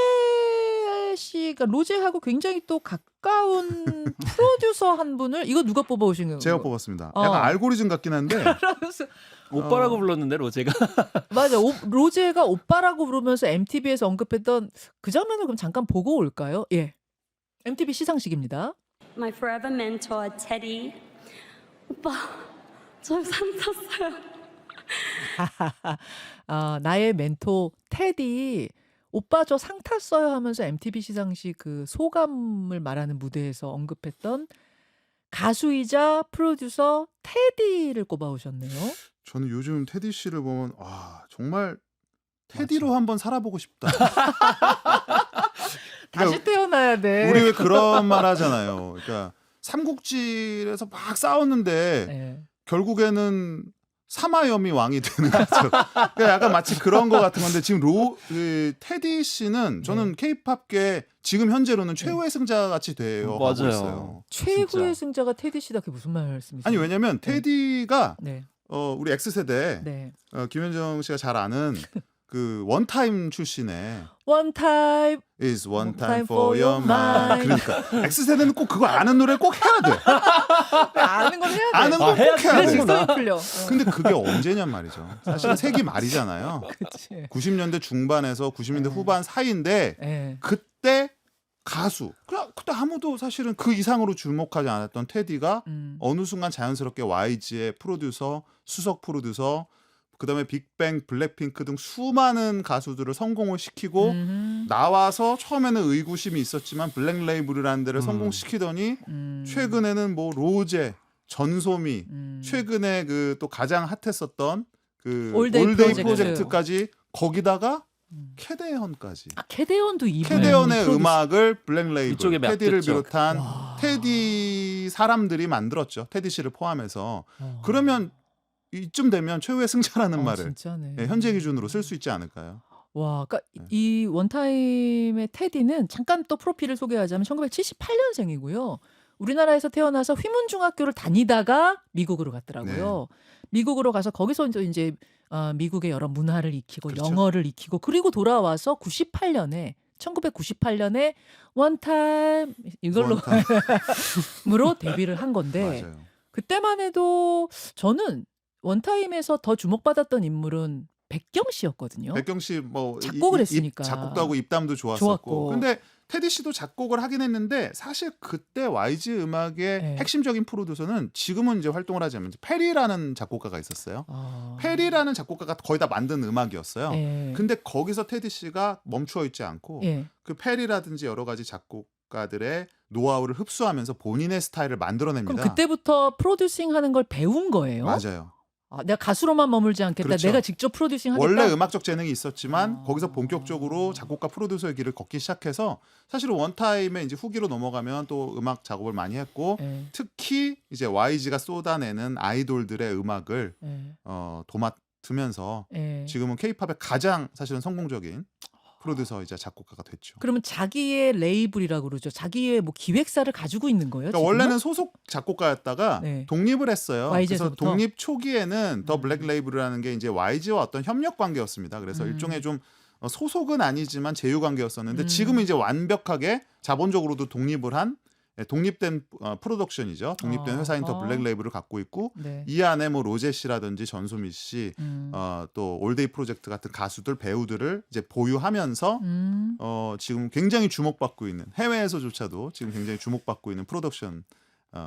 Speaker 2: 씨가 로제하고 굉장히 또 가까운 프로듀서 한 분을 이거 누가 뽑아오신 거예요?
Speaker 3: 제가 뽑았습니다. 약간 알고리즘 같긴 한데
Speaker 2: 그러면서
Speaker 4: 오빠라고 불렀는데 로제가.
Speaker 2: 맞아. 로제가 오빠라고 부르면서 MTV에서 언급했던 그 장면을 그럼 잠깐 보고 올까요? 예. MTV 시상식입니다.
Speaker 7: My forever mentor, Teddy. 오빠, 저 상 탔어요.
Speaker 2: 나의 멘토 테디 오빠 저 상 탔어요 하면서 MTV 시상식 그 소감을 말하는 무대에서 언급했던 가수이자 프로듀서 테디를 꼽아오셨네요.
Speaker 3: 저는 요즘 테디 씨를 보면 정말 테디로 한번 살아보고 싶다.
Speaker 2: 다시 태어나야 돼.
Speaker 3: 우리 왜 그런 말 하잖아요. 그러니까 삼국지에서 막 싸웠는데
Speaker 2: 네.
Speaker 3: 결국에는 사마염이 왕이 되는 거죠. 그러니까 약간 마치 그런 거 같은 건데 지금 테디 씨는 저는 케이팝계 지금 현재로는 최후의 승자 같이 되어 가고
Speaker 4: 맞아요.
Speaker 3: 있어요.
Speaker 2: 최후의
Speaker 4: 진짜.
Speaker 2: 승자가 테디 씨다. 그게 무슨 말씀이세요?
Speaker 3: 아니 왜냐면 테디가
Speaker 2: 네.
Speaker 3: 우리 X세대
Speaker 2: 네.
Speaker 3: 김현정 씨가 잘 아는 그 원타임 출신의
Speaker 2: One time
Speaker 3: is one time for your mind. 그러니까 X세대는 꼭 그거 아는 노래 꼭 해야 돼.
Speaker 2: 아는 건 해야 돼.
Speaker 3: 아는 건 꼭 해야
Speaker 2: 그래
Speaker 3: 돼.
Speaker 2: 직성이 풀려.
Speaker 3: 근데 그게 언제냔 말이죠. 사실은 세기 말이잖아요.
Speaker 2: 그치.
Speaker 3: 90년대 중반에서 90년대 후반 사이인데
Speaker 2: 예.
Speaker 3: 그때 가수 그때 아무도 사실은 그 이상으로 주목하지 않았던 테디가 어느 순간 자연스럽게 YG의 프로듀서, 수석 프로듀서, 그다음에 빅뱅, 블랙핑크 등 수많은 가수들을 성공을 시키고 나와서 처음에는 의구심이 있었지만 블랙 레이블이라는 데를 성공시키더니 최근에는 뭐 로제, 전소미, 최근에 그 또 가장 핫했었던 그
Speaker 2: 올데이
Speaker 3: 올데이
Speaker 2: 프로젝트.
Speaker 3: 프로젝트까지 거기다가 캐대언까지.
Speaker 2: 캐대언도 이분의
Speaker 3: 캐대언의
Speaker 2: 프로듀서.
Speaker 3: 음악을 블랙 레이블,
Speaker 4: 이쪽에
Speaker 3: 테디를
Speaker 4: 맡겼죠.
Speaker 3: 비롯한 테디 사람들이 만들었죠. 테디 씨를 포함해서. 그러면 이쯤 되면 최후의 승자라는 말을
Speaker 2: 진짜네.
Speaker 3: 현재 기준으로 쓸 수 있지 않을까요?
Speaker 2: 와, 그러니까 이 원타임의 테디는 잠깐 또 프로필을 소개하자면 1978년생이고요. 우리나라에서 태어나서 휘문중학교를 다니다가 미국으로 갔더라고요. 미국으로 가서 거기서 이제 미국의 여러 문화를 익히고
Speaker 3: 그렇죠.
Speaker 2: 영어를 익히고 그리고 돌아와서 1998년에 원타임 이걸로
Speaker 3: 원타임.
Speaker 2: 으로 데뷔를 한 건데
Speaker 3: 맞아요.
Speaker 2: 그때만 해도 저는 원타임에서 더 주목받았던 인물은 백경 씨였거든요.
Speaker 3: 백경 씨 뭐
Speaker 2: 작곡을 했으니까.
Speaker 3: 작곡도 하고 입담도 좋았었고.
Speaker 2: 좋았고.
Speaker 3: 근데 테디 씨도 작곡을 하긴 했는데 사실 그때 YG 음악의
Speaker 2: 네.
Speaker 3: 핵심적인 프로듀서는 지금은 이제 활동을 하지 않는 페리라는 작곡가가 있었어요. 페리라는 작곡가가 거의 다 만든 음악이었어요.
Speaker 2: 예.
Speaker 3: 근데 거기서 테디 씨가 멈추어 있지 않고
Speaker 2: 예.
Speaker 3: 그 페리라든지 여러 가지 작곡가들의 노하우를 흡수하면서 본인의 스타일을 만들어냅니다.
Speaker 2: 그럼 그때부터 프로듀싱 하는 걸 배운 거예요?
Speaker 3: 맞아요.
Speaker 2: 내가 가수로만 머물지 않겠다.
Speaker 3: 그렇죠.
Speaker 2: 내가 직접 프로듀싱 하겠다.
Speaker 3: 원래 음악적 재능이 있었지만
Speaker 2: 아.
Speaker 3: 거기서 본격적으로 작곡가 프로듀서의 길을 걷기 시작해서 사실은 원타임에 이제 후기로 넘어가면 또 음악 작업을 많이 했고
Speaker 2: 예,
Speaker 3: 특히 이제 YG가 쏟아내는 아이돌들의 음악을
Speaker 2: 예,
Speaker 3: 도맡으면서
Speaker 2: 예.
Speaker 3: 지금은 K-팝의 가장 사실은 성공적인 프로듀서이자 작곡가가 됐죠.
Speaker 2: 그러면 자기의 레이블이라고 그러죠. 자기의 뭐 기획사를 가지고 있는 거예요?
Speaker 3: 그러니까
Speaker 2: 지금은?
Speaker 3: 원래는 소속 작곡가였다가
Speaker 2: 네.
Speaker 3: 독립을 했어요. 그래서
Speaker 2: YG에서부터?
Speaker 3: 독립 초기에는 더 블랙 레이블이라는 게 이제 YG와 어떤 협력 관계였습니다. 그래서 일종의 좀 소속은 아니지만 제휴 관계였었는데 지금은 이제 완벽하게 자본적으로도 독립을 한 독립된 프로덕션이죠. 독립된 회사인 더 블랙 레이블을 갖고 있고
Speaker 2: 네.
Speaker 3: 이 안에 뭐 로제 씨라든지 전소미 씨,
Speaker 2: 음.
Speaker 3: 또 올데이 프로젝트 같은 가수들, 배우들을 이제 보유하면서 지금 굉장히 주목받고 있는 해외에서조차도 지금 굉장히 주목받고 있는 프로덕션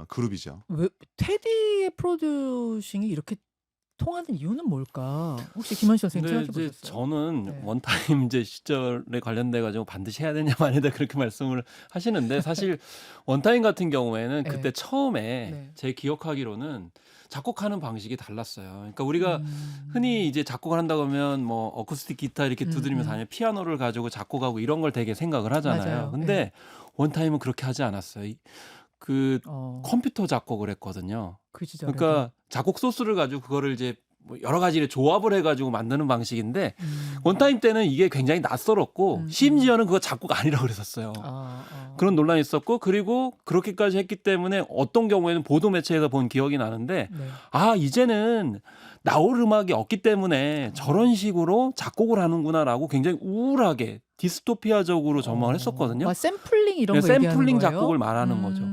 Speaker 3: 그룹이죠.
Speaker 2: 왜 테디의 프로듀싱이 이렇게 통하는 이유는 뭘까? 혹시 김원식 선생님
Speaker 4: 근데
Speaker 2: 생각해
Speaker 4: 이제
Speaker 2: 보셨어요?
Speaker 4: 저는
Speaker 2: 네.
Speaker 4: 원타임 이제 시절에 관련돼 가지고 반드시 해야 되냐 마냐 그렇게 말씀을 하시는데 사실 원타임 같은 경우에는
Speaker 2: 네.
Speaker 4: 그때 처음에
Speaker 2: 네.
Speaker 4: 제 기억하기로는 작곡하는 방식이 달랐어요. 그러니까 우리가
Speaker 2: 음.
Speaker 4: 흔히 이제 작곡을 한다고 하면 뭐 어쿠스틱 기타 이렇게 두드리면서 아니면 피아노를 가지고 작곡하고 이런 걸 되게 생각을 하잖아요.
Speaker 2: 맞아요.
Speaker 4: 근데
Speaker 2: 네.
Speaker 4: 원타임은 그렇게 하지 않았어요. 그
Speaker 2: 어,
Speaker 4: 컴퓨터 작곡을 했거든요.
Speaker 2: 그 시절에
Speaker 4: 그러니까 작곡 소스를 가지고 그거를 이제 뭐 여러 가지를 조합을 해가지고 만드는 방식인데 원타임 때는 이게 굉장히 낯설었고 심지어는 그거 작곡 아니라고 그랬었어요. 그런 논란이 있었고 그리고 그렇게까지 했기 때문에 어떤 경우에는 보도 매체에서 본 기억이 나는데
Speaker 2: 네.
Speaker 4: 이제는 나올 음악이 없기 때문에 저런 식으로 작곡을 하는구나라고 굉장히 우울하게 디스토피아적으로 전망을 했었거든요.
Speaker 2: 샘플링 이런
Speaker 4: 네,
Speaker 2: 거 얘기하는
Speaker 4: 샘플링
Speaker 2: 거예요?
Speaker 4: 작곡을 말하는 거죠.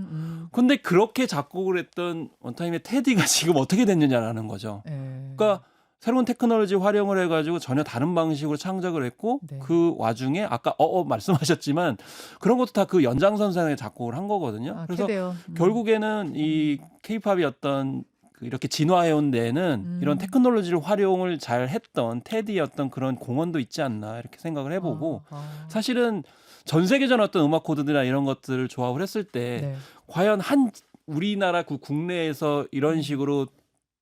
Speaker 4: 근데 그렇게 작곡을 했던 원타임의 테디가 지금 어떻게 됐느냐라는 거죠.
Speaker 2: 네.
Speaker 4: 그러니까 새로운 테크놀로지 활용을 해가지고 전혀 다른 방식으로 창작을 했고
Speaker 2: 네.
Speaker 4: 그 와중에 아까 말씀하셨지만 그런 것도 다 그 연장선상에 작곡을 한 거거든요. 그래서
Speaker 2: 테디요.
Speaker 4: 결국에는 이 케이팝이 어떤 그 이렇게 진화해온 데에는 이런 테크놀로지를 활용을 잘 했던 테디의 어떤 그런 공헌도 있지 않나 이렇게 생각을 해보고 사실은 전 세계전 어떤 음악 코드들이나 이런 것들을 조합을 했을 때
Speaker 2: 네.
Speaker 4: 과연 한 우리나라 그 국내에서 이런 식으로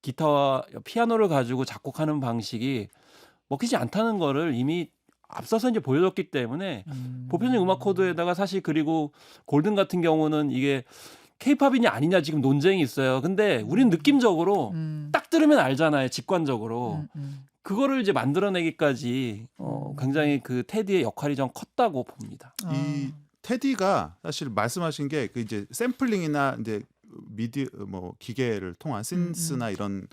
Speaker 4: 기타와 피아노를 가지고 작곡하는 방식이 먹히지 않다는 거를 이미 앞서서 이제 보여줬기 때문에 보편적 음악 코드에다가 사실 그리고 골든 같은 경우는 이게 케이팝이냐 아니냐 지금 논쟁이 있어요. 근데 우린 느낌적으로 딱 들으면 알잖아요. 직관적으로. 그거를 이제 만들어내기까지 굉장히 그 테디의 역할이 좀 컸다고 봅니다.
Speaker 3: 이 테디가 사실 말씀하신 게 그 이제 샘플링이나 이제 미디 뭐 기계를 통한 신스나 이런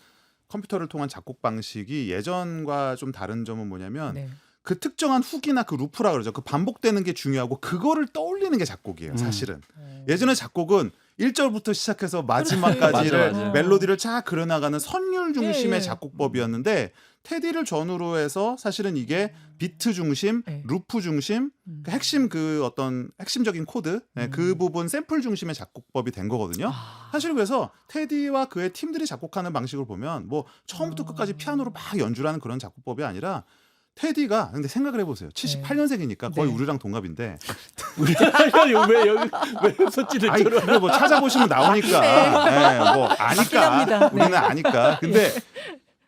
Speaker 3: 컴퓨터를 통한 작곡 방식이 예전과 좀 다른 점은 뭐냐면
Speaker 2: 네.
Speaker 3: 그 특정한 훅이나 그 루프라 그러죠. 그 반복되는 게 중요하고 그거를 떠올리는 게 작곡이에요. 사실은 예전에 작곡은 1절부터 시작해서 마지막까지를
Speaker 4: 맞아요.
Speaker 3: 멜로디를 쫙 그려나가는 선율 중심의
Speaker 2: 예.
Speaker 3: 작곡법이었는데 테디를 전후로 해서 사실은 이게 비트 중심,
Speaker 2: 예.
Speaker 3: 루프 중심, 그 핵심 그 어떤 핵심적인 코드 그 부분 샘플 중심의 작곡법이 된 거거든요. 사실 그래서 테디와 그의 팀들이 작곡하는 방식을 보면 뭐 처음부터 끝까지 피아노로 막 연주하는 그런 작곡법이 아니라 테디가 근데 생각을 해보세요. 78년생이니까 거의
Speaker 2: 네.
Speaker 3: 우리랑 동갑인데
Speaker 4: 왜 여기 왜 손짓을
Speaker 3: 아니
Speaker 4: 들어?
Speaker 3: 그거 뭐 찾아보시면 나오니까 네, 뭐 아니까
Speaker 2: 합니다. 네.
Speaker 3: 우리는 아니까 근데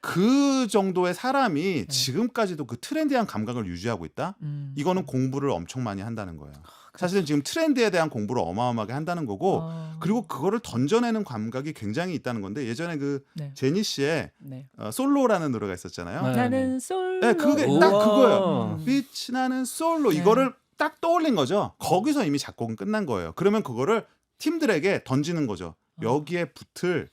Speaker 3: 그 정도의 사람이 지금까지도 그 트렌디한 감각을 유지하고 있다. 이거는 공부를 엄청 많이 한다는 거예요. 사실은 지금 트렌드에 대한 공부를 어마어마하게 한다는 거고 그리고 그거를 던져내는 감각이 굉장히 있다는 건데 예전에 그
Speaker 2: 네.
Speaker 3: 제니 씨의
Speaker 2: 네.
Speaker 3: 솔로라는 노래가 있었잖아요.
Speaker 4: 네.
Speaker 2: 나는 솔로.
Speaker 3: 네, 그게
Speaker 4: 우와.
Speaker 3: 딱 그거예요. 빛이 나는 솔로
Speaker 2: 네.
Speaker 3: 이거를 딱 떠올린 거죠. 거기서 이미 작곡은 끝난 거예요. 그러면 그거를 팀들에게 던지는 거죠. 여기에 붙을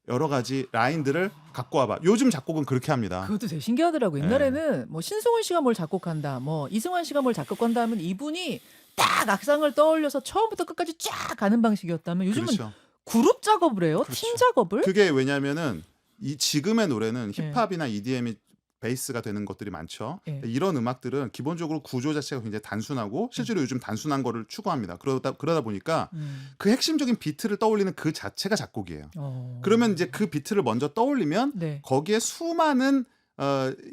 Speaker 3: 여러 가지 라인들을 갖고 와봐. 요즘 작곡은 그렇게 합니다.
Speaker 2: 그것도 되게 신기하더라고. 옛날에는 뭐 신승훈 씨가 뭘 작곡한다, 뭐 이승환 씨가 뭘 작곡한다 하면 이분이 딱 악상을 떠올려서 처음부터 끝까지 쫙 가는 방식이었다면 요즘은
Speaker 3: 그렇죠.
Speaker 2: 그룹 작업을 해요.
Speaker 3: 그렇죠.
Speaker 2: 팀 작업을.
Speaker 3: 그게 왜냐면은 이 지금의 노래는
Speaker 2: 네.
Speaker 3: 힙합이나 EDM이 베이스가 되는 것들이 많죠.
Speaker 2: 네.
Speaker 3: 이런 음악들은 기본적으로 구조 자체가 굉장히 단순하고 실제로 요즘 단순한 거를 추구합니다. 그러다 보니까 그 핵심적인 비트를 떠올리는 그 자체가 작곡이에요. 그러면 이제 그 비트를 먼저 떠올리면
Speaker 2: 네.
Speaker 3: 거기에 수많은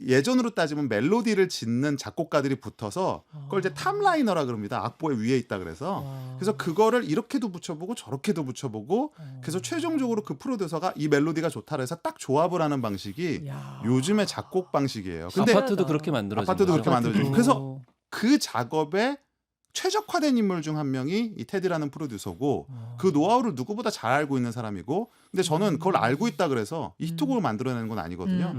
Speaker 3: 예전으로 따지면 멜로디를 짓는 작곡가들이 붙어서 그걸 이제 탑라이너라 그럽니다. 악보의 위에 있다 그래서. 그래서 그거를 이렇게도 붙여보고 저렇게도 붙여보고 그래서 최종적으로 그 프로듀서가 이 멜로디가 좋다 그래서 딱 조합을 하는 방식이
Speaker 2: 야.
Speaker 3: 요즘의 작곡 방식이에요. 근데
Speaker 4: 아파트도 그렇게 만들어진
Speaker 3: 아파트도
Speaker 4: 거죠.
Speaker 3: 그렇게 만들어진
Speaker 2: 음.
Speaker 3: 그래서 그 작업에 최적화된 인물 중 한 명이 이 테디라는 프로듀서고 그 노하우를 누구보다 잘 알고 있는 사람이고 근데 저는 그걸 알고 있다 그래서 이 히트곡을 만들어내는 건 아니거든요.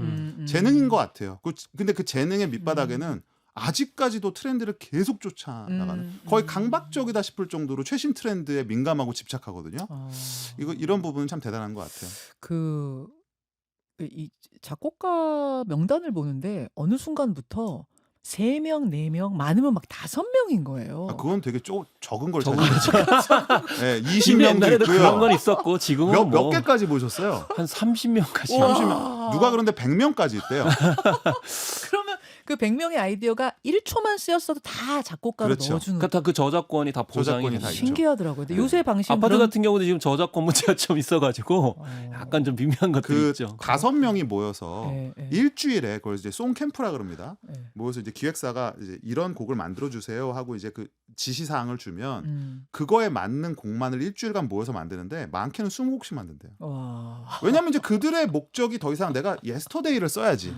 Speaker 3: 재능인 것 같아요. 근데 그 재능의 밑바닥에는 아직까지도 트렌드를 계속 쫓아나가는 거의 강박적이다 싶을 정도로 최신 트렌드에 민감하고 집착하거든요. 이런 부분은 참 대단한 것 같아요.
Speaker 2: 이 작곡가 명단을 보는데 어느 순간부터 3명, 4명, 많으면 막 5명인 거예요.
Speaker 3: 그건 되게 적은 걸
Speaker 4: 적은
Speaker 3: 찾아요. 네,
Speaker 4: 지금
Speaker 3: 20명도
Speaker 4: 옛날에도 그런
Speaker 3: 있고요.
Speaker 4: 건 있었고 지금은
Speaker 3: 몇
Speaker 4: 뭐
Speaker 3: 개까지 보셨어요?
Speaker 4: 한 30명까지.
Speaker 2: 우와.
Speaker 3: 30명. 누가 그런데 100명까지 있대요.
Speaker 2: 그러면 그 100명의 아이디어가 1초만 쓰였어도 다 작곡가로
Speaker 3: 그렇죠.
Speaker 2: 넣어주는
Speaker 4: 그러니까 다 그 저작권이 다 보장이
Speaker 3: 저작권이
Speaker 4: 되는
Speaker 3: 다
Speaker 4: 거죠.
Speaker 3: 있죠.
Speaker 2: 신기하더라고요. 근데
Speaker 3: 네.
Speaker 2: 요새 방식은
Speaker 4: 아파트
Speaker 2: 그런-
Speaker 4: 같은 경우도 지금 저작권 문제가 좀 있어가지고 약간 좀 미묘한 것들이
Speaker 3: 그
Speaker 4: 있죠.
Speaker 3: 5명이 모여서
Speaker 2: 예, 예.
Speaker 3: 일주일에 그걸 이제 송 캠프라 그럽니다.
Speaker 2: 예.
Speaker 3: 모여서 이제 기획사가 이제 이런 곡을 만들어 주세요 하고 이제 그 지시 사항을 주면 그거에 맞는 곡만을 일주일간 모여서 만드는데 많게는 20곡씩 만든대요.
Speaker 2: 와.
Speaker 3: 왜냐면 이제 그들의 목적이 더 이상 내가 예스터데이를 써야지.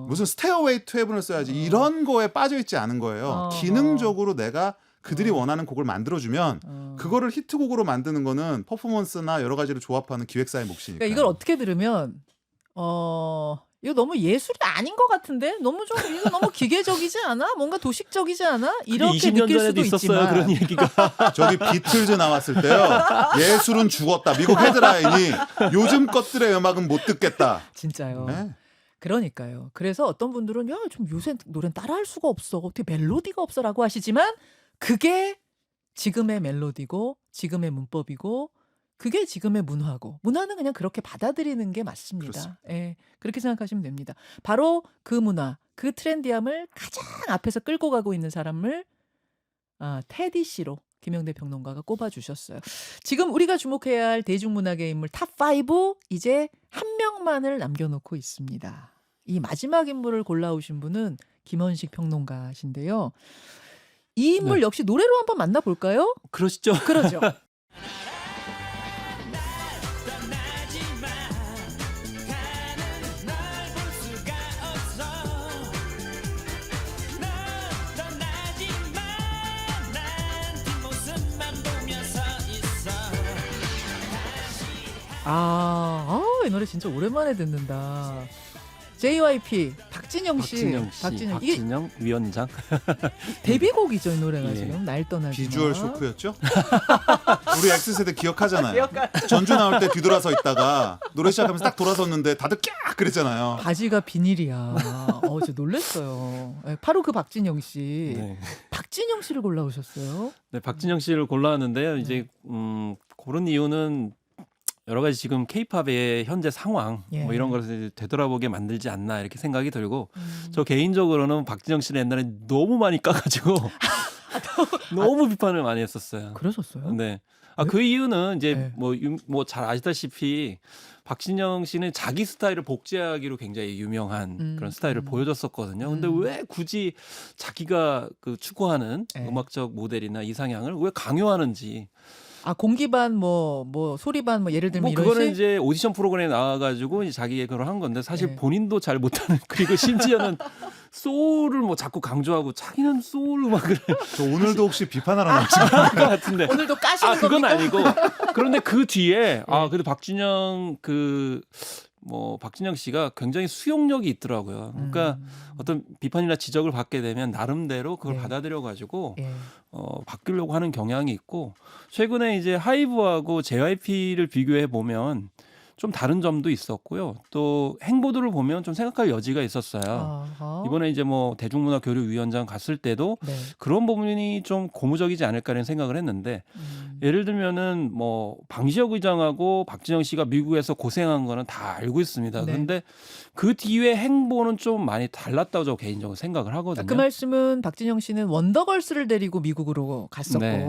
Speaker 3: 무슨 스테어웨이 투 헤븐을 써야지 이런 거에 빠져 있지 않은 거예요. 기능적으로 내가 그들이 원하는 곡을 만들어주면 그거를 히트곡으로 만드는 거는 퍼포먼스나 여러 가지를 조합하는 기획사의 몫이니까.
Speaker 2: 그러니까 이걸 어떻게 들으면 이거 너무 예술이 아닌 것 같은데 너무 좀 이거 너무 기계적이지 않아? 뭔가 도식적이지 않아? 이렇게
Speaker 4: 20년
Speaker 2: 느낄
Speaker 4: 전에도
Speaker 2: 수도
Speaker 4: 있었어요
Speaker 2: 있지만
Speaker 4: 그런 얘기가.
Speaker 3: 저기 비틀즈 나왔을 때요. 예술은 죽었다. 미국 헤드라인이 요즘 것들의 음악은 못 듣겠다.
Speaker 2: 진짜요.
Speaker 3: 네.
Speaker 2: 그러니까요. 그래서 어떤 분들은 야, 좀 요새 노래는 따라할 수가 없어. 어떻게 멜로디가 없어라고 하시지만 그게 지금의 멜로디고 지금의 문법이고 그게 지금의 문화고 문화는 그냥 그렇게 받아들이는 게 맞습니다.
Speaker 3: 그렇습니다.
Speaker 2: 예, 그렇게 생각하시면 됩니다. 바로 그 문화, 그 트렌디함을 가장 앞에서 끌고 가고 있는 사람을 테디 씨로 김영대 평론가가 꼽아주셨어요. 지금 우리가 주목해야 할 대중문화계 인물 탑5 이제 한 명만을 남겨놓고 있습니다. 이 마지막 인물을 골라오신 분은 김원식 평론가신데요. 이 인물
Speaker 4: 네.
Speaker 2: 역시 노래로 한번 만나볼까요?
Speaker 4: 그러시죠.
Speaker 2: 그러죠. 이 노래 진짜 오랜만에 듣는다. JYP 박진영 씨,
Speaker 4: 박진영 씨,
Speaker 2: 이게
Speaker 4: 박진영 위원장.
Speaker 2: 데뷔곡이죠 이 노래가
Speaker 4: 예.
Speaker 2: 지금 날 떠나지 마.
Speaker 3: 비주얼 쇼크였죠? 우리 X세대 기억하잖아요. 전주 나올 때 뒤돌아서 있다가 노래 시작하면서 딱 돌아섰는데 다들 깍 그랬잖아요.
Speaker 2: 바지가 비닐이야. 저 놀랬어요. 바로 그 박진영 씨.
Speaker 4: 네.
Speaker 2: 박진영 씨를 골라오셨어요.
Speaker 4: 네, 박진영 씨를 골라왔는데요. 이제 그런 이유는 여러 가지 지금 케이팝의 현재 상황
Speaker 2: 예.
Speaker 4: 뭐 이런 것을 되돌아보게 만들지 않나 이렇게 생각이 들고 저 개인적으로는 박진영 씨를 옛날에 너무 많이 까가지고 너무 비판을 많이 했었어요.
Speaker 2: 그러셨어요?
Speaker 4: 네. 그 이유는 이제
Speaker 2: 네.
Speaker 4: 뭐 잘 아시다시피 박진영 씨는 자기 스타일을 복제하기로 굉장히 유명한 그런 스타일을 보여줬었거든요. 근데 왜 굳이 자기가 그 추구하는
Speaker 2: 네.
Speaker 4: 음악적 모델이나 이상향을 왜 강요하는지.
Speaker 2: 공기반 뭐 소리반 뭐 예를 들면
Speaker 4: 뭐
Speaker 2: 이런
Speaker 4: 그거는
Speaker 2: 식?
Speaker 4: 이제 오디션 프로그램에 나와가지고 이제 자기의 그걸 한 건데 사실
Speaker 2: 네.
Speaker 4: 본인도 잘 못하는 그리고 심지어는 소울을 뭐 자꾸 강조하고 자기는 소울 음악을
Speaker 3: 저 오늘도 혹시 비판하러 나왔죠?
Speaker 4: 할 것 같은데
Speaker 2: 오늘도 까시는
Speaker 4: 그건
Speaker 2: 겁니까?
Speaker 4: 아니고 그런데 그 뒤에 그래도 박진영 박진영 씨가 굉장히 수용력이 있더라고요. 그러니까 어떤 비판이나 지적을 받게 되면 나름대로 그걸
Speaker 2: 네.
Speaker 4: 받아들여 가지고
Speaker 2: 예.
Speaker 4: 바뀌려고 하는 경향이 있고 최근에 이제 하이브하고 JYP를 비교해 보면 좀 다른 점도 있었고요. 또 행보들을 보면 좀 생각할 여지가 있었어요.
Speaker 2: 아하.
Speaker 4: 이번에 이제 뭐 대중문화교류위원장 갔을 때도
Speaker 2: 네.
Speaker 4: 그런 부분이 좀 고무적이지 않을까라는 생각을 했는데 예를 들면은 뭐 방시혁 의장하고 박진영 씨가 미국에서 고생한 거는 다 알고 있습니다.
Speaker 2: 네.
Speaker 4: 그런데 그 뒤에 행보는 좀 많이 달랐다고 저 개인적으로 생각을 하거든요.
Speaker 2: 그 말씀은 박진영 씨는 원더걸스를 데리고 미국으로 갔었고
Speaker 4: 네.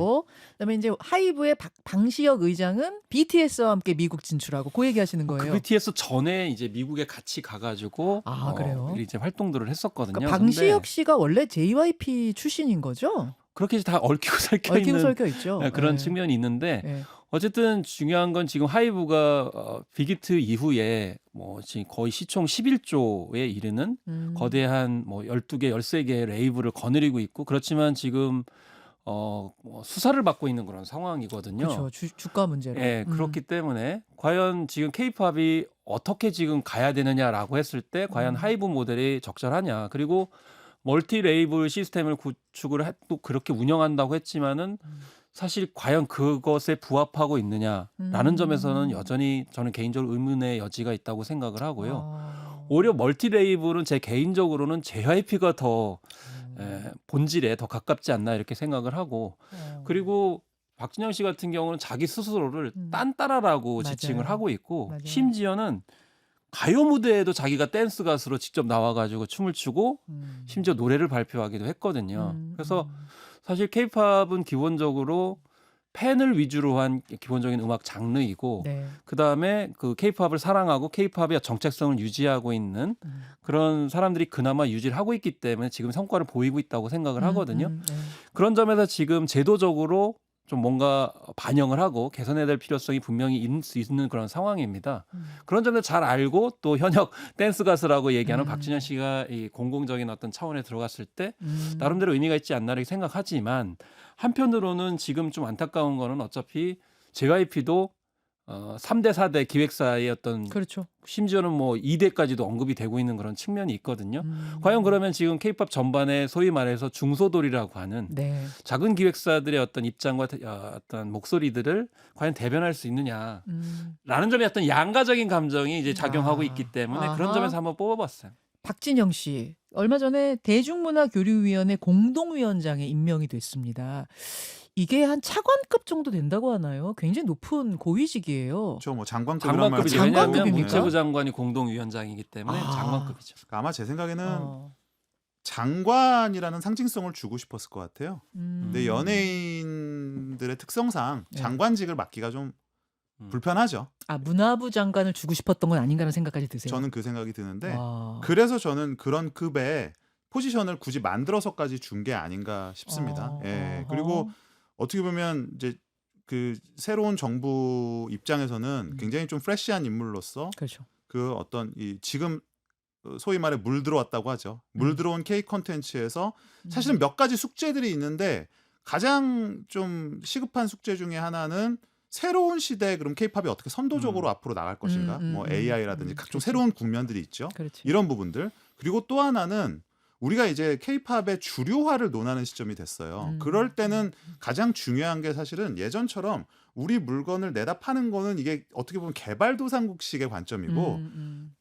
Speaker 2: 그다음에 이제 하이브의 방시혁 의장은 BTS와 함께 미국 진출하고 그 얘기 얘기하시는
Speaker 4: 그
Speaker 2: 거예요?
Speaker 4: BTS 전에 이제 미국에 같이 가가지고
Speaker 2: 아, 그래요?
Speaker 4: 이제 활동들을 했었거든요.
Speaker 2: 그러니까
Speaker 4: 근데
Speaker 2: 방시혁 씨가 원래 JYP 출신인 거죠?
Speaker 4: 그렇게 다 얽히고 설켜
Speaker 2: 얽히고
Speaker 4: 있는
Speaker 2: 설켜 있죠.
Speaker 4: 그런
Speaker 2: 예.
Speaker 4: 측면이 있는데
Speaker 2: 예.
Speaker 4: 어쨌든 중요한 건 지금 하이브가 빅히트 이후에 뭐 지금 거의 시총 11조에 이르는 거대한 뭐 12개, 13개의 레이블을 거느리고 있고 그렇지만 지금 뭐 수사를 받고 있는 그런 상황이거든요.
Speaker 2: 그렇죠. 주가 문제로.
Speaker 4: 예, 그렇기 때문에 과연 지금 케이팝이 어떻게 지금 가야 되느냐라고 했을 때 과연 하이브 모델이 적절하냐. 그리고 멀티 레이블 시스템을 구축을 또 그렇게 운영한다고 했지만은 사실 과연 그것에 부합하고 있느냐라는 점에서는 여전히 저는 개인적으로 의문의 여지가 있다고 생각을 하고요. 오히려 멀티 레이블은 제 개인적으로는 JYP가 더 본질에 더 가깝지 않나 이렇게 생각을 하고 그리고 박진영 씨 같은 경우는 자기 스스로를 딴따라라고
Speaker 2: 맞아요.
Speaker 4: 지칭을 하고 있고
Speaker 2: 맞아요.
Speaker 4: 심지어는 가요 무대에도 자기가 댄스 가수로 직접 나와가지고 춤을 추고 심지어 노래를 발표하기도 했거든요. 그래서 사실 케이팝은 기본적으로 팬을 위주로 한 기본적인 음악 장르이고
Speaker 2: 네.
Speaker 4: 그다음에 그 케이팝을 사랑하고 케이팝의 정체성을 유지하고 있는 그런 사람들이 그나마 유지를 하고 있기 때문에 지금 성과를 보이고 있다고 생각을 하거든요.
Speaker 2: 네.
Speaker 4: 그런 점에서 지금 제도적으로 좀 뭔가 반영을 하고 개선해야 될 필요성이 분명히 있는 그런 상황입니다. 그런 점을 잘 알고 또 현역 댄스 가수라고 얘기하는 박진영 씨가 이 공공적인 어떤 차원에 들어갔을 때 나름대로 의미가 있지 않나 이렇게 생각하지만 한편으로는 지금 좀 안타까운 거는 어차피 JYP도 3대 4대 기획사의 어떤
Speaker 2: 그렇죠.
Speaker 4: 심지어는 뭐 2대까지도 언급이 되고 있는 그런 측면이 있거든요. 과연 그러면 지금 케이팝 전반에 소위 말해서 중소돌이라고 하는
Speaker 2: 네.
Speaker 4: 작은 기획사들의 어떤 입장과 어떤 목소리들을 과연 대변할 수 있느냐라는 점에 어떤 양가적인 감정이 이제 작용하고 있기 때문에 그런
Speaker 2: 아하.
Speaker 4: 점에서 한번 뽑아봤어요.
Speaker 2: 박진영 씨 얼마 전에 대중문화교류위원회 공동위원장에 임명이 됐습니다. 이게 한 차관급 정도 된다고 하나요? 굉장히 높은 고위직이에요.
Speaker 3: 저뭐 장관급이란
Speaker 4: 장관급이죠.
Speaker 3: 말
Speaker 4: 왜냐하면
Speaker 2: 장관급입니까?
Speaker 4: 문체부 장관이 공동위원장이기 때문에
Speaker 2: 아.
Speaker 4: 장관급이죠.
Speaker 3: 그러니까 아마 제 생각에는
Speaker 2: 어.
Speaker 3: 장관이라는 상징성을 주고 싶었을 것 같아요.
Speaker 2: 음.
Speaker 3: 근데 연예인들의 특성상
Speaker 2: 네.
Speaker 3: 장관직을 맡기가 좀 불편하죠.
Speaker 2: 아, 문화부 장관을 주고 싶었던 건 아닌가라는 생각까지 드세요?
Speaker 3: 저는 그 생각이 드는데
Speaker 2: 와.
Speaker 3: 그래서 저는 그런 급의 포지션을 굳이 만들어서까지 준 게 아닌가 싶습니다. 예. 그리고 어떻게 보면 이제 그 새로운 정부 입장에서는 굉장히 좀 프레시한 인물로서
Speaker 2: 그렇죠.
Speaker 3: 그 어떤 이 지금 소위 말해 물 들어왔다고 하죠. 물 들어온 K 콘텐츠에서 사실은 몇 가지 숙제들이 있는데 가장 좀 시급한 숙제 중에 하나는 새로운 시대에 그럼 K-팝이 어떻게 선도적으로 앞으로 나갈 것인가? 뭐 AI라든지 각종
Speaker 2: 그렇죠.
Speaker 3: 새로운 국면들이 있죠.
Speaker 2: 그렇죠.
Speaker 3: 이런 부분들. 그리고 또 하나는 우리가 이제 K-팝의 주류화를 논하는 시점이 됐어요. 그럴 때는 가장 중요한 게 사실은 예전처럼 우리 물건을 내다 파는 거는 이게 어떻게 보면 개발도상국식의 관점이고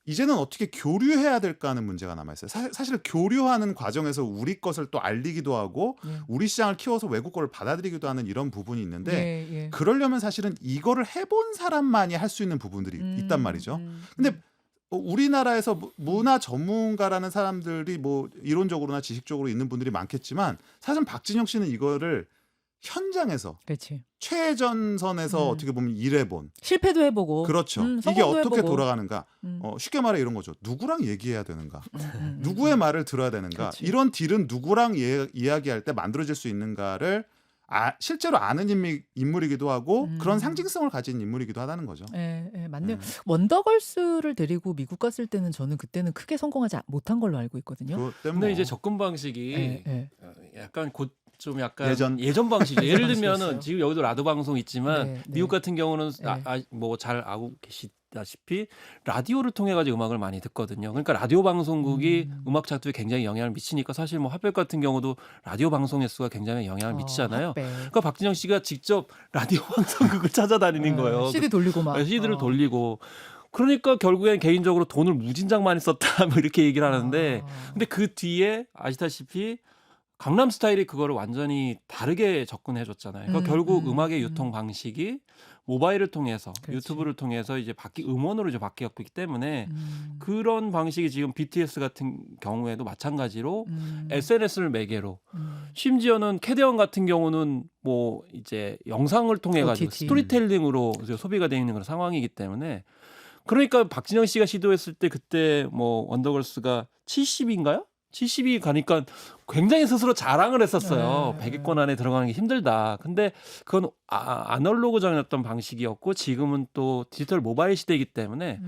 Speaker 3: 이제는 어떻게 교류해야 될까 하는 문제가 남아있어요. 사실 교류하는 과정에서 우리 것을 또 알리기도 하고 우리 시장을 키워서 외국 거를 받아들이기도 하는 이런 부분이 있는데
Speaker 2: 예.
Speaker 3: 그러려면 사실은 이거를 해본 사람만이 할 수 있는 부분들이 있단 말이죠. 근데 우리나라에서 문화 전문가라는 사람들이 뭐 이론적으로나 지식적으로 있는 분들이 많겠지만 사실 박진영 씨는 이거를 현장에서
Speaker 2: 그렇지.
Speaker 3: 최전선에서 어떻게 보면 일해본
Speaker 2: 실패도 해보고.
Speaker 3: 그렇죠. 이게
Speaker 2: 성공도
Speaker 3: 어떻게
Speaker 2: 해보고.
Speaker 3: 돌아가는가 쉽게 말해 이런 거죠. 누구랑 얘기해야 되는가 누구의 말을 들어야 되는가
Speaker 2: 그렇지.
Speaker 3: 이런 딜은 누구랑 이야기할 때 만들어질 수 있는가를 실제로 아는 인물이기도 하고 그런 상징성을 가진 인물이기도 하다는 거죠.
Speaker 2: 예, 맞네요. 원더걸스를 데리고 미국 갔을 때는 저는 그때는 크게 성공하지 못한 걸로 알고 있거든요.
Speaker 3: 그것 때문에
Speaker 4: 근데 이제 접근 방식이
Speaker 2: 예.
Speaker 4: 약간 좀 약간
Speaker 3: 예전
Speaker 4: 방식이죠. 예를
Speaker 2: 방식이었어요.
Speaker 4: 들면은 지금 여기도 라디오 방송 있지만
Speaker 2: 네.
Speaker 4: 미국 같은 경우는
Speaker 2: 네.
Speaker 4: 뭐 잘 알고 계시다시피 라디오를 통해 가지고 음악을 많이 듣거든요. 그러니까 라디오 방송국이 음악 차트에 굉장히 영향을 미치니까 사실 뭐 핫백 같은 경우도 라디오 방송 횟수가 굉장히 영향을 미치잖아요.
Speaker 2: 핫백.
Speaker 4: 그러니까 박진영 씨가 직접 라디오 방송국을 찾아다니는 거예요.
Speaker 2: CD 돌리고 막.
Speaker 4: CD를 돌리고. 그러니까 결국엔 개인적으로 돈을 무진장 많이 썼다 뭐 이렇게 얘기를 하는데 근데 그 뒤에 아시다시피 강남 스타일이 그거를 완전히 다르게 접근해 줬잖아요. 그러니까 결국 음악의 유통 방식이 모바일을 통해서
Speaker 2: 그렇지.
Speaker 4: 유튜브를 통해서 이제 음원으로 이제 바뀌었기 때문에 그런 방식이 지금 BTS 같은 경우에도 마찬가지로 SNS를 매개로 심지어는 캐대원 같은 경우는 뭐 이제 영상을 통해 가지고
Speaker 2: OTT.
Speaker 4: 스토리텔링으로 이제 소비가 되어 있는 그런 상황이기 때문에 그러니까 박진영 씨가 시도했을 때 그때 뭐 원더걸스가 70인가요? 70이 가니까 굉장히 스스로 자랑을 했었어요.
Speaker 2: 네.
Speaker 4: 100위권 안에 들어가는 게 힘들다. 근데 그건 아날로그적이었던 방식이었고 지금은 또 디지털 모바일 시대이기 때문에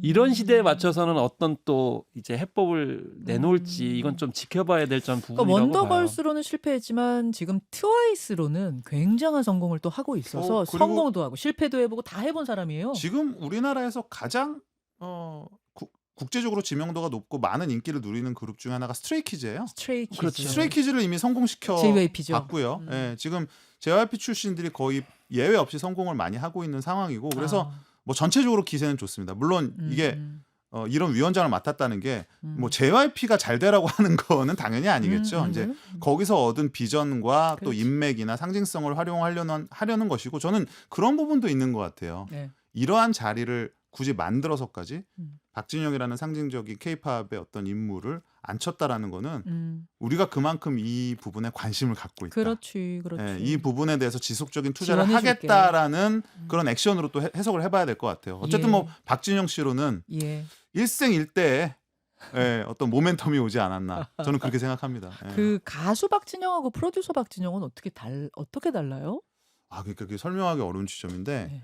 Speaker 4: 이런 시대에 맞춰서는 어떤 또 이제 해법을 내놓을지 이건 좀 지켜봐야 될 점
Speaker 2: 그러니까
Speaker 4: 부분이라고 봐요.
Speaker 2: 원더걸스로는 실패했지만 지금 트와이스로는 굉장한 성공을 또 하고 있어서
Speaker 3: 그리고
Speaker 2: 성공도 하고 실패도 해보고 다 해본 사람이에요.
Speaker 3: 지금 우리나라에서 가장 국제적으로 지명도가 높고 많은 인기를 누리는 그룹 중에 하나가 스트레이키즈예요.
Speaker 2: 스트레이키즈.
Speaker 4: 그렇죠.
Speaker 3: 스트레이키즈를 이미 성공시켜
Speaker 2: JYP죠.
Speaker 3: 봤고요. 예, 지금 JYP 출신들이 거의 예외 없이 성공을 많이 하고 있는 상황이고 그래서 뭐 전체적으로 기세는 좋습니다. 물론 이게 이런 위원장을 맡았다는 게 뭐 JYP가 잘 되라고 하는 거는 당연히 아니겠죠. 이제 거기서 얻은 비전과 또
Speaker 2: 그렇지.
Speaker 3: 인맥이나 상징성을 활용하려는 것이고 저는 그런 부분도 있는 것 같아요.
Speaker 2: 네.
Speaker 3: 이러한 자리를 굳이 만들어서까지
Speaker 2: 음.
Speaker 3: 박진영이라는 상징적인 케이팝의 어떤 인물을 앉혔다라는 거는 우리가 그만큼 이 부분에 관심을 갖고 있다.
Speaker 2: 그렇지, 그렇지.
Speaker 3: 예, 이 부분에 대해서 지속적인 투자를
Speaker 2: 지원해줄게.
Speaker 3: 하겠다라는 그런 액션으로 또 해석을 해봐야 될 것 같아요. 어쨌든
Speaker 2: 예.
Speaker 3: 뭐 박진영 씨로는
Speaker 2: 예.
Speaker 3: 일생일대에 어떤 모멘텀이 오지 않았나 저는 그렇게 생각합니다. 예.
Speaker 2: 그 가수 박진영하고 프로듀서 박진영은 어떻게 달라요?
Speaker 3: 그러니까 그게 설명하기 어려운 지점인데
Speaker 2: 네.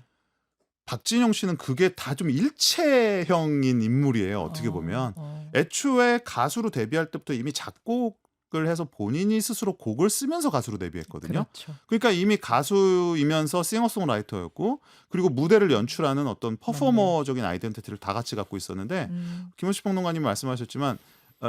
Speaker 3: 박진영 씨는 그게 다 좀 일체형인 인물이에요. 어떻게 보면 애초에 가수로 데뷔할 때부터 이미 작곡을 해서 본인이 스스로 곡을 쓰면서 가수로 데뷔했거든요.
Speaker 2: 그렇죠.
Speaker 3: 그러니까 이미 가수이면서 싱어송라이터였고 그리고 무대를 연출하는 어떤 퍼포머적인 아이덴티티를 다 같이 갖고 있었는데 김원식 평론가님이 말씀하셨지만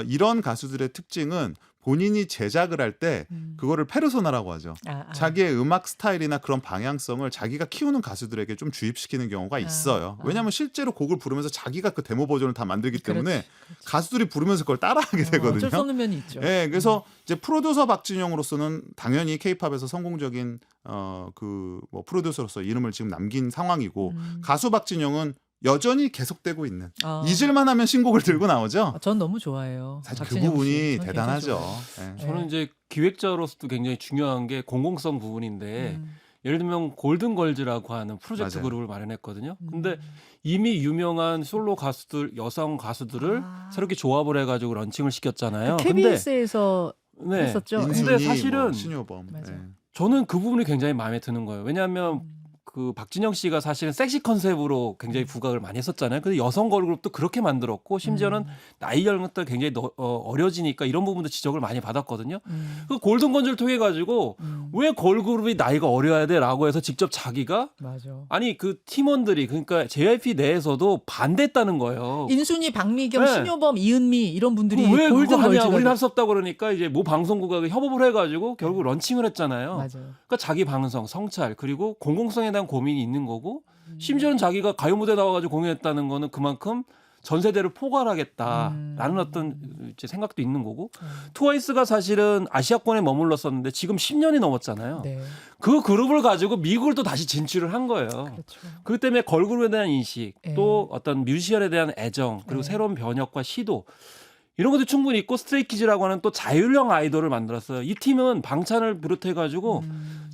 Speaker 3: 이런 가수들의 특징은 본인이 제작을 할 때 그거를 페르소나라고 하죠. 자기의 음악 스타일이나 그런 방향성을 자기가 키우는 가수들에게 좀 주입시키는 경우가 있어요. 왜냐하면 실제로 곡을 부르면서 자기가 그 데모 버전을 다 만들기 때문에
Speaker 2: 그렇지.
Speaker 3: 가수들이 부르면서 그걸 따라하게 되거든요.
Speaker 2: 어쩔 수 없는 면이 있죠.
Speaker 3: 예, 그래서 이제 프로듀서 박진영으로서는 당연히 케이팝에서 성공적인 그 뭐 프로듀서로서 이름을 지금 남긴 상황이고 가수 박진영은 여전히 계속되고 있는 잊을만 하면 신곡을 들고 나오죠.
Speaker 2: 전 너무 좋아해요.
Speaker 3: 사실 그
Speaker 2: 박진영 씨.
Speaker 3: 부분이
Speaker 2: 전
Speaker 3: 대단하죠.
Speaker 2: 굉장히
Speaker 3: 예.
Speaker 4: 저는 이제 기획자로서도 굉장히 중요한 게 공공성 부분인데 예를 들면 골든걸즈라고 하는 프로젝트
Speaker 3: 맞아요.
Speaker 4: 그룹을 마련했거든요. 근데 이미 유명한 솔로 가수들, 여성 가수들을 새롭게 조합을 해가지고 런칭을 시켰잖아요.
Speaker 2: 그 KBS에서
Speaker 4: 근데,
Speaker 2: 했었죠.
Speaker 4: 근데
Speaker 3: 인순이,
Speaker 4: 사실은
Speaker 3: 뭐 신효범.
Speaker 2: 맞아.
Speaker 3: 예.
Speaker 4: 저는 그 부분이 굉장히 마음에 드는 거예요. 왜냐하면 그 박진영 씨가 사실은 섹시 컨셉으로 굉장히 부각을 많이 했었잖아요. 근데 여성 걸그룹도 그렇게 만들었고 심지어는 나이 연령도 굉장히 어려지니까 이런 부분도 지적을 많이 받았거든요. 그 골든건즈를 통해 가지고 왜 걸그룹이 나이가 어려야 돼라고 해서 직접 자기가
Speaker 2: 맞아.
Speaker 4: 아니 그 팀원들이 그러니까 JYP 내에서도 반대했다는 거예요.
Speaker 2: 인순이, 박미경,
Speaker 4: 네.
Speaker 2: 신효범, 이은미 이런 분들이
Speaker 4: 왜 그거 하냐?
Speaker 2: 골든걸즈가
Speaker 4: 우리는 할 수 없다고 그러니까 이제 모 방송국하고 협업을 해가지고 결국 런칭을 했잖아요.
Speaker 2: 맞아요.
Speaker 4: 그러니까 자기 방송, 성찰 그리고 공공성에 대한 고민이 있는 거고 심지어는 자기가 가요 무대 나와가지고 공연했다는 거는 그만큼 전 세대를 포괄하겠다라는 어떤 이제 생각도 있는 거고 트와이스가 사실은 아시아권에 머물렀었는데 지금 10년이 넘었잖아요.
Speaker 2: 네.
Speaker 4: 그 그룹을 가지고 미국을 또 다시 진출을 한 거예요.
Speaker 2: 그렇죠.
Speaker 4: 그렇기 때문에 걸그룹에 대한 인식,
Speaker 2: 네.
Speaker 4: 또 어떤 뮤지션에 대한 애정, 그리고
Speaker 2: 네.
Speaker 4: 새로운 변혁과 시도 이런 것도 충분히 있고 스트레이키즈라고 하는 또 자율형 아이돌을 만들었어요. 이 팀은 방찬을 비롯해가지고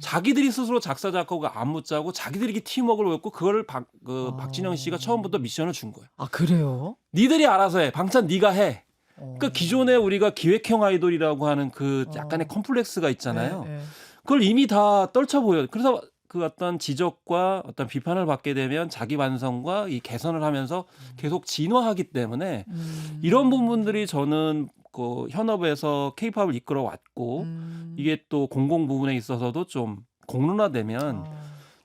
Speaker 4: 자기들이 스스로 작사 작곡을 안무 짜고 자기들이 팀워크를 보였고 그거를 박진영 씨가 처음부터 미션을 준 거예요.
Speaker 2: 아 그래요?
Speaker 4: 니들이 알아서 해. 방찬 네가 해.
Speaker 2: 어.
Speaker 4: 그러니까 기존에 우리가 기획형 아이돌이라고 하는 그 약간의 컴플렉스가 있잖아요.
Speaker 2: 네, 네.
Speaker 4: 그걸 이미 다 떨쳐 보여요. 그래서 그 어떤 지적과 어떤 비판을 받게 되면 자기 완성과 이 개선을 하면서 계속 진화하기 때문에 이런 부분들이 저는 그 현업에서 케이팝을 이끌어 왔고 이게 또 공공 부분에 있어서도 좀 공론화되면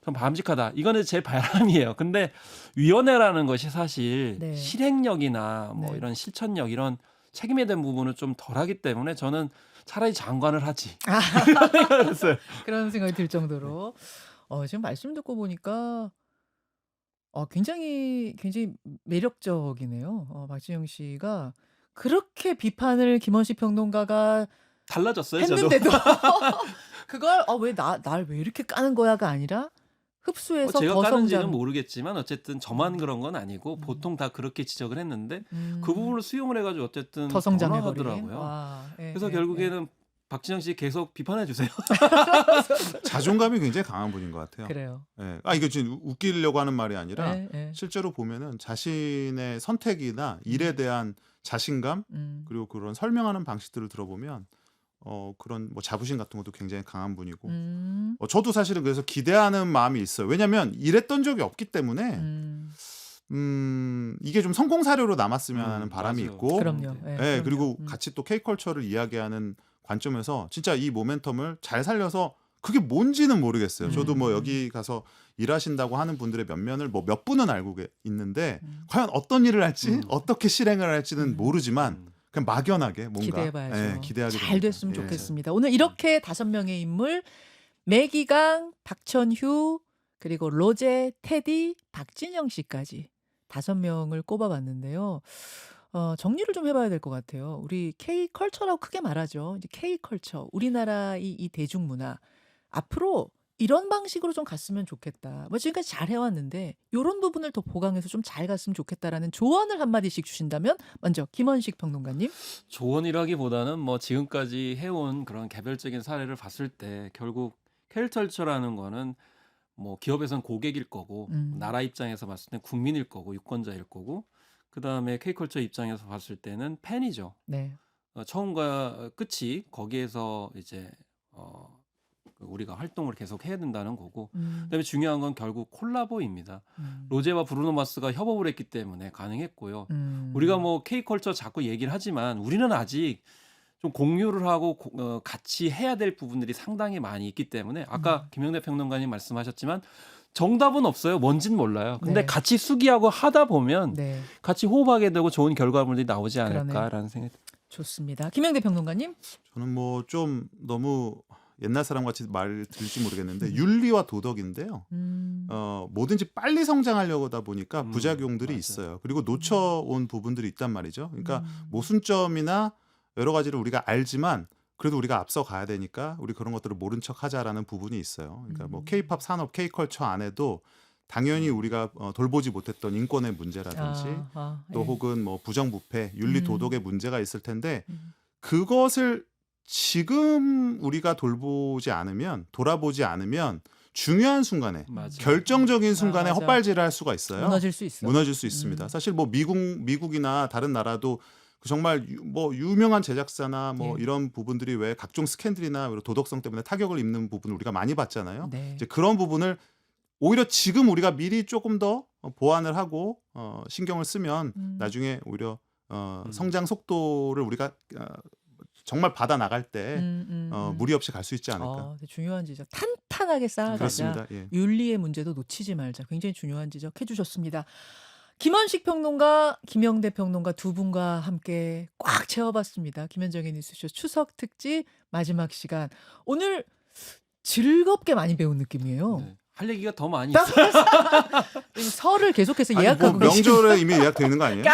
Speaker 4: 좀 바람직하다. 이거는 제 바람이에요. 근데 위원회라는 것이 사실
Speaker 2: 네.
Speaker 4: 실행력이나 뭐
Speaker 2: 네.
Speaker 4: 이런 실천력 이런 책임에 대한 부분은 좀 덜하기 때문에 저는 차라리 장관을 하지. 이런 생각을 했어요.
Speaker 2: 그런 생각이 들 정도로 지금 말씀 듣고 보니까 굉장히 매력적이네요. 박진영 씨가 그렇게 비판을 김원식 평론가가
Speaker 4: 달라졌어요, 저도.
Speaker 2: 했는데도 그걸 왜 날 왜 이렇게 까는 거야가 아니라 흡수해서
Speaker 4: 제가
Speaker 2: 더
Speaker 4: 까는지는
Speaker 2: 성장.
Speaker 4: 모르겠지만 어쨌든 저만 그런 건 아니고 보통 다 그렇게 지적을 했는데
Speaker 2: 음.
Speaker 4: 그 부분을 수용을 해가지고 어쨌든
Speaker 2: 더 성장해버리는.
Speaker 4: 변화하더라고요.
Speaker 2: 와, 예,
Speaker 4: 그래서
Speaker 2: 예,
Speaker 4: 결국에는 박진영 씨 계속 비판해 주세요.
Speaker 3: 자존감이 굉장히 강한 분인 것 같아요.
Speaker 2: 그래요.
Speaker 3: 예. 이거 지금 웃기려고 하는 말이 아니라
Speaker 2: 예, 예.
Speaker 3: 실제로 보면은 자신의 선택이나 일에 대한 자신감 그리고 그런 설명하는 방식들을 들어보면 그런 뭐 자부심 같은 것도 굉장히 강한 분이고 저도 사실은 그래서 기대하는 마음이 있어요. 왜냐하면 일했던 적이 없기 때문에 이게 좀 성공 사례로 남았으면 하는 바람이
Speaker 4: 맞아요.
Speaker 3: 있고
Speaker 2: 그럼요. 예,
Speaker 3: 예,
Speaker 2: 그럼요.
Speaker 3: 그리고 같이 또 K컬처를 이야기하는 관점에서 진짜 이 모멘텀을 잘 살려서 그게 뭔지는 모르겠어요. 저도 뭐 여기 가서 일하신다고 하는 분들의 면면을 뭐 몇 분은 알고 있는데 과연 어떤 일을 할지 어떻게 실행을 할지는 모르지만 그냥 막연하게 뭔가
Speaker 2: 기대해봐야죠.
Speaker 3: 예, 기대하게
Speaker 2: 잘
Speaker 3: 됩니다.
Speaker 2: 됐으면
Speaker 3: 예.
Speaker 2: 좋겠습니다. 오늘 이렇게 5명의 인물 매기강, 박천휴, 그리고 로제, 테디, 박진영 씨까지 5명을 꼽아봤는데요. 정리를 좀 해봐야 될 것 같아요. 우리 K컬처라고 크게 말하죠. 이제 K컬처, 우리나라 이 대중문화 앞으로 이런 방식으로 좀 갔으면 좋겠다. 뭐 지금까지 잘 해왔는데 이런 부분을 더 보강해서 좀 잘 갔으면 좋겠다라는 조언을 한마디씩 주신다면 먼저 김원식 평론가님.
Speaker 4: 조언이라기보다는 뭐 지금까지 해온 그런 개별적인 사례를 봤을 때 결국 K컬처라는 거는 뭐 기업에선 고객일 거고 나라 입장에서 봤을 때 국민일 거고 유권자일 거고 그다음에 K컬처 입장에서 봤을 때는 팬이죠.
Speaker 2: 네.
Speaker 4: 처음과 끝이 거기에서 이제 우리가 활동을 계속 해야 된다는 거고 그다음에 중요한 건 결국 콜라보입니다. 로제와 브루노 마스가 협업을 했기 때문에 가능했고요. 우리가 뭐 K컬처 자꾸 얘기를 하지만 우리는 아직 좀 공유를 하고 같이 해야 될 부분들이 상당히 많이 있기 때문에 아까 김영대 평론가님 말씀하셨지만 정답은 없어요. 뭔진 몰라요. 근데
Speaker 2: 네.
Speaker 4: 같이 수기하고 하다 보면
Speaker 2: 네.
Speaker 4: 같이 호흡하게 되고 좋은 결과물들이 나오지 않을까라는
Speaker 2: 그러네요.
Speaker 4: 생각이
Speaker 2: 좋습니다. 김영대 평론가님.
Speaker 3: 저는 뭐 좀 너무 옛날 사람 같이 말 들을지 모르겠는데 윤리와 도덕인데요. 뭐든지 빨리 성장하려고 하다 보니까 부작용들이
Speaker 4: 맞아요.
Speaker 3: 있어요. 그리고 놓쳐온 부분들이 있단 말이죠. 그러니까 모순점이나 여러 가지를 우리가 알지만 그래도 우리가 앞서 가야 되니까 우리 그런 것들을 모른 척 하자라는 부분이 있어요. 그러니까 뭐 K-팝 산업, K-컬처 안에도 당연히 우리가 돌보지 못했던 인권의 문제라든지 또
Speaker 2: 예.
Speaker 3: 혹은 뭐 부정부패, 윤리 도덕의 문제가 있을 텐데 그것을 지금 우리가 돌보지 않으면 돌아보지 않으면 중요한 순간에
Speaker 4: 맞아요.
Speaker 3: 결정적인 순간에
Speaker 2: 맞아.
Speaker 3: 헛발질을 할 수가 있어요.
Speaker 2: 무너질 수 있어.
Speaker 3: 무너질 수 있습니다. 사실 뭐 미국이나 다른 나라도 정말 뭐 유명한 제작사나 뭐
Speaker 2: 예.
Speaker 3: 이런 부분들이 왜 각종 스캔들이나 도덕성 때문에 타격을 입는 부분을 우리가 많이 봤잖아요.
Speaker 2: 네.
Speaker 3: 이제 그런 부분을 오히려 지금 우리가 미리 조금 더 보완을 하고 신경을 쓰면 나중에 오히려 성장 속도를 우리가 정말 받아 나갈 때 무리 없이 갈 수 있지 않을까.
Speaker 2: 중요한 지적. 탄탄하게 쌓아가자.
Speaker 3: 그렇습니다. 예.
Speaker 2: 윤리의 문제도 놓치지 말자. 굉장히 중요한 지적 해주셨습니다. 김원식 평론가, 김영대 평론가 두 분과 함께 꽉 채워봤습니다. 김현정의 뉴스쇼 추석 특집 마지막 시간. 오늘 즐겁게 많이 배운 느낌이에요.
Speaker 4: 네. 할 얘기가 더 많이 있어요.
Speaker 2: 설을 계속해서
Speaker 3: 아니,
Speaker 2: 예약하고
Speaker 3: 뭐
Speaker 2: 계시고.
Speaker 3: 명절에 이미 예약되어 있는 거 아니에요?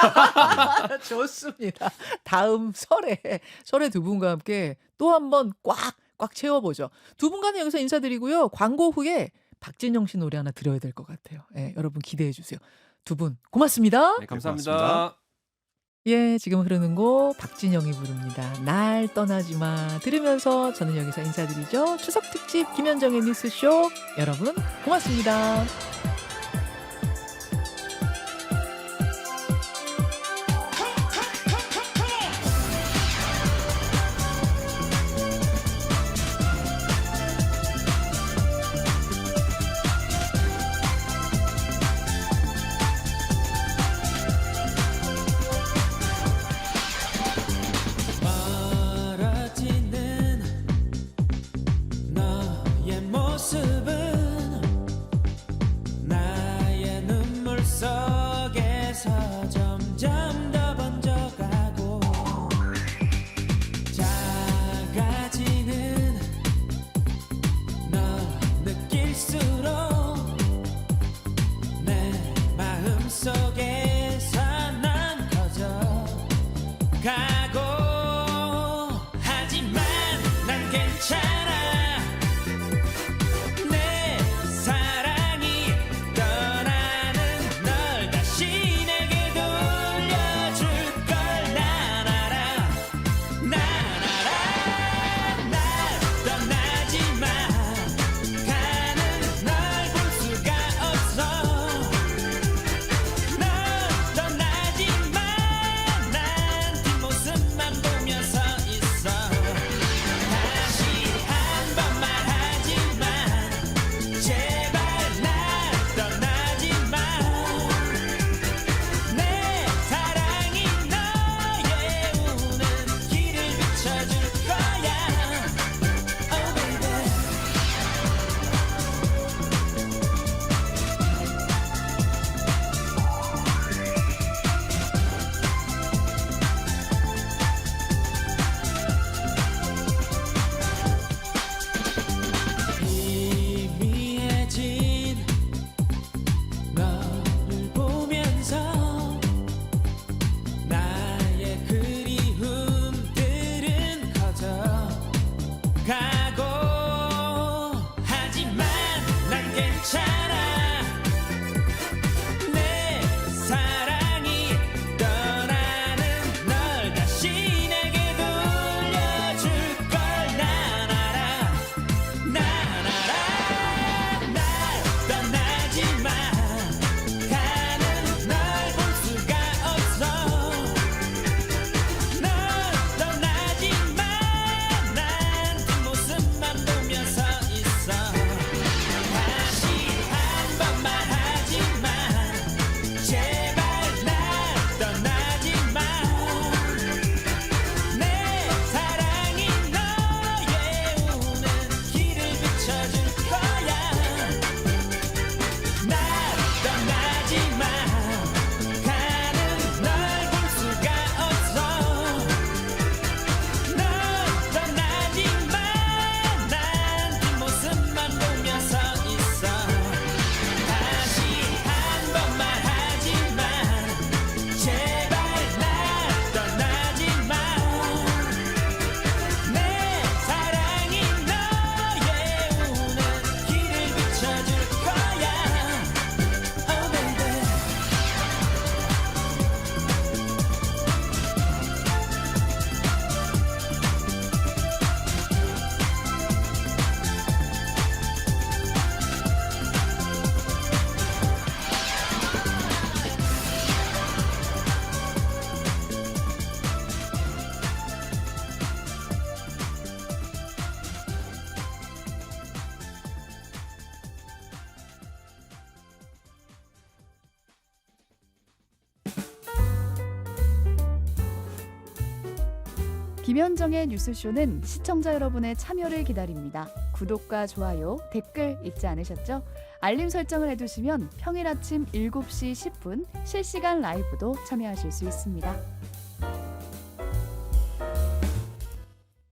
Speaker 2: 좋습니다. 다음 설에 두 분과 함께 또 한 번 꽉 채워보죠. 두 분과는 여기서 인사드리고요. 광고 후에 박진영 씨 노래 하나 들어야 될 것 같아요. 예, 여러분 기대해 주세요. 두 분 고맙습니다.
Speaker 4: 네, 감사합니다.
Speaker 3: 고맙습니다.
Speaker 2: 예, 지금 흐르는 곡 박진영이 부릅니다. 날 떠나지 마. 들으면서 저는 여기서 인사드리죠. 추석 특집 김현정의 뉴스쇼. 여러분 고맙습니다.
Speaker 8: 멀어지는 너의 모습은 김현정의 뉴스쇼는 시청자 여러분의 참여를 기다립니다. 구독과 좋아요, 댓글 잊지 않으셨죠? 알림 설정을 해두시면 평일 아침 7시 10분 실시간 라이브도 참여하실 수 있습니다.